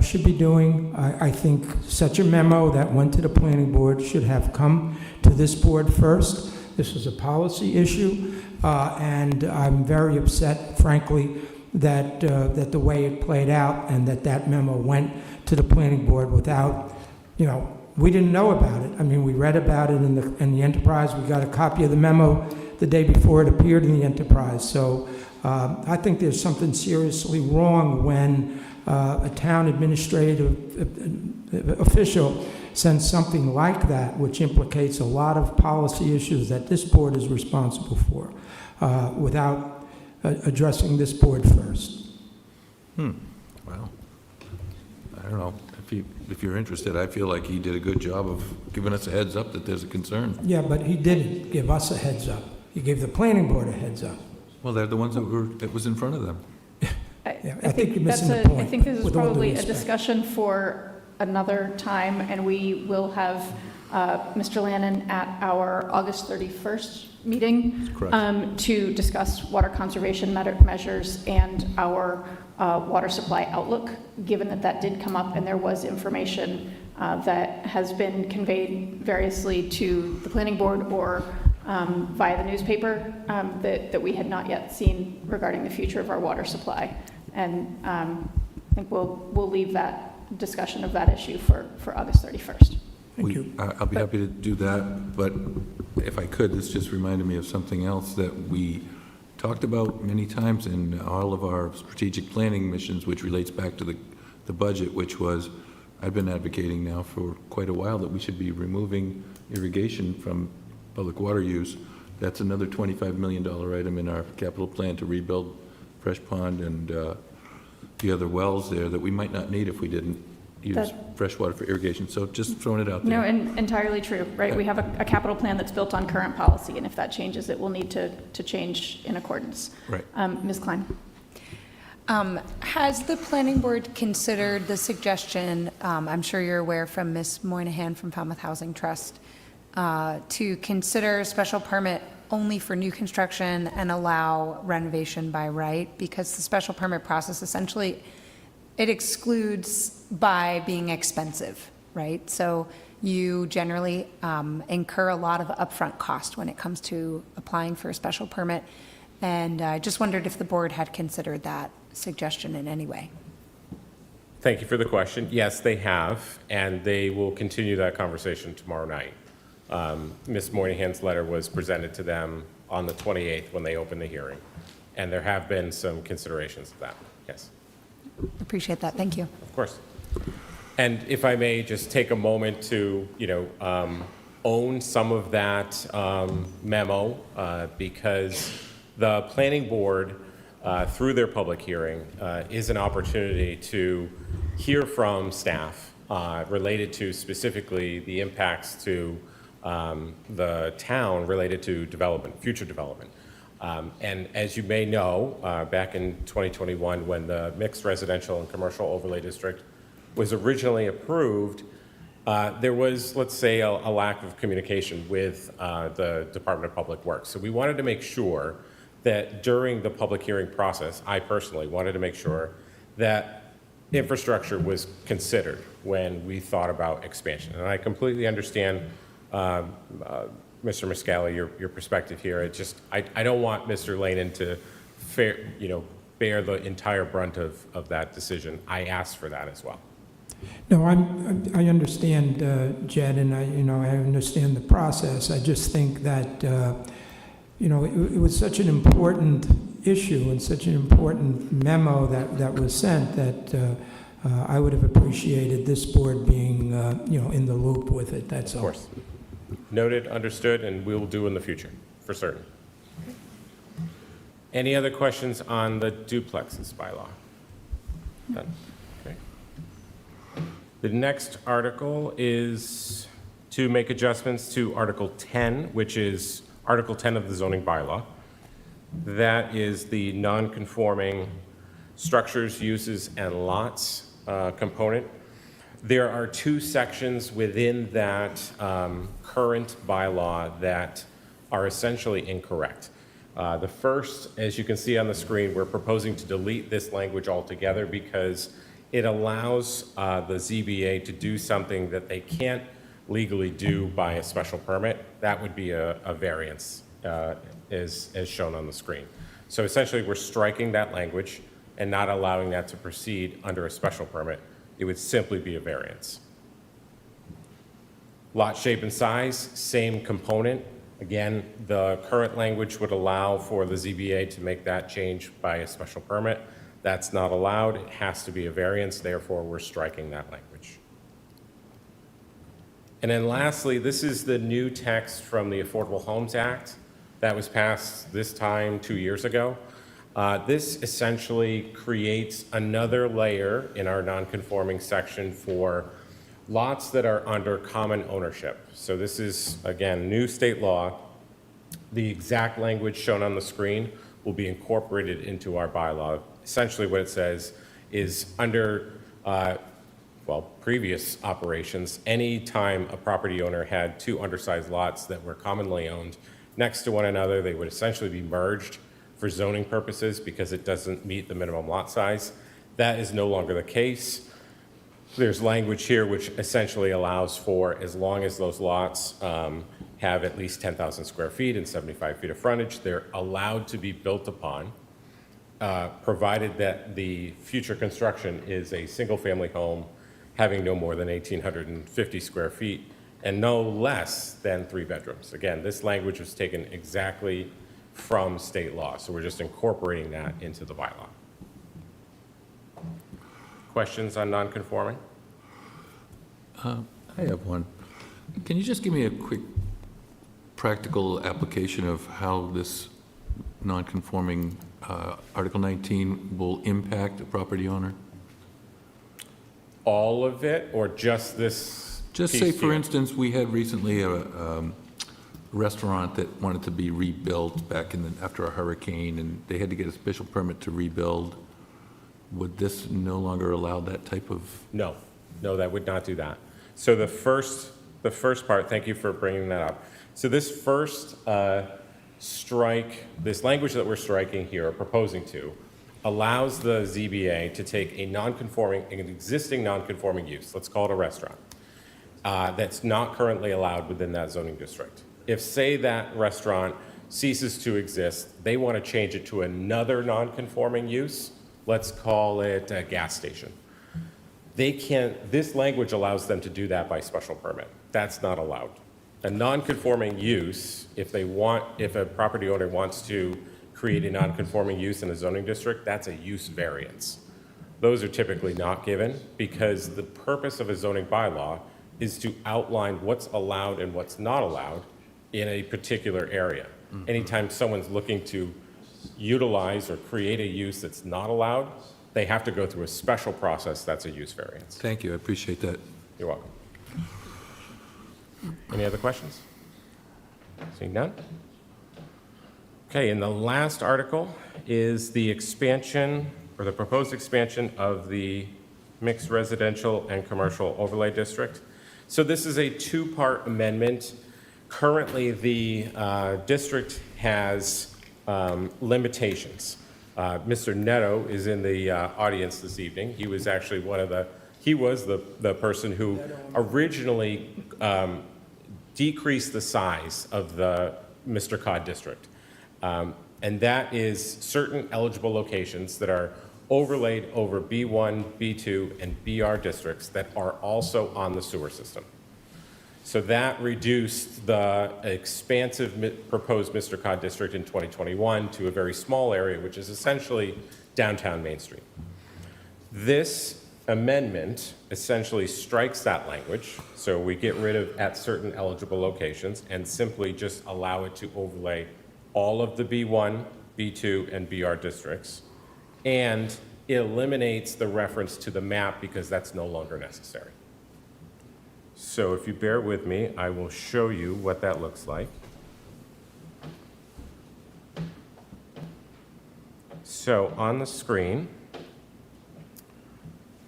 should be doing. I think such a memo that went to the planning board should have come to this board first. This was a policy issue, and I'm very upset, frankly, that the way it played out and that memo went to the planning board without, we didn't know about it. I mean, we read about it in the Enterprise. We got a copy of the memo the day before it appeared in the Enterprise. So I think there's something seriously wrong when a town administrative official sends something like that, which implicates a lot of policy issues that this board is responsible for, without addressing this board first. Well, I don't know. If you're interested, I feel like he did a good job of giving us a heads up that there's a concern. Yeah, but he didn't give us a heads up. He gave the planning board a heads up. Well, they're the ones that was in front of them. I think you're missing the I point. think this is with all due probably a respect. discussion for another time, and we will have Mr. Lannon at our August 31st meeting to discuss water conservation measures and our water supply outlook, given that did come up and there was information that has been conveyed variously to the planning board or via the newspaper that we had not yet seen regarding the future of our water supply. And I think we'll leave that discussion of that issue for August 31st. Thank you. I'll be happy to do that, but if I could, this just reminded me of something else that we talked about many times in all of our strategic planning missions, which relates back to the budget, which was, I've been advocating now for quite a while that we should be removing irrigation from public water use. That's another $25 million item in our capital plan to rebuild Fresh Pond and the other wells there that we might not need if we didn't use fresh water for irrigation. So just throwing it out there. No, and entirely true, right? We have a capital plan that's built on current policy, and if that changes, it will need to change in accordance. Right. Ms. Klein? Has the planning board considered the suggestion, I'm sure you're aware from Ms. Moynihan from Falmouth Housing Trust, to consider special permit only for new construction and allow renovation by right? Because the special permit process essentially, it excludes by being expensive, right? So you generally incur a lot of upfront cost when it comes to applying for a special permit. And I just wondered if the board had considered that suggestion in any way. Thank you for the question. Yes, they have, and they will continue that conversation tomorrow night. Ms. Moynihan's letter was presented to them on the 28th when they opened the hearing, and there have been some considerations of that, yes. Appreciate that. Thank you. Of course. And if I may just take a moment to, own some of that memo because the planning board, through their public hearing, is an opportunity to hear from staff related to specifically the impacts to the town related to development, future development. And as you may know, back in 2021, when the mixed residential and commercial overlay district was originally approved, there was, let's say, a lack of communication with the Department of Public Works. So we wanted to make sure that during the public hearing process, I personally wanted to make sure that infrastructure was considered when we thought about expansion. And I completely understand, Mr. Muscali, your perspective here. It just, I don't want Mr. Lanin to bear the entire brunt of that decision. I asked for that as well. No, I understand, Jed, and I understand the process. I just think that, it was such an important issue and such an important memo that was sent that I would have appreciated this board being, in the loop with it, that's all. Of course. Noted, understood, and we will do in the future, for certain. Any other questions on the duplexes bylaw? None. Okay. The next article is to make adjustments to Article 10, which is Article 10 of the zoning bylaw. That is the non-conforming structures, uses, and lots component. There are two sections within that current bylaw that are essentially incorrect. The first, as you can see on the screen, we're proposing to delete this language altogether because it allows the ZBA to do something that they can't legally do by a special permit. That would be a variance, as shown on the screen. So essentially, we're striking that language and not allowing that to proceed under a special permit. It would simply be a variance. Lot shape and size, same component. Again, the current language would allow for the ZBA to make that change by a special permit. That's not allowed. It has to be a variance. Therefore, we're striking that language. And then lastly, this is the new text from the Affordable Homes Act that was passed this time 2 years ago. This essentially creates another layer in our non-conforming section for lots that are under common ownership. So this is, again, new state law. The exact language shown on the screen will be incorporated into our bylaw. Essentially what it says is under, previous operations, any time a property owner had two undersized lots that were commonly owned next to one another, they would essentially be merged for zoning purposes because it doesn't meet the minimum lot size. That is no longer the case. There's language here which essentially allows for, as long as those lots have at least 10,000 square feet and 75 feet of frontage, they're allowed to be built upon, provided that the future construction is a single-family home having no more than 1,850 square feet and no less than 3 bedrooms. Again, this language was taken exactly from state law, so we're just incorporating that into the bylaw. Questions on non-conforming? I have one. Can you just give me a quick practical application of how this non-conforming Article 19 will impact a property owner? All of it, or just this Just piece say, for here? instance, we had recently a restaurant that wanted to be rebuilt back after a hurricane, and they had to get a special permit to rebuild. Would this no longer allow that type of? No, that would not do that. So the first part, thank you for bringing that up. So this first strike, this language that we're striking here, or proposing to, allows the ZBA to take an existing non-conforming use, let's call it a restaurant, that's not currently allowed within that zoning district. If, say, that restaurant ceases to exist, they want to change it to another non-conforming use, let's call it a gas station. They can't, this language allows them to do that by special permit. That's not allowed. A non-conforming use, if a property owner wants to create a non-conforming use in a zoning district, that's a use variance. Those are typically not given because the purpose of a zoning bylaw is to outline what's allowed and what's not allowed in a particular area. Anytime someone's looking to utilize or create a use that's not allowed, they have to go through a special process that's a use variance. Thank you, I appreciate that. You're welcome. Any other questions? Seeing none? Okay, and the last article is the expansion, or the proposed expansion of the mixed residential and commercial overlay district. So this is a two-part amendment. Currently, the district has limitations. Mr. Netto is in the audience this evening. He was actually the person who originally decreased the size of the Mr. Cod district. And that is certain eligible locations that are overlaid over B1, B2, and BR districts that are also on the sewer system. So that reduced the expansive proposed Mr. Cod district in 2021 to a very small area, which is essentially downtown Main Street. This amendment essentially strikes that language, so we get rid of at certain eligible locations and simply just allow it to overlay all of the B1, B2, and BR districts, and it eliminates the reference to the map because that's no longer necessary. So if you bear with me, I will show you what that looks like. So on the screen,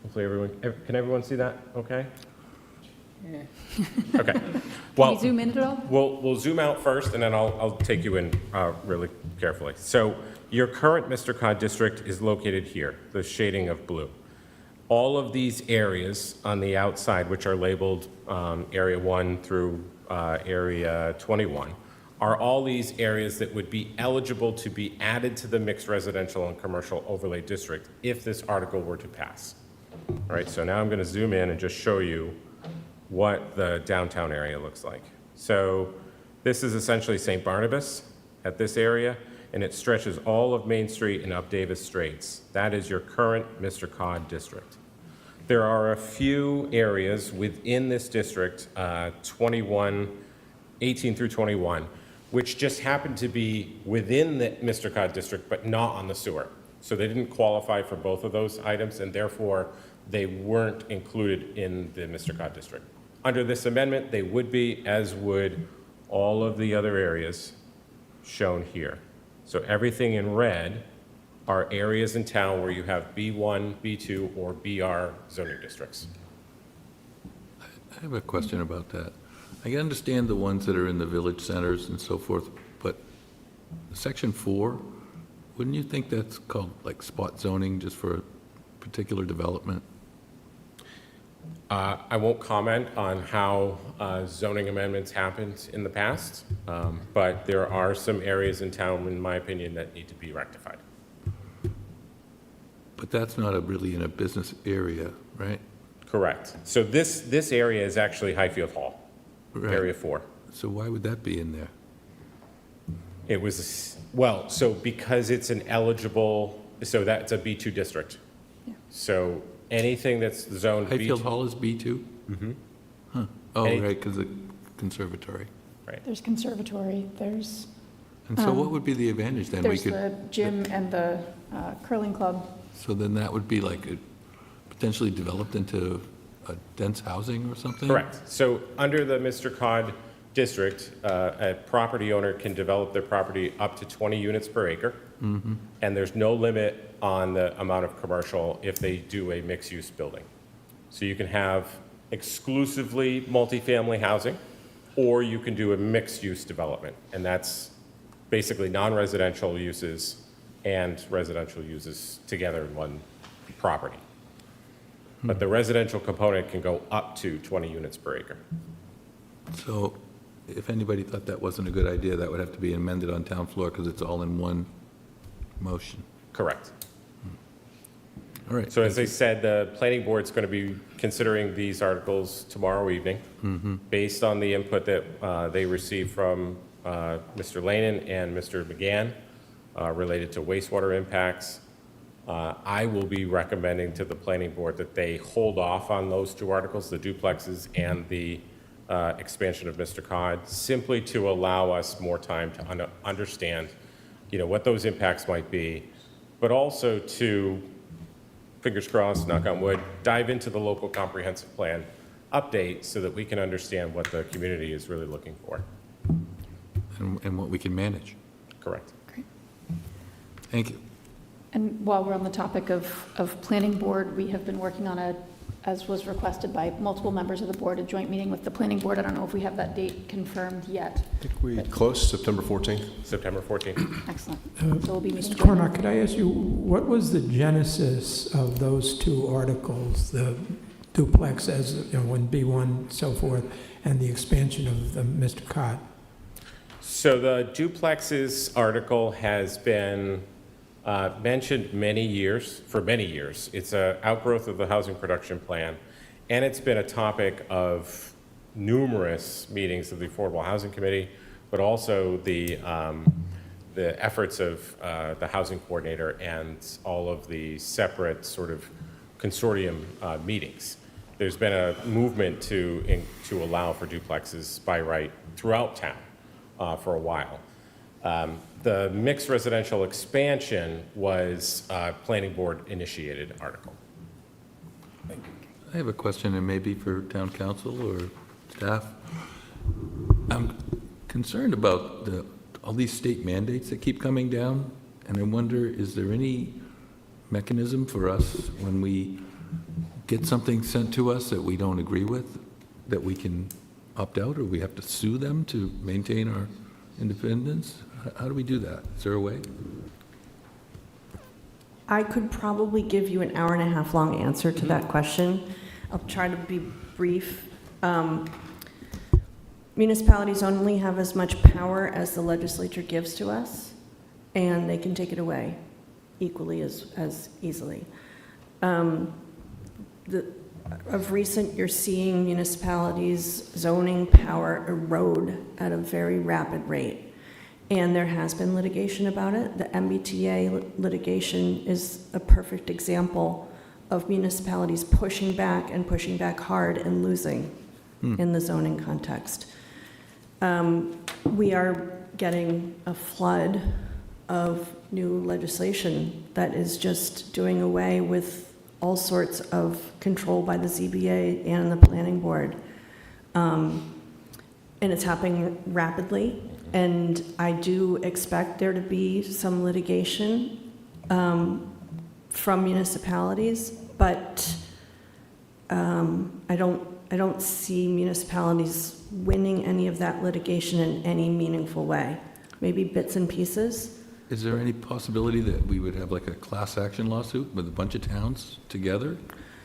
hopefully can everyone see that okay? Okay. Well, Can you zoom in at all? We'll zoom out first, and then I'll take you in really carefully. So your current Mr. Cod district is located here, the shading of blue. All of these areas on the outside, which are labeled Area 1 through Area 21, are all these areas that would be eligible to be added to the mixed residential and commercial overlay district if this article were to pass. All right, so now I'm going to zoom in and just show you what the downtown area looks like. So this is essentially St. Barnabas at this area, and it stretches all of Main Street and up Davis Straits. That is your current Mr. Cod district. There are a few areas within this district, 18 through 21, which just happen to be within the Mr. Cod district, but not on the sewer. So they didn't qualify for both of those items, and therefore they weren't included in the Mr. Cod district. Under this amendment, they would be, as would all of the other areas shown here. So everything in red are areas in town where you have B1, B2, or BR zoning districts. I have a question about that. I can understand the ones that are in the village centers and so forth, but Section 4, wouldn't you think that's called like spot zoning just for a particular development? I won't comment on how zoning amendments happened in the past, but there are some areas in town, in my opinion, that need to be rectified. But that's not really in a business area, right? Correct. So this area is actually Highfield Hall, Right. Area 4. So why would that be in there? It was, well, so because it's an eligible, so that's a B2 district. So anything that's zoned B2. Highfield Hall is B2? Mm-hmm. Huh. Oh, right, because the conservatory. Right. There's conservatory, there's. And so what would be the advantage then? We There's could. the gym and the curling club. So then that would be like potentially developed into a dense housing or something? Correct. So under the Mr. Cod district, a property owner can develop their property up to 20 units per acre. Mm-hmm. And there's no limit on the amount of commercial if they do a mixed-use building. So you can have exclusively multifamily housing, or you can do a mixed-use development. And that's basically non-residential uses and residential uses together in one property. But the residential component can go up to 20 units per acre. So if anybody thought that wasn't a good idea, that would have to be amended on town floor because it's all in one motion. Correct. All right. So as I said, the planning board's going to be considering these articles tomorrow evening, based on the input that they received from Mr. Lanin and Mr. McGann related to wastewater impacts, I will be recommending to the planning board that they hold off on those two articles, the duplexes and the expansion of Mr. Cod, simply to allow us more time to understand, what those impacts might be, but also to, fingers crossed, knock on wood, dive into the local comprehensive plan update so that we can understand what the community is really looking for. And what we can manage. Correct. Great. Thank you. And while we're on the topic of planning board, we have been working on as was requested by multiple members of the board, a joint meeting with the planning board. I don't know if we have that date confirmed yet. I think we closed September 14th. September 14th. Excellent. So we'll be meeting. Mr. Cornock, could I ask you, what was the genesis of those two articles, the duplex as, when B1, so forth, and the expansion of the Mr. Cod? So the duplexes article has been mentioned for many years. It's an outgrowth of the housing production plan, and it's been a topic of numerous meetings of the Affordable Housing Committee, but also the efforts of the housing coordinator and all of the separate sort of consortium meetings. There's been a movement to allow for duplexes by right throughout town for a while. The mixed residential expansion was a planning board initiated article. Thank you. I have a question, and maybe for town council or staff. I'm concerned about all these state mandates that keep coming down, and I wonder, is there any mechanism for us when we get something sent to us that we don't agree with, that we can opt out, or we have to sue them to maintain our independence? How do we do that? Is there a way? I could probably give you an hour and a half long answer to that question. I'll try to be brief. Municipalities only have as much power as the legislature gives to us, and they can take it away equally as easily. Of recent, you're seeing municipalities' zoning power erode at a very rapid rate. And there has been litigation about it. The MBTA litigation is a perfect example of municipalities pushing back hard and losing in the zoning context. We are getting a flood of new legislation that is just doing away with all sorts of control by the ZBA and the planning board. And it's happening rapidly. And I do expect there to be some litigation from municipalities, but I don't see municipalities winning any of that litigation in any meaningful way. Maybe bits and pieces. Is there any possibility that we would have like a class action lawsuit with a bunch of towns together?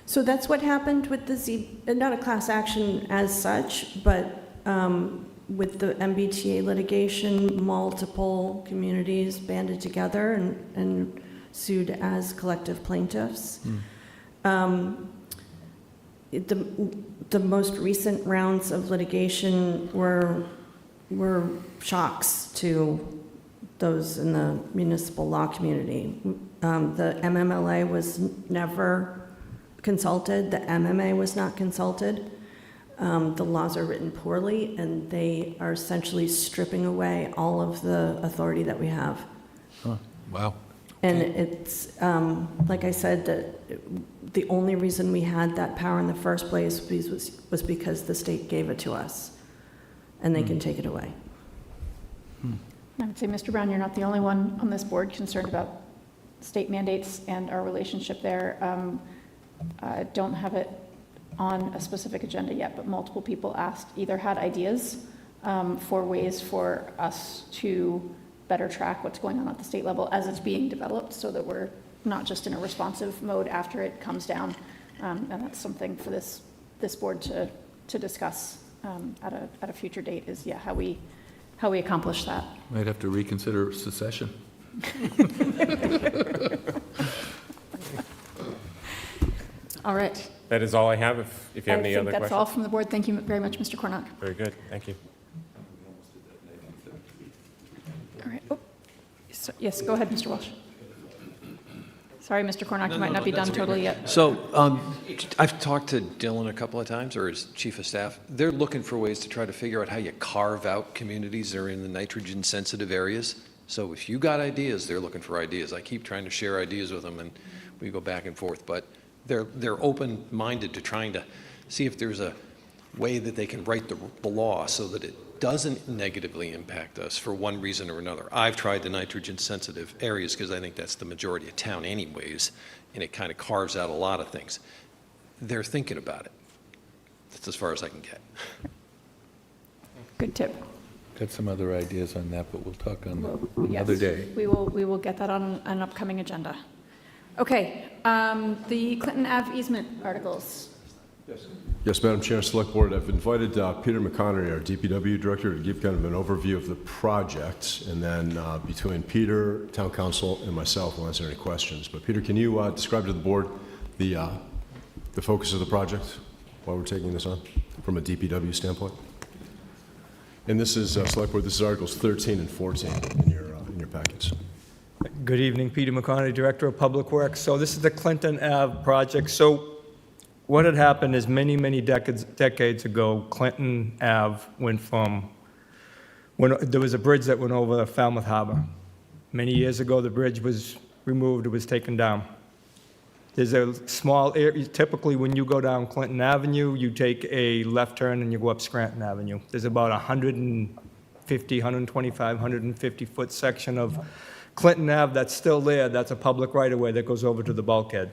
So that's what happened with the not a class action as such, but with the MBTA litigation, multiple communities banded together and sued as collective plaintiffs. The most recent rounds of litigation were shocks to those in the municipal law community. The MMLA was never consulted. The MMA was not consulted. The laws are written poorly, and they are essentially stripping away all of the authority that we have. Huh. Wow. And it's, like I said, that the only reason we had that power in the first place was because the state gave it to us, and they can take it away. I would say, Mr. Brown, you're not the only one on this board concerned about state mandates and our relationship there. I don't have it on a specific agenda yet, but multiple people either had ideas for ways for us to better track what's going on at the state level as it's being developed, so that we're not just in a responsive mode after it comes down. And that's something for this board to discuss at a future date, is how we accomplish that. Might have to reconsider secession. All right. That is all I have. If you have any other questions. That's all from the board. Thank you very much, Mr. Cornock. Very good. Thank you. All right. Oh. Yes, go ahead, Mr. Walsh. Sorry, Mr. Cornock, you might not be done totally yet. So I've talked to Dylan a couple of times, or his chief of staff. They're looking for ways to try to figure out how you carve out communities that are in the nitrogen-sensitive areas. So if you got ideas, they're looking for ideas. I keep trying to share ideas with them, and we go back and forth. But they're open-minded to trying to see if there's a way that they can write the law so that it doesn't negatively impact us for one reason or another. I've tried the nitrogen-sensitive areas because I think that's the majority of town anyways, and it kind of carves out a lot of things. They're thinking about it. That's as far as I can get. Good tip. Got some other ideas on that, but we'll talk on another day. We will get that on an upcoming agenda. Okay, the Clinton Ave easement articles. Yes, Madam Chair, Select Board, I've invited Peter McConaughey, our DPW Director, to give kind of an overview of the project, and then between Peter, Town Council, and myself, we'll answer any questions. But Peter, can you describe to the Board the focus of the project while we're taking this on from a DPW standpoint? And this is, Select Board, this is Articles 13 and 14 in your packets. Good evening, Peter McConaughey, Director of Public Works. So this is the Clinton Ave project. So what had happened is many decades ago, Clinton Ave went from, there was a bridge that went over Falmouth Harbor. Many years ago, the bridge was removed, it was taken down. There's a small area, typically when you go down Clinton Avenue, you take a left turn and you go up Scranton Avenue. There's about 150, 125, 150 foot section of Clinton Ave that's still there, that's a public right-of-way that goes over to the bulkhead.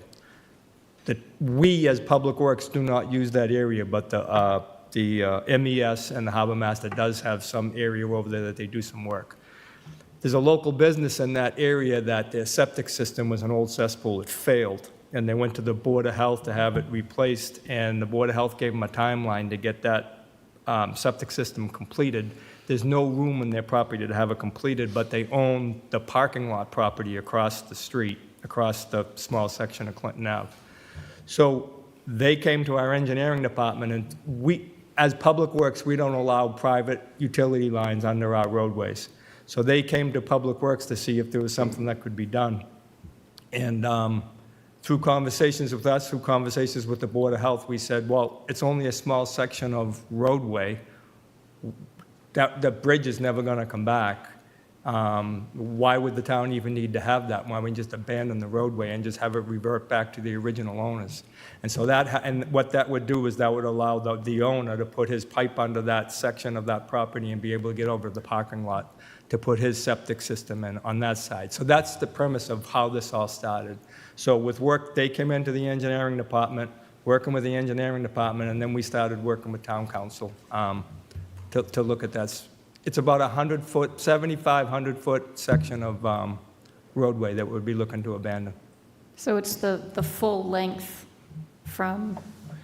That we, as Public Works, do not use that area, but the MES and the Harbor Master does have some area over there that they do some work. There's a local business in that area that their septic system was an old cesspool. It failed, and they went to the Board of Health to have it replaced, and the Board of Health gave them a timeline to get that septic system completed. There's no room in their property to have it completed, but they own the parking lot property across the street, across the small section of Clinton Ave. So they came to our engineering department, and we, as Public Works, we don't allow private utility lines under our roadways. So they came to Public Works to see if there was something that could be done. And through conversations with us, through conversations with the Board of Health, we said, well, it's only a small section of roadway. The bridge is never going to come back. Why would the town even need to have that? Why don't we just abandon the roadway and just have it revert back to the original owners? And so and what that would do is that would allow the owner to put his pipe under that section of that property and be able to get over to the parking lot to put his septic system in on that side. So that's the premise of how this all started. So with work, they came into the engineering department, working with the engineering department, and then we started working with town council to look at that. It's about 100-foot, 7,500-foot section of roadway that we'd be looking to abandon. So it's the full length from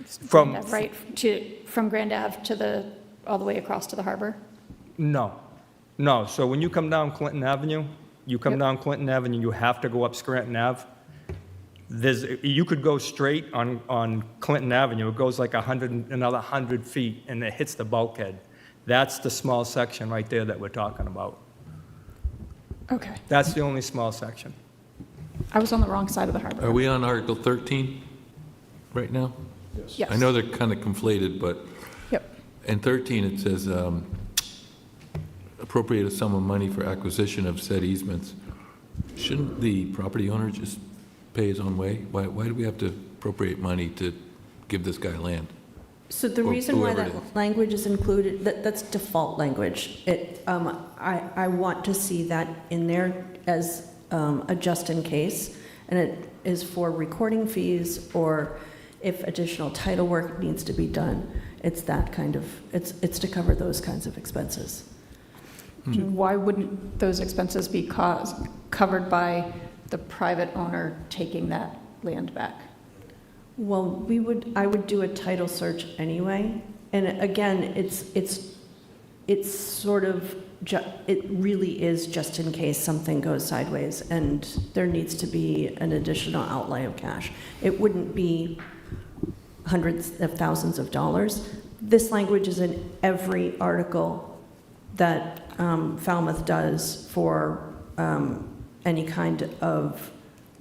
From- Grand Ave, right, from Grand Ave to all the way across to the harbor? No. So when you come down Clinton Avenue, down Clinton Avenue, you have to go up Scranton Ave. You could go straight on Clinton Avenue. It goes like another 100 feet, and it hits the bulkhead. That's the small section right there that we're talking about. Okay. That's the only small section. I was on the wrong side of the harbor. Are we on Article 13 right now? Yes. I know they're kind of conflated, but Yep. in 13 it says appropriate a sum of money for acquisition of said easements. Shouldn't the property owner just pay his own way? Why do we have to appropriate money to give this guy land? So the Or reason why whoever that it is. language is included, that's default language. I want to see that in there as a just in case, and it is for recording fees or if additional title work needs to be done. It's that kind of, it's to cover those kinds of expenses. Why wouldn't those expenses be covered by the private owner taking that land back? Well, I would do a title search anyway, and again, it's sort of, it really is just in case something goes sideways and there needs to be an additional outlay of cash. It wouldn't be hundreds of thousands of dollars. This language is in every article that Falmouth does for any kind of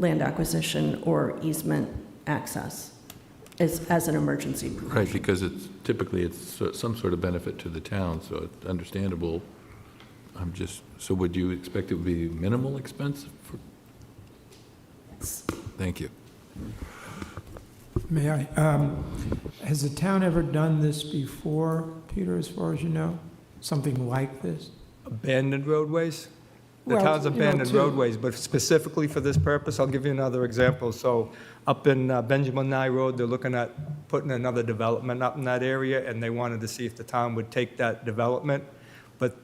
land acquisition or easement access as an emergency precaution. Right, because it's typically some sort of benefit to the town, so it's understandable. So would you expect it would be minimal expense? Thank you. May I? Has the town ever done this before, Peter, as far as you know? Something like this? Abandoned roadways? The Well, town's you know, abandoned too. roadways, but specifically for this purpose, I'll give you another example. So up in Benjamin Nye Road, they're looking at putting another development up in that area, and they wanted to see if the town would take that development. But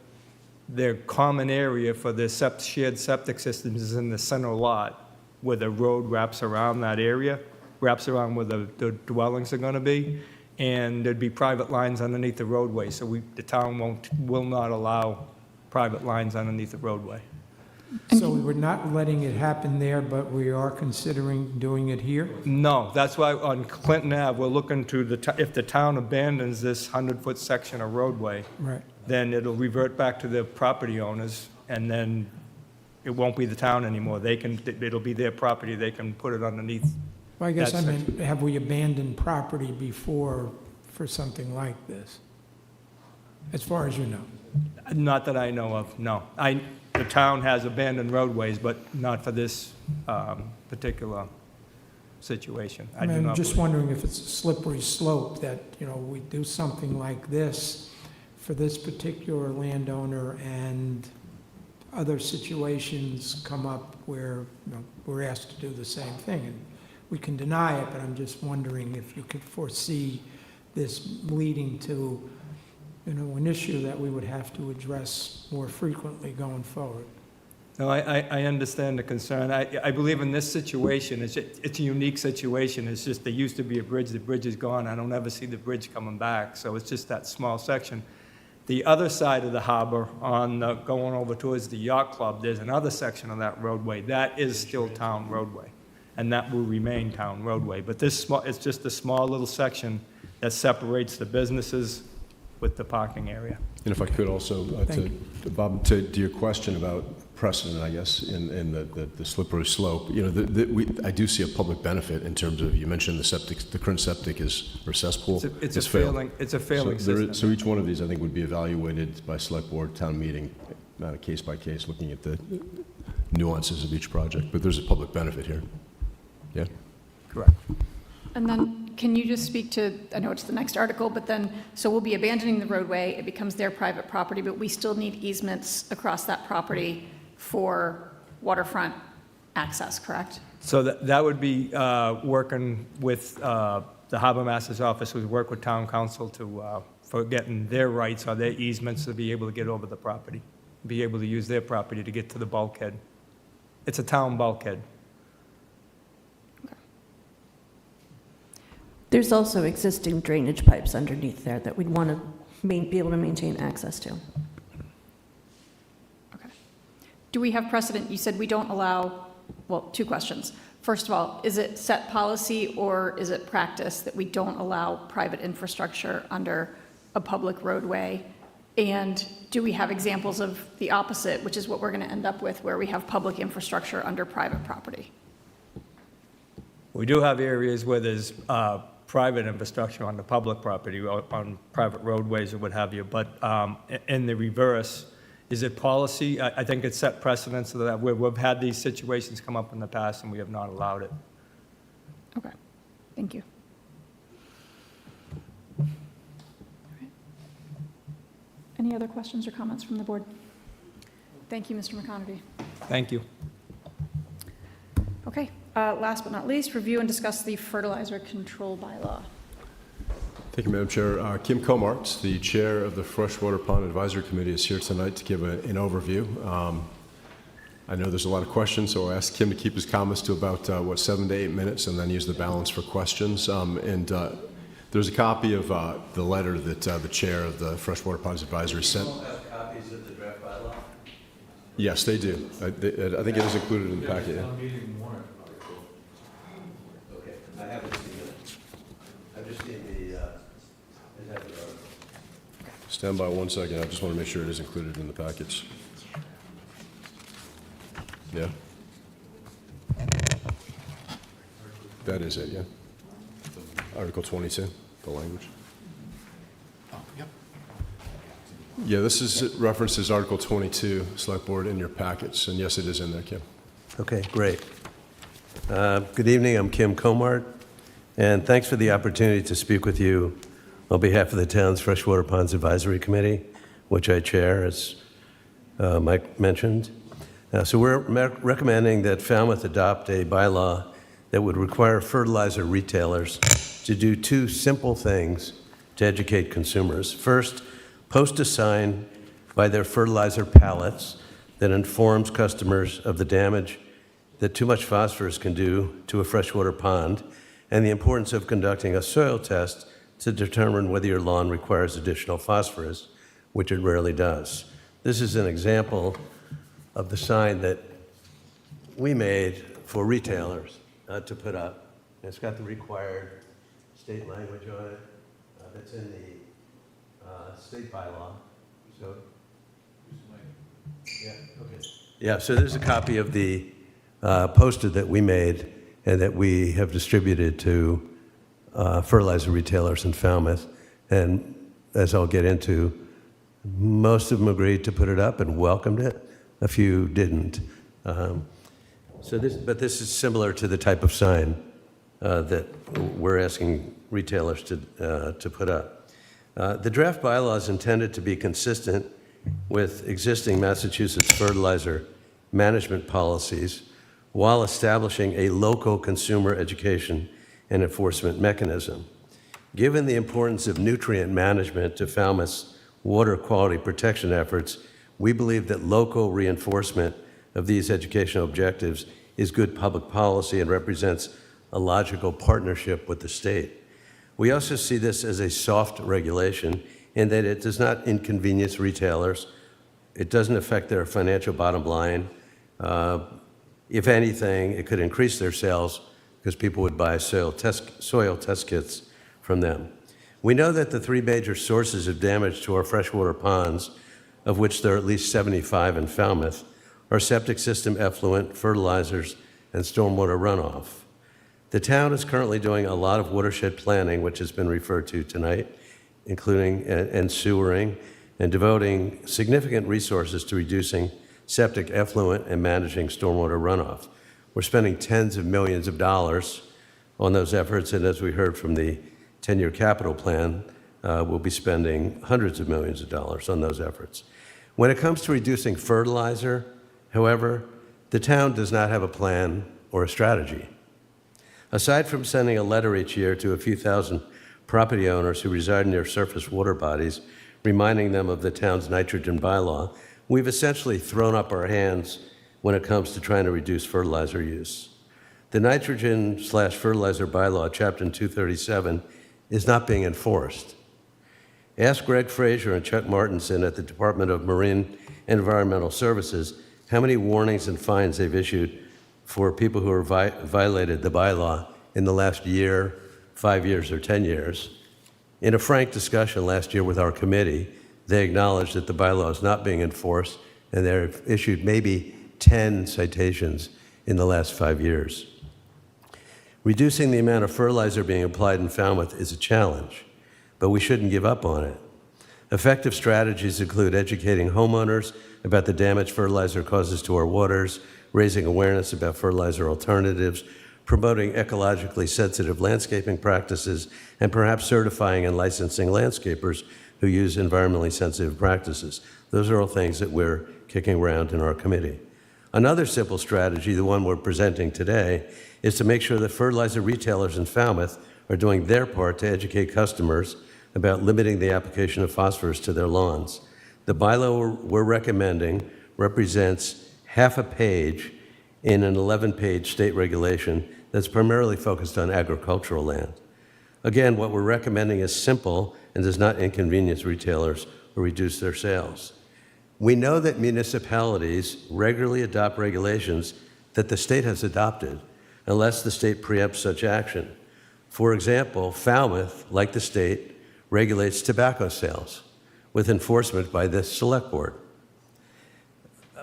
their common area for their shared septic systems is in the center lot, where the road wraps around that area, wraps around where the dwellings are gonna be, and there'd be private lines underneath the roadway, so the town will not allow private lines underneath the roadway. So we're not letting it happen there, but we are considering doing it here? No, that's why on Clinton Ave, we're looking to if the town abandons this 100-foot section of roadway, Right. then it'll revert back to the property owners, and then it won't be the town anymore. It'll be their property, they can put it underneath. Well, I guess that I meant, have we abandoned property before for something like this? As far as you know? Not that I know of, no. The town has abandoned roadways, but not for this particular situation. I do I'm not just believe. wondering if it's a slippery slope that, we do something like this for this particular landowner and other situations come up where, we're asked to do the same thing. And we can deny it, but I'm just wondering if you could foresee this leading to, an issue that we would have to address more frequently going forward. No, I understand the concern. I believe in this situation, it's a unique situation. It's just, there used to be a bridge, the bridge is gone. I don't ever see the bridge coming back, so it's just that small section. The other side of the harbor, going over towards the yacht club, there's another section of that roadway. That is still town roadway, and that will remain town roadway. But it's just a small little section that separates the businesses with the parking area. And if I could also, Bob, to your question about precedent, I guess, in the slippery slope, I do see a public benefit in terms of, you mentioned the current septic or cesspool. It's a failing system. So each one of these, I think, would be evaluated by select board, town meeting, case by case, looking at the nuances of each project. But there's a public benefit here. Yeah? Correct. And then, can you just speak to, I know it's the next article, but then, so we'll be abandoning the roadway, it becomes their private property, but we still need easements across that property for waterfront access, correct? So that would be working with the Harbor Master's Office, would work with Town Council for getting their rights or their easements to be able to get over the property, be able to use their property to get to the bulkhead. It's a town bulkhead. There's also existing drainage pipes underneath there that we'd want to be able to maintain access to. Okay. Do we have precedent? You said we don't allow, well, two questions. First of all, is it set policy or is it practice that we don't allow private infrastructure under a public roadway? And do we have examples of the opposite, which is what we're going to end up with, where we have public infrastructure under private property? We do have areas where there's private infrastructure on the public property, on private roadways or what have you, but in the reverse, is it policy? I think it's set precedents of that, where we've had these situations come up in the past and we have not allowed it. Okay, thank you. All right. Any other questions or comments from the board? Thank you, Mr. McConerty. Thank you. Okay, last but not least, review and discuss the fertilizer control bylaw. Thank you, Madam Chair. Kim Comarks, the Chair of the Freshwater Pond Advisory Committee, is here tonight to give an overview. I know there's a lot of questions, so I'll ask Kim to keep his comments to about, 7 to 8 minutes, and then use the balance for questions. There's a copy of the letter that the Chair of the Freshwater Ponds Advisory sent. Have copies of the draft bylaw? Yes, they do. I think it is included in the packet. Yeah. Okay, I haven't seen it. I've just seen the, Stand by 1 second. I just want to make sure it is included in the packets. Yeah. That is it, yeah. Article 22, the language. Oh, yep. Yeah, this is references Article 22, Select Board, in your packets, and yes, it is in there, Kim. Okay, great. Good evening, I'm Kim Comart, and thanks for the opportunity to speak with you on behalf of the town's Freshwater Ponds Advisory Committee, which I chair, as Mike mentioned. So we're recommending that Falmouth adopt a bylaw that would require fertilizer retailers to do two simple things to educate consumers. First, post a sign by their fertilizer pallets that informs customers of the damage that too much phosphorus can do to a freshwater pond and the importance of conducting a soil test to determine whether your lawn requires additional phosphorus, which it rarely does. This is an example of the sign that we made for retailers to put up. It's got the required state language on it that's in the state bylaw. So, yeah, okay. Yeah, so there's a copy of the poster that we made and that we have distributed to fertilizer retailers in Falmouth. And as I'll get into, most of them agreed to put it up and welcomed it. A few didn't. But this is similar to the type of sign that we're asking retailers to put up. The draft bylaw is intended to be consistent with existing Massachusetts fertilizer management policies while establishing a local consumer education and enforcement mechanism. Given the importance of nutrient management to Falmouth's water quality protection efforts, we believe that local reinforcement of these educational objectives is good public policy and represents a logical partnership with the state. We also see this as a soft regulation in that it does not inconvenience retailers. It doesn't affect their financial bottom line. If anything, it could increase their sales because people would buy soil test kits from them. We know that the three major sources of damage to our freshwater ponds, of which there are at least 75 in Falmouth, are septic system effluent, fertilizers, and stormwater runoff. The town is currently doing a lot of watershed planning, which has been referred to tonight, including and sewering, and devoting significant resources to reducing septic effluent and managing stormwater runoff. We're spending tens of millions of dollars on those efforts, and as we heard from the 10-year capital plan, we'll be spending hundreds of millions of dollars on those efforts. When it comes to reducing fertilizer, however, the town does not have a plan or a strategy. Aside from sending a letter each year to a few thousand property owners who reside near surface water bodies, reminding them of the town's nitrogen bylaw, we've essentially thrown up our hands when it comes to trying to reduce fertilizer use. The nitrogen/fertilizer bylaw, Chapter 237, is not being enforced. Ask Greg Frazier and Chuck Martinson at the Department of Marine and Environmental Services how many warnings and fines they've issued for people who have violated the bylaw in the last year, 5 years, or 10 years. In a frank discussion last year with our committee, they acknowledged that the bylaw is not being enforced, and they've issued maybe 10 citations in the last 5 years. Reducing the amount of fertilizer being applied in Falmouth is a challenge, but we shouldn't give up on it. Effective strategies include educating homeowners about the damage fertilizer causes to our waters, raising awareness about fertilizer alternatives, promoting ecologically sensitive landscaping practices, and perhaps certifying and licensing landscapers who use environmentally sensitive practices. Those are all things that we're kicking around in our committee. Another simple strategy, the one we're presenting today, is to make sure that fertilizer retailers in Falmouth are doing their part to educate customers about limiting the application of phosphorus to their lawns. The bylaw we're recommending represents half a page in an 11-page state regulation that's primarily focused on agricultural land. Again, what we're recommending is simple and does not inconvenience retailers or reduce their sales. We know that municipalities regularly adopt regulations that the state has adopted, unless the state preempts such action. For example, Falmouth, like the state, regulates tobacco sales with enforcement by the Select Board.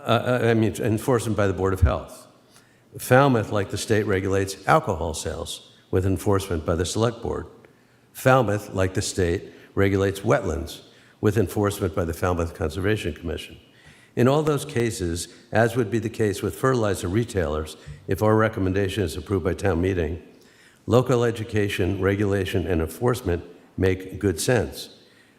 Enforcement by the Board of Health. Falmouth, like the state, regulates alcohol sales with enforcement by the Select Board. Falmouth, like the state, regulates wetlands with enforcement by the Falmouth Conservation Commission. In all those cases, as would be the case with fertilizer retailers, if our recommendation is approved by town meeting, local education, regulation, and enforcement make good sense.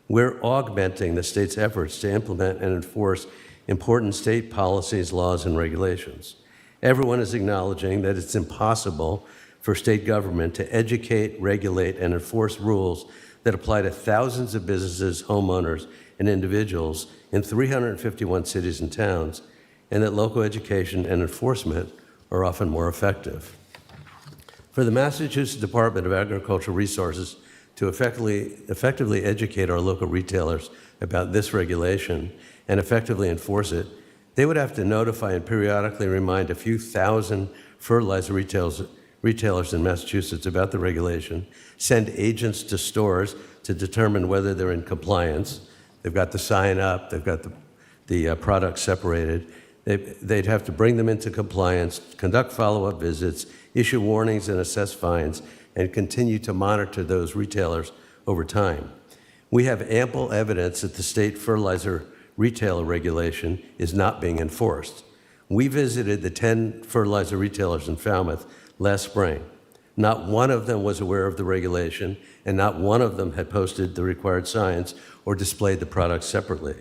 We're augmenting the state's efforts to implement and enforce important state policies, laws, and regulations. Everyone is acknowledging that it's impossible for state government to educate, regulate, and enforce rules that apply to thousands of businesses, homeowners, and individuals in 351 cities and towns, and that local education and enforcement are often more effective. For the Massachusetts Department of Agricultural Resources to effectively educate our local retailers about this regulation and effectively enforce it, they would have to notify and periodically remind a few thousand fertilizer retailers in Massachusetts about the regulation, send agents to stores to determine whether they're in compliance. They've got the sign up, they've got the products separated. They'd have to bring them into compliance, conduct follow-up visits, issue warnings and assess fines, and continue to monitor those retailers over time. We have ample evidence that the state fertilizer retailer regulation is not being enforced. We visited the 10 fertilizer retailers in Falmouth last spring. Not one of them was aware of the regulation, and not one of them had posted the required signs or displayed the products separately.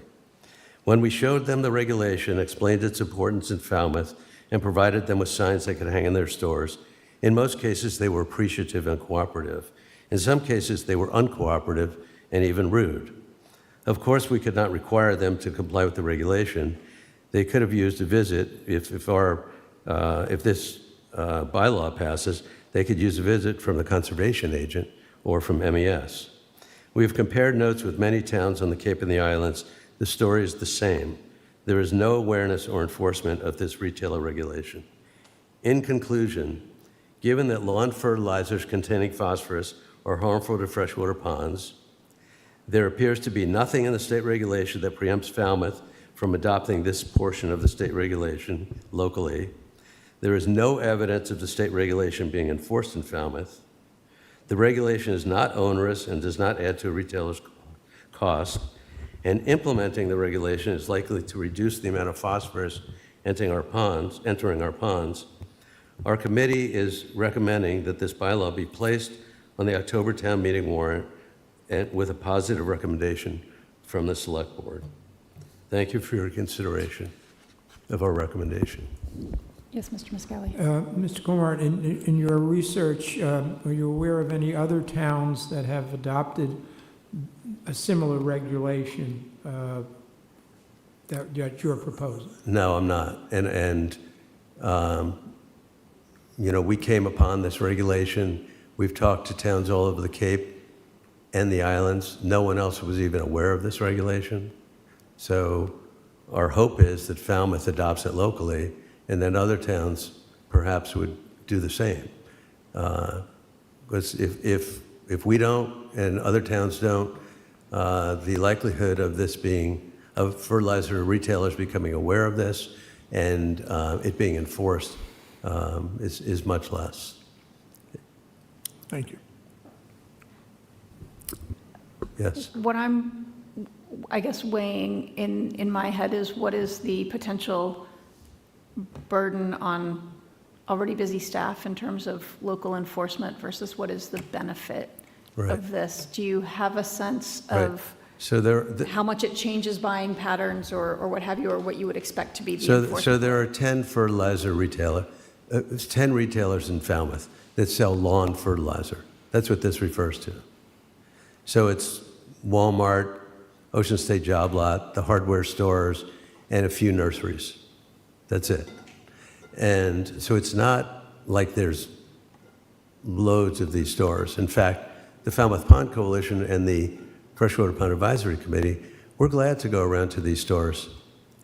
When we showed them the regulation, explained its importance in Falmouth, and provided them with signs they could hang in their stores, in most cases they were appreciative and cooperative. In some cases they were uncooperative and even rude. Of course, we could not require them to comply with the regulation. They could have used a visit if this bylaw passes. They could use a visit from the conservation agent or from MES. We have compared notes with many towns on the Cape and the Islands. The story is the same. There is no awareness or enforcement of this retailer regulation. In conclusion, given that lawn fertilizers containing phosphorus are harmful to freshwater ponds, there appears to be nothing in the state regulation that preempts Falmouth from adopting this portion of the state regulation locally. There is no evidence of the state regulation being enforced in Falmouth. The regulation is not onerous and does not add to a retailer's cost, and implementing the regulation is likely to reduce the amount of phosphorus entering our ponds. Our committee is recommending that this bylaw be placed on the October town meeting warrant and with a positive recommendation from the Select Board. Thank you for your consideration of our recommendation. Yes, Mr. Muscali. Mr. Kumar, in your research, are you aware of any other towns that have adopted a similar regulation that you're proposing? No, I'm not. We came upon this regulation. We've talked to towns all over the Cape and the islands. No one else was even aware of this regulation. So our hope is that Falmouth adopts it locally, and then other towns perhaps would do the same. Because if we don't and other towns don't, the likelihood of this of fertilizer retailers becoming aware of this and it being enforced is much less. Thank you. Yes. What I'm, I guess, weighing in my head is what is the potential burden on already busy staff in terms of local enforcement versus what is the benefit of this? Do you have a sense of how much it changes buying patterns or what have you, or what you would expect to be the enforcement? So there are 10 fertilizer retailers, 10 retailers in Falmouth that sell lawn fertilizer. That's what this refers to. So it's Walmart, Ocean State Job Lot, the hardware stores, and a few nurseries. That's it. And so it's not like there's loads of these stores. In fact, the Falmouth Pond Coalition and the Freshwater Pond Advisory Committee, we're glad to go around to these stores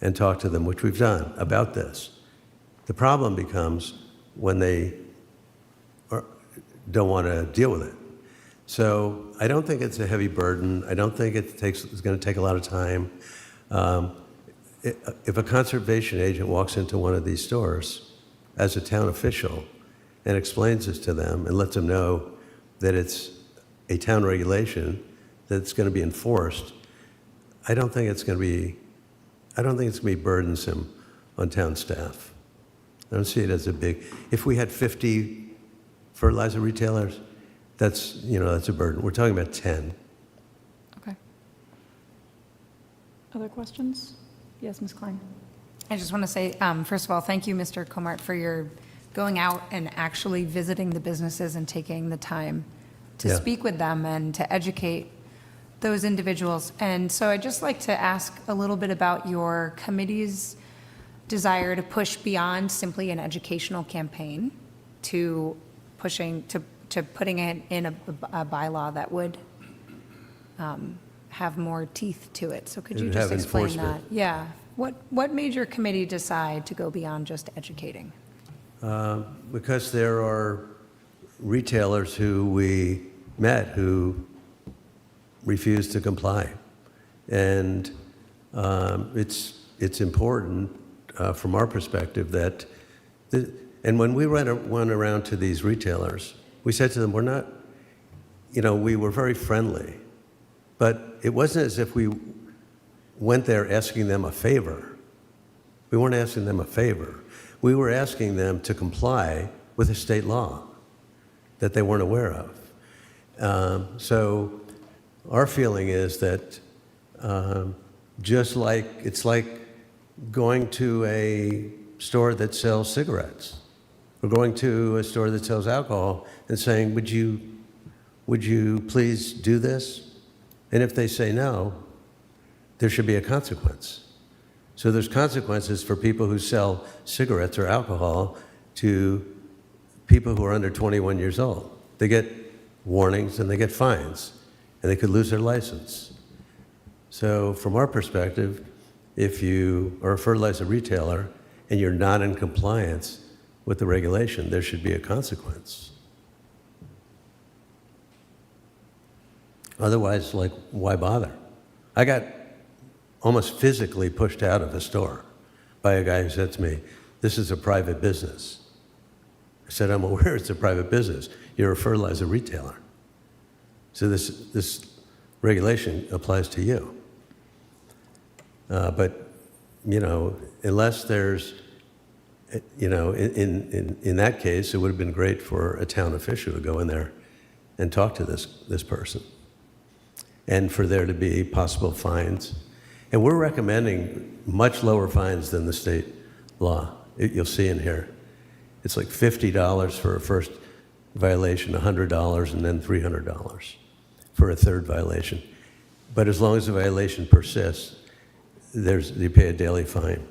and talk to them, which we've done about this. The problem becomes when they don't want to deal with it. So I don't think it's a heavy burden. I don't think it's going to take a lot of time. If a conservation agent walks into one of these stores as a town official, and explains this to them and lets them know that it's a town regulation that's going to be enforced, I don't think it's going to be burdensome on town staff. I don't see it as a big, if we had 50 fertilizer retailers, that's a burden. We're talking about 10. Okay. Other questions? Yes, Ms. Klein. I just want to say, first of all, thank you, Mr. Comart, for your going out and actually visiting the businesses and taking the time to speak with them and to educate those individuals. And so I'd just like to ask a little bit about your committee's desire to push beyond simply an educational campaign to pushing to putting it in a bylaw that would have more teeth to it. So could you just explain that? Yeah. What made your committee decide to go beyond just educating? Because there are retailers who we met who refuse to comply. And it's important from our perspective that, and when we went around to these retailers, we said to them, we're not, we were very friendly, but it wasn't as if we went there asking them a favor. We weren't asking them a favor. We were asking them to comply with a state law that they weren't aware of. So our feeling is that just like it's like going to a store that sells cigarettes, or going to a store that sells alcohol and saying, would you please do this? And if they say no, there should be a consequence. So there's consequences for people who sell cigarettes or alcohol to people who are under 21 years old. They get warnings and they get fines, and they could lose their license. So from our perspective, if you are a fertilizer retailer and you're not in compliance with the regulation, there should be a consequence. Otherwise, why bother? I got almost physically pushed out of a store by a guy who said to me, this is a private business. I said, I'm aware it's a private business. You're a fertilizer retailer. So this regulation applies to you. But, unless there's, in that case, it would have been great for a town official to go in there and talk to this person, and for there to be possible fines. And we're recommending much lower fines than the state law. You'll see in here. It's like $50 for a first violation, $100, and then $300 for a third violation. But as long as the violation persists, you pay a daily fine.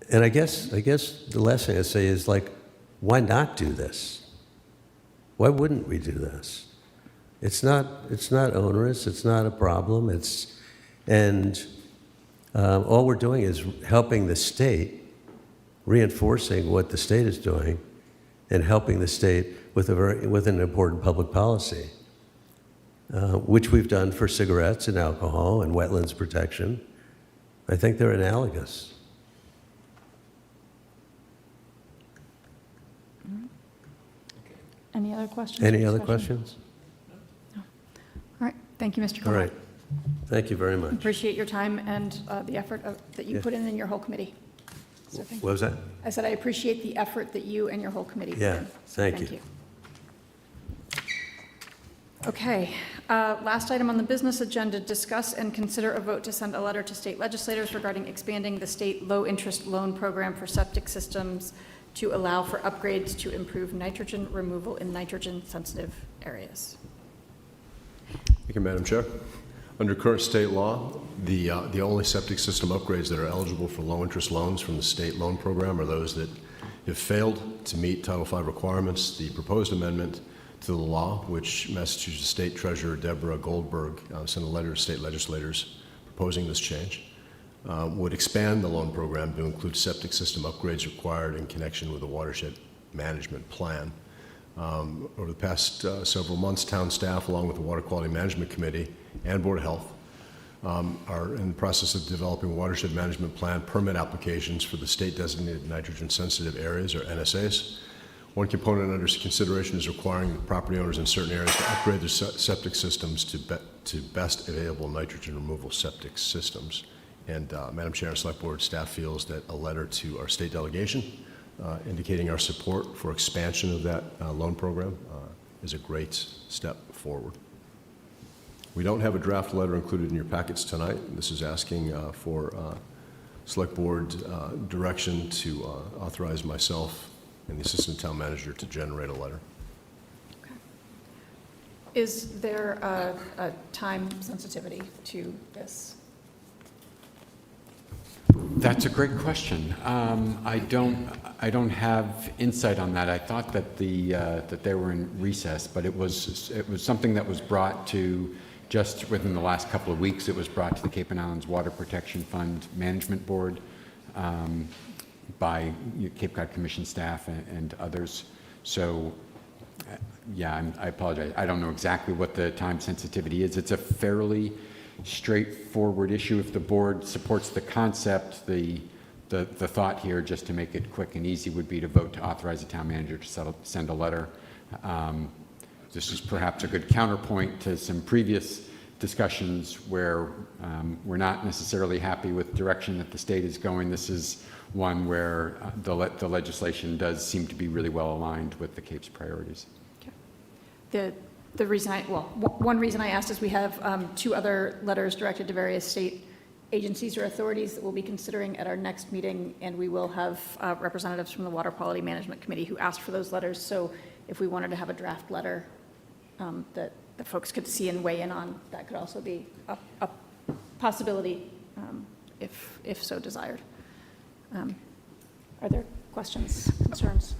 And I guess the last thing I say is, why not do this? Why wouldn't we do this? It's not onerous. It's not a problem. All we're doing is helping the state, reinforcing what the state is doing, and helping the state with an important public policy, which we've done for cigarettes and alcohol and wetlands protection. I think they're analogous. Any other questions? Any other questions? No. All right. Thank you, Mr. Comart. All right. Thank you very much. Appreciate your time and the effort that you put in your whole committee. So What was that? I said I appreciate the effort that you and your whole committee put in. Yeah, So thank you. Okay, last item on the business agenda, discuss and consider a vote to send a letter to state legislators regarding expanding the state low-interest loan program for septic systems to allow for upgrades to improve nitrogen removal in nitrogen-sensitive areas. Thank you, Madam Chair. Under current state law, the only septic system upgrades that are eligible for low-interest loans from the state loan program are those that have failed to meet Title V requirements. The proposed amendment to the law, which Massachusetts State Treasurer Deborah Goldberg sent a letter to state legislators proposing this change, would expand the loan program to include septic system upgrades required in connection with a watershed management plan. Over the past several months, town staff, along with the Water Quality Management Committee and Board of Health, are in the process of developing watershed management plan permit applications for the state designated nitrogen sensitive areas, or NSAs. One component under consideration is requiring the property owners in certain areas to upgrade their septic systems to best available nitrogen removal septic systems. And Madam Chair and Select Board staff feels that a letter to our state delegation indicating our support for expansion of that loan program is a great step forward. We don't have a draft letter included in your packets tonight. This is asking for Select Board direction to authorize myself and the Assistant Town Manager to generate a letter. Is there a time sensitivity to this? That's a great question. I don't have insight on that. I thought that that they were in recess, but it was something that was brought to, just within the last couple of weeks, it was brought to the Cape and Islands Water Protection Fund Management Board by Cape Cod Commission staff and others. So yeah, I apologize. I don't know exactly what the time sensitivity is. It's a fairly straightforward issue. If the board supports the concept, the thought here, just to make it quick and easy, would be to vote to authorize the town manager to send a letter. This is perhaps a good counterpoint to some previous discussions where we're not necessarily happy with direction that the state is going. This is one where the legislation does seem to be really well aligned with the Cape's priorities. The reason one reason I asked is we have 2 other letters directed to various state agencies or authorities that we'll be considering at our next meeting, and we will have representatives from the Water Quality Management Committee who asked for those letters. So if we wanted to have a draft letter that the folks could see and weigh in on, that could also be a possibility if so desired. Are there questions, concerns?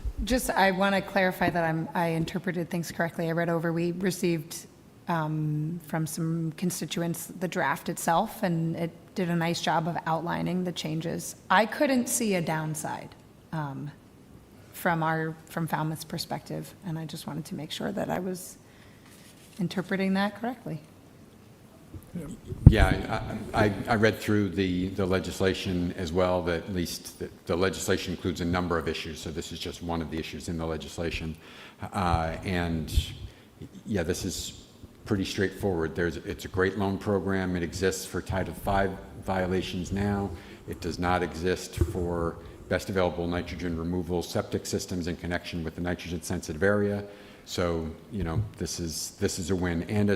I want to clarify that I interpreted things correctly. I read over, we received from some constituents the draft itself, and it did a nice job of outlining the changes. I couldn't see a downside from Falmouth's perspective, and I just wanted to make sure that I was interpreting that correctly. Yeah, I read through the legislation as well, that at least the legislation includes a number of issues, so this is just one of the issues in the legislation. And yeah, this is pretty straightforward. It's a great loan program. It exists for Title V violations now. It does not exist for best available nitrogen removal septic systems in connection with the nitrogen sensitive area. So, this is a win. And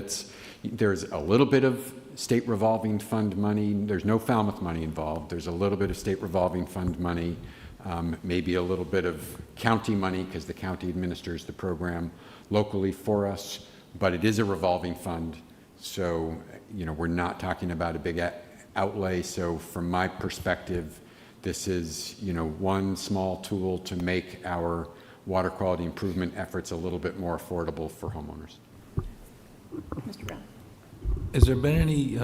there's a little bit of state revolving fund money. There's no Falmouth money involved. There's a little bit of state revolving fund money, maybe a little bit of county money because the county administers the program locally for us, but it is a revolving fund. So, we're not talking about a big outlay. So from my perspective, this is, one small tool to make our water quality improvement efforts a little bit more affordable for homeowners. Mr. Brown. Has there been any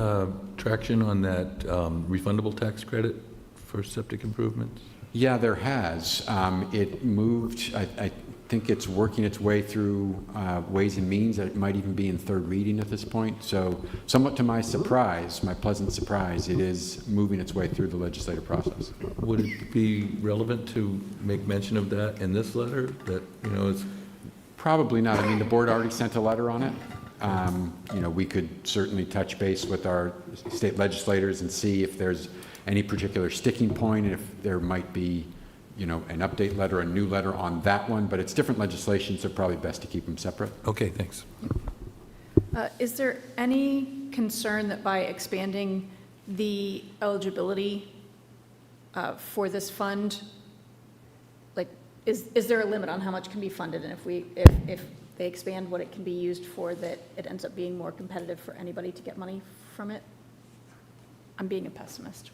traction on that refundable tax credit for septic improvements? Yeah, there has. It moved, I think it's working its way through Ways and Means. It might even be in third reading at this point. So somewhat to my surprise, my pleasant surprise, it is moving its way through the legislative process. Would it be relevant to make mention of that in this letter? That, it's probably not. I mean, the board already sent a letter on it. We could certainly touch base with our state legislators and see if there's any particular sticking point, and if there might be, an update letter, a new letter on that one, but it's different legislation, so probably best to keep them separate. Okay, thanks. Is there any concern that by expanding the eligibility for this fund, is there a limit on how much can be funded? And if they expand what it can be used for, that it ends up being more competitive for anybody to get money from it? I'm being a pessimist.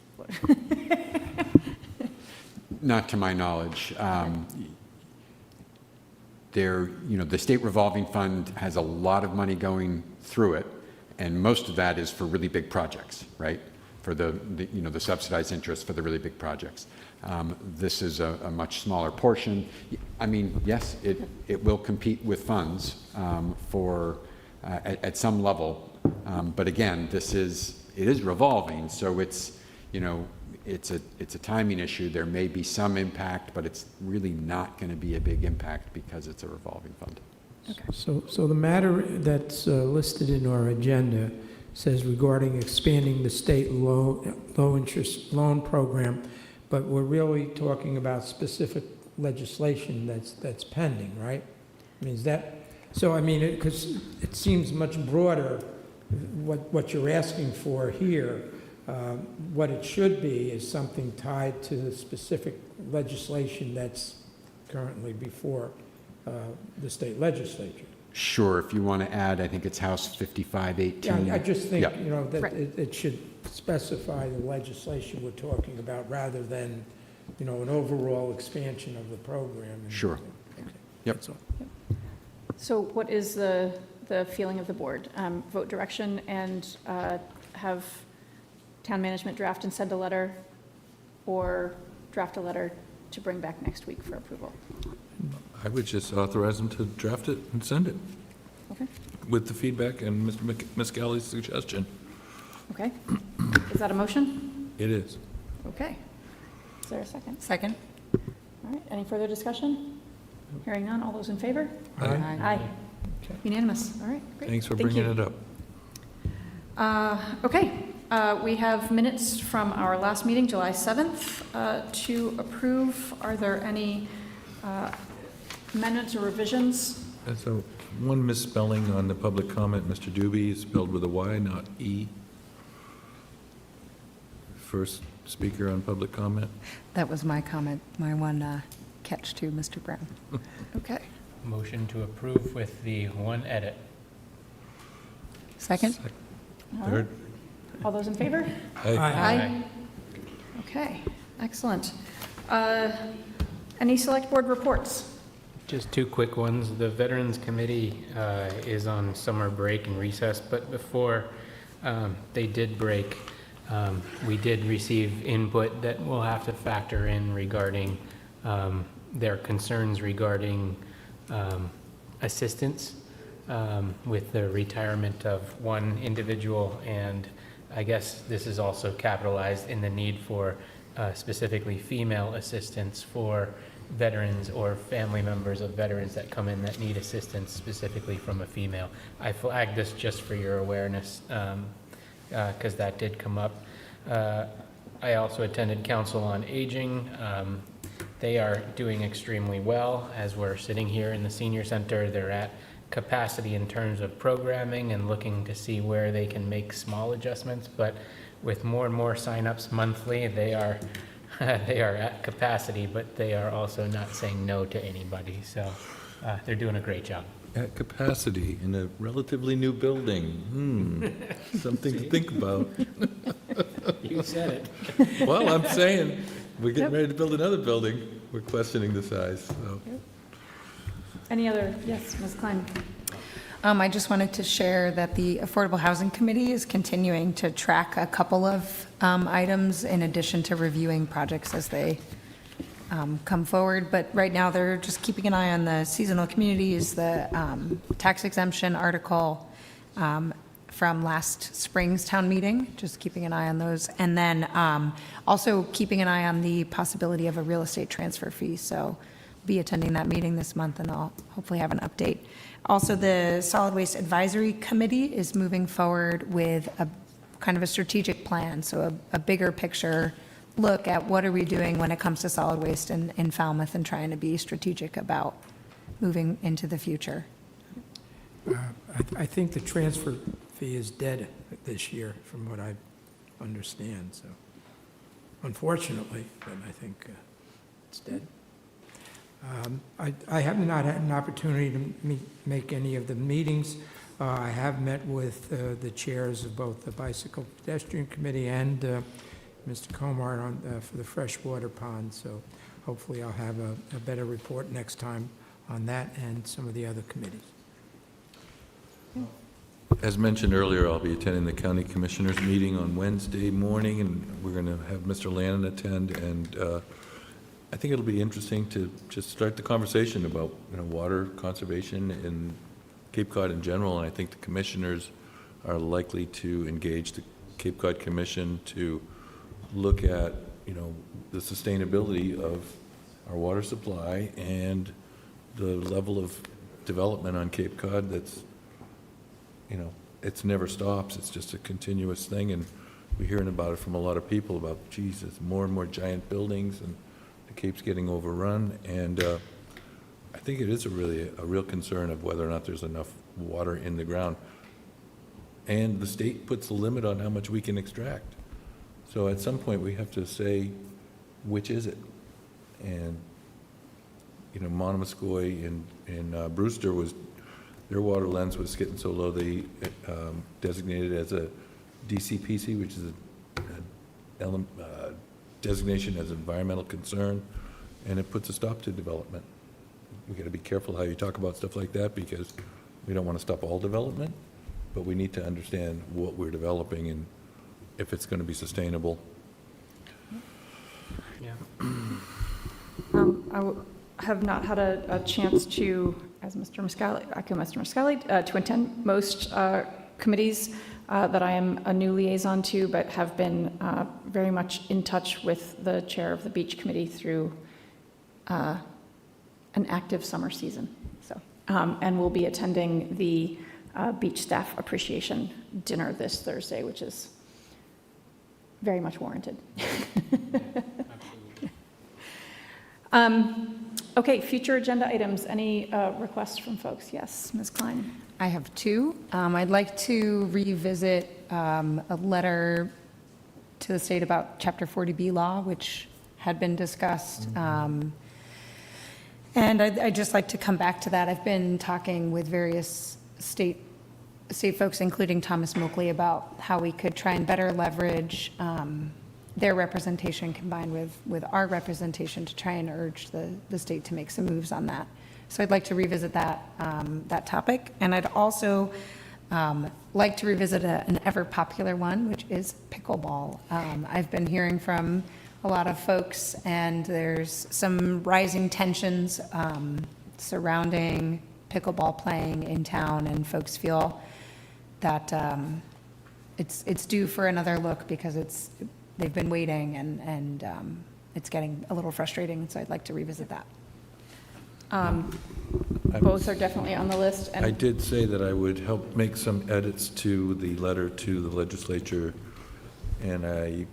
Not to my knowledge. The state revolving fund has a lot of money going through it, and most of that is for really big projects, right? For the subsidized interest for the really big projects. This is a much smaller portion. I mean, yes, it will compete with funds at some level, but again, this is it is revolving, so it's, you know, it's a timing issue. There may be some impact, but it's really not going to be a big impact because it's a revolving fund. So the matter that's listed in our agenda says regarding expanding the state low-interest loan program, but we're really talking about specific legislation that's pending, right? I mean, is that, so I mean, because it seems much broader, what you're asking for here. What it should be is something tied to the specific legislation that's currently before the state legislature. Sure, if you want to add, I think it's House 5518. Yeah, I just think, Yeah. you know, that it should specify the legislation we're talking about rather than, you know, an overall expansion of the program. Sure. Yep. That's all. So what is the feeling of the board? Vote direction and have town management draft and send a letter, or draft a letter to bring back next week for approval? I would just authorize them to draft it and send it. Okay. With the feedback and Mr. Miscali's suggestion. Okay. Is that a motion? It is. Okay. Is there a second? Second. All right, any further discussion? Hearing none, all those in favor? Aye. Aye. Unanimous, all right, great. Thanks for Thank bringing you. it up. Okay, we have minutes from our last meeting, July 7th, to approve. Are there any amendments or revisions? So one misspelling on the public comment, Mr. Doobie, is spelled with a Y, not E. First speaker on public comment. That was my comment, my one catch too, Mr. Brown. Okay. Motion to approve with the one edit. Second? All right. Third. All those in favor? Aye. Aye. Okay, excellent. Any select board reports? Just two quick ones. The Veterans Committee is on summer break and recess, but before they did break, we did receive input that we'll have to factor in regarding their concerns regarding assistance with the retirement of one individual, and I guess this is also capitalized in the need for specifically female assistance for veterans or family members of veterans that come in that need assistance specifically from a female. I flagged this just for your awareness because that did come up. I also attended Council on Aging. They are doing extremely well. As we're sitting here in the senior center, they're at capacity in terms of programming and looking to see where they can make small adjustments, but with more and more signups monthly, they are at capacity, but they are also not saying no to anybody. So they're doing a great job. At capacity in a relatively new building. Something to think about. You said it. Well, I'm saying, we're getting ready to build another building. We're questioning the size, so. Any other, yes, Ms. Klein? I just wanted to share that the Affordable Housing Committee is continuing to track a couple of items in addition to reviewing projects as they come forward. But right now, they're just keeping an eye on the seasonal communities, the tax exemption article from last spring's town meeting, just keeping an eye on those. And then also keeping an eye on the possibility of a real estate transfer fee. So be attending that meeting this month, and I'll hopefully have an update. Also, the Solid Waste Advisory Committee is moving forward with a kind of a strategic plan, so a bigger picture look at what are we doing when it comes to solid waste in Falmouth, and trying to be strategic about moving into the future. I think the transfer fee is dead this year, from what I understand, so unfortunately, but I think it's dead. I have not had an opportunity to make any of the meetings. I have met with the chairs of both the Bicycle Pedestrian Committee and Mr. Comart for the freshwater pond, so hopefully I'll have a better report next time on that and some of the other committees. As mentioned earlier, I'll be attending the County Commissioners meeting on Wednesday morning, and we're going to have Mr. Lannon attend, and I think it'll be interesting to just start the conversation about, water conservation in Cape Cod in general, and I think the commissioners are likely to engage the Cape Cod Commission to look at, the sustainability of our water supply and the level of development on Cape Cod that's, it's never stops. It's just a continuous thing, and we're hearing about it from a lot of people about, geez, there's more and more giant buildings, and the Cape's getting overrun, and I think it is a real concern of whether or not there's enough water in the ground. And the state puts a limit on how much we can extract. So at some point, we have to say, which is it? And, Monomoskoye and Brewster their water lens was getting so low, they designated as a DCPC, which is a designation as environmental concern, and it puts a stop to development. We got to be careful how you talk about stuff like that, because we don't want to stop all development, but we need to understand what we're developing and if it's going to be sustainable. Yeah. Have not had a chance to, as Mr. Muscali, to attend most committees that I am a new liaison to, but have been very much in touch with the chair of the beach committee through an active summer season. So, and we'll be attending the beach staff appreciation dinner this Thursday, which is very much warranted. Okay, future agenda items. Any requests from folks? Yes, Ms. Klein. I have two. I'd like to revisit a letter to the state about Chapter 40B law, which had been discussed. And I'd just like to come back to that. I've been talking with various state folks, including Thomas Moakley, about how we could try and better leverage their representation combined with our representation to try and urge the state to make some moves on that. So I'd like to revisit that topic. And I'd also like to revisit an ever popular one, which is pickleball. I've been hearing from a lot of folks, and there's some rising tensions surrounding pickleball playing in town, and folks feel that it's due for another look because they've been waiting, and it's getting a little frustrating, so I'd like to revisit that. Both are definitely on the list. And I did say that I would help make some edits to the letter to the legislature, and I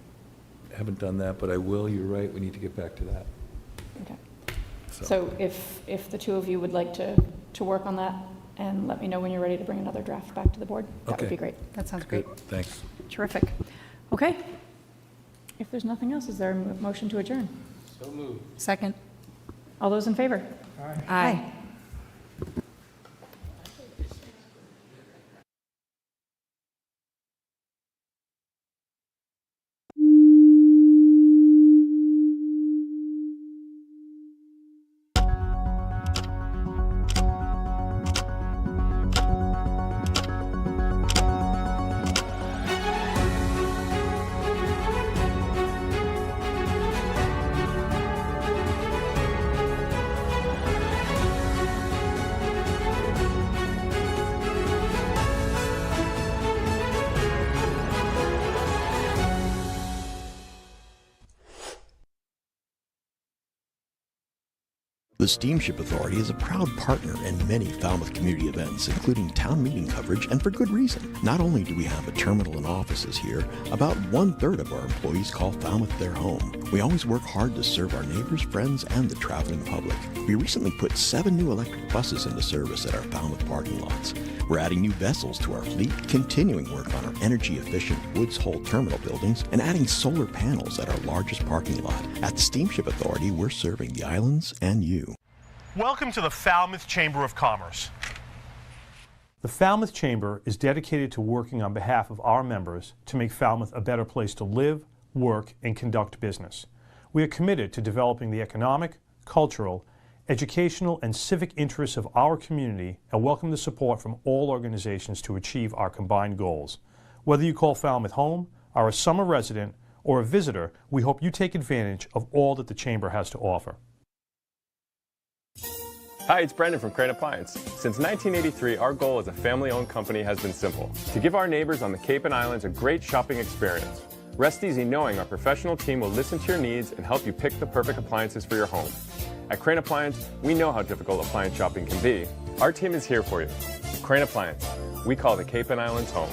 haven't done that, but I will. You're right, we need to get back to that. Okay. So if the two of you would like to work on that, and let me know when you're ready to bring another draft back to the board, that would be great. That sounds great. Good, thanks. Terrific. Okay. If there's nothing else, is there a motion to adjourn? So moved. Second. All those in favor? Aye. The Steamship Authority is a proud partner in many Falmouth community events, including town meeting coverage, and for good reason. Not only do we have a terminal and offices here, about 1/3 of our employees call Falmouth their home. We always work hard to serve our neighbors, friends, and the traveling public. We recently put 7 new electric buses into service at our Falmouth parking lots. We're adding new vessels to our fleet, continuing work on our energy-efficient Woods Hole terminal buildings, and adding solar panels at our largest parking lot. At the Steamship Authority, we're serving the islands and you. Welcome to the Falmouth Chamber of Commerce. The Falmouth Chamber is dedicated to working on behalf of our members to make Falmouth a better place to live, work, and conduct business. We are committed to developing the economic, cultural, educational, and civic interests of our community and welcome the support from all organizations to achieve our combined goals. Whether you call Falmouth home, are a summer resident, or a visitor, we hope you take advantage of all that the Chamber has to offer. Hi, it's Brendan from Crane Appliance. Since 1983, our goal as a family-owned company has been simple: to give our neighbors on the Cape and Islands a great shopping experience. Rest easy knowing our professional team will listen to your needs and help you pick the perfect appliances for your home. At Crane Appliance, we know how difficult appliance shopping can be. Our team is here for you. Crane Appliance, we call the Cape and Islands home.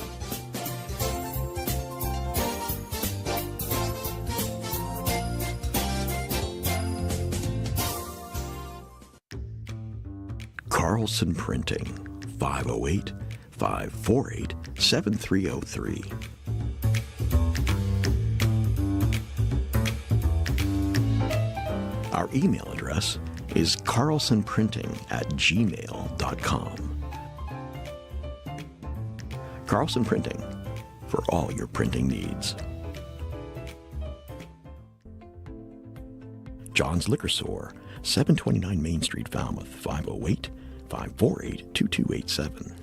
Carlson Printing, 508-548-7303. Our email address is carlsonprinting@gmail.com. Carlson Printing, for all your printing needs. John's Liquor Store, 729 Main Street, Falmouth, 508-548-2287.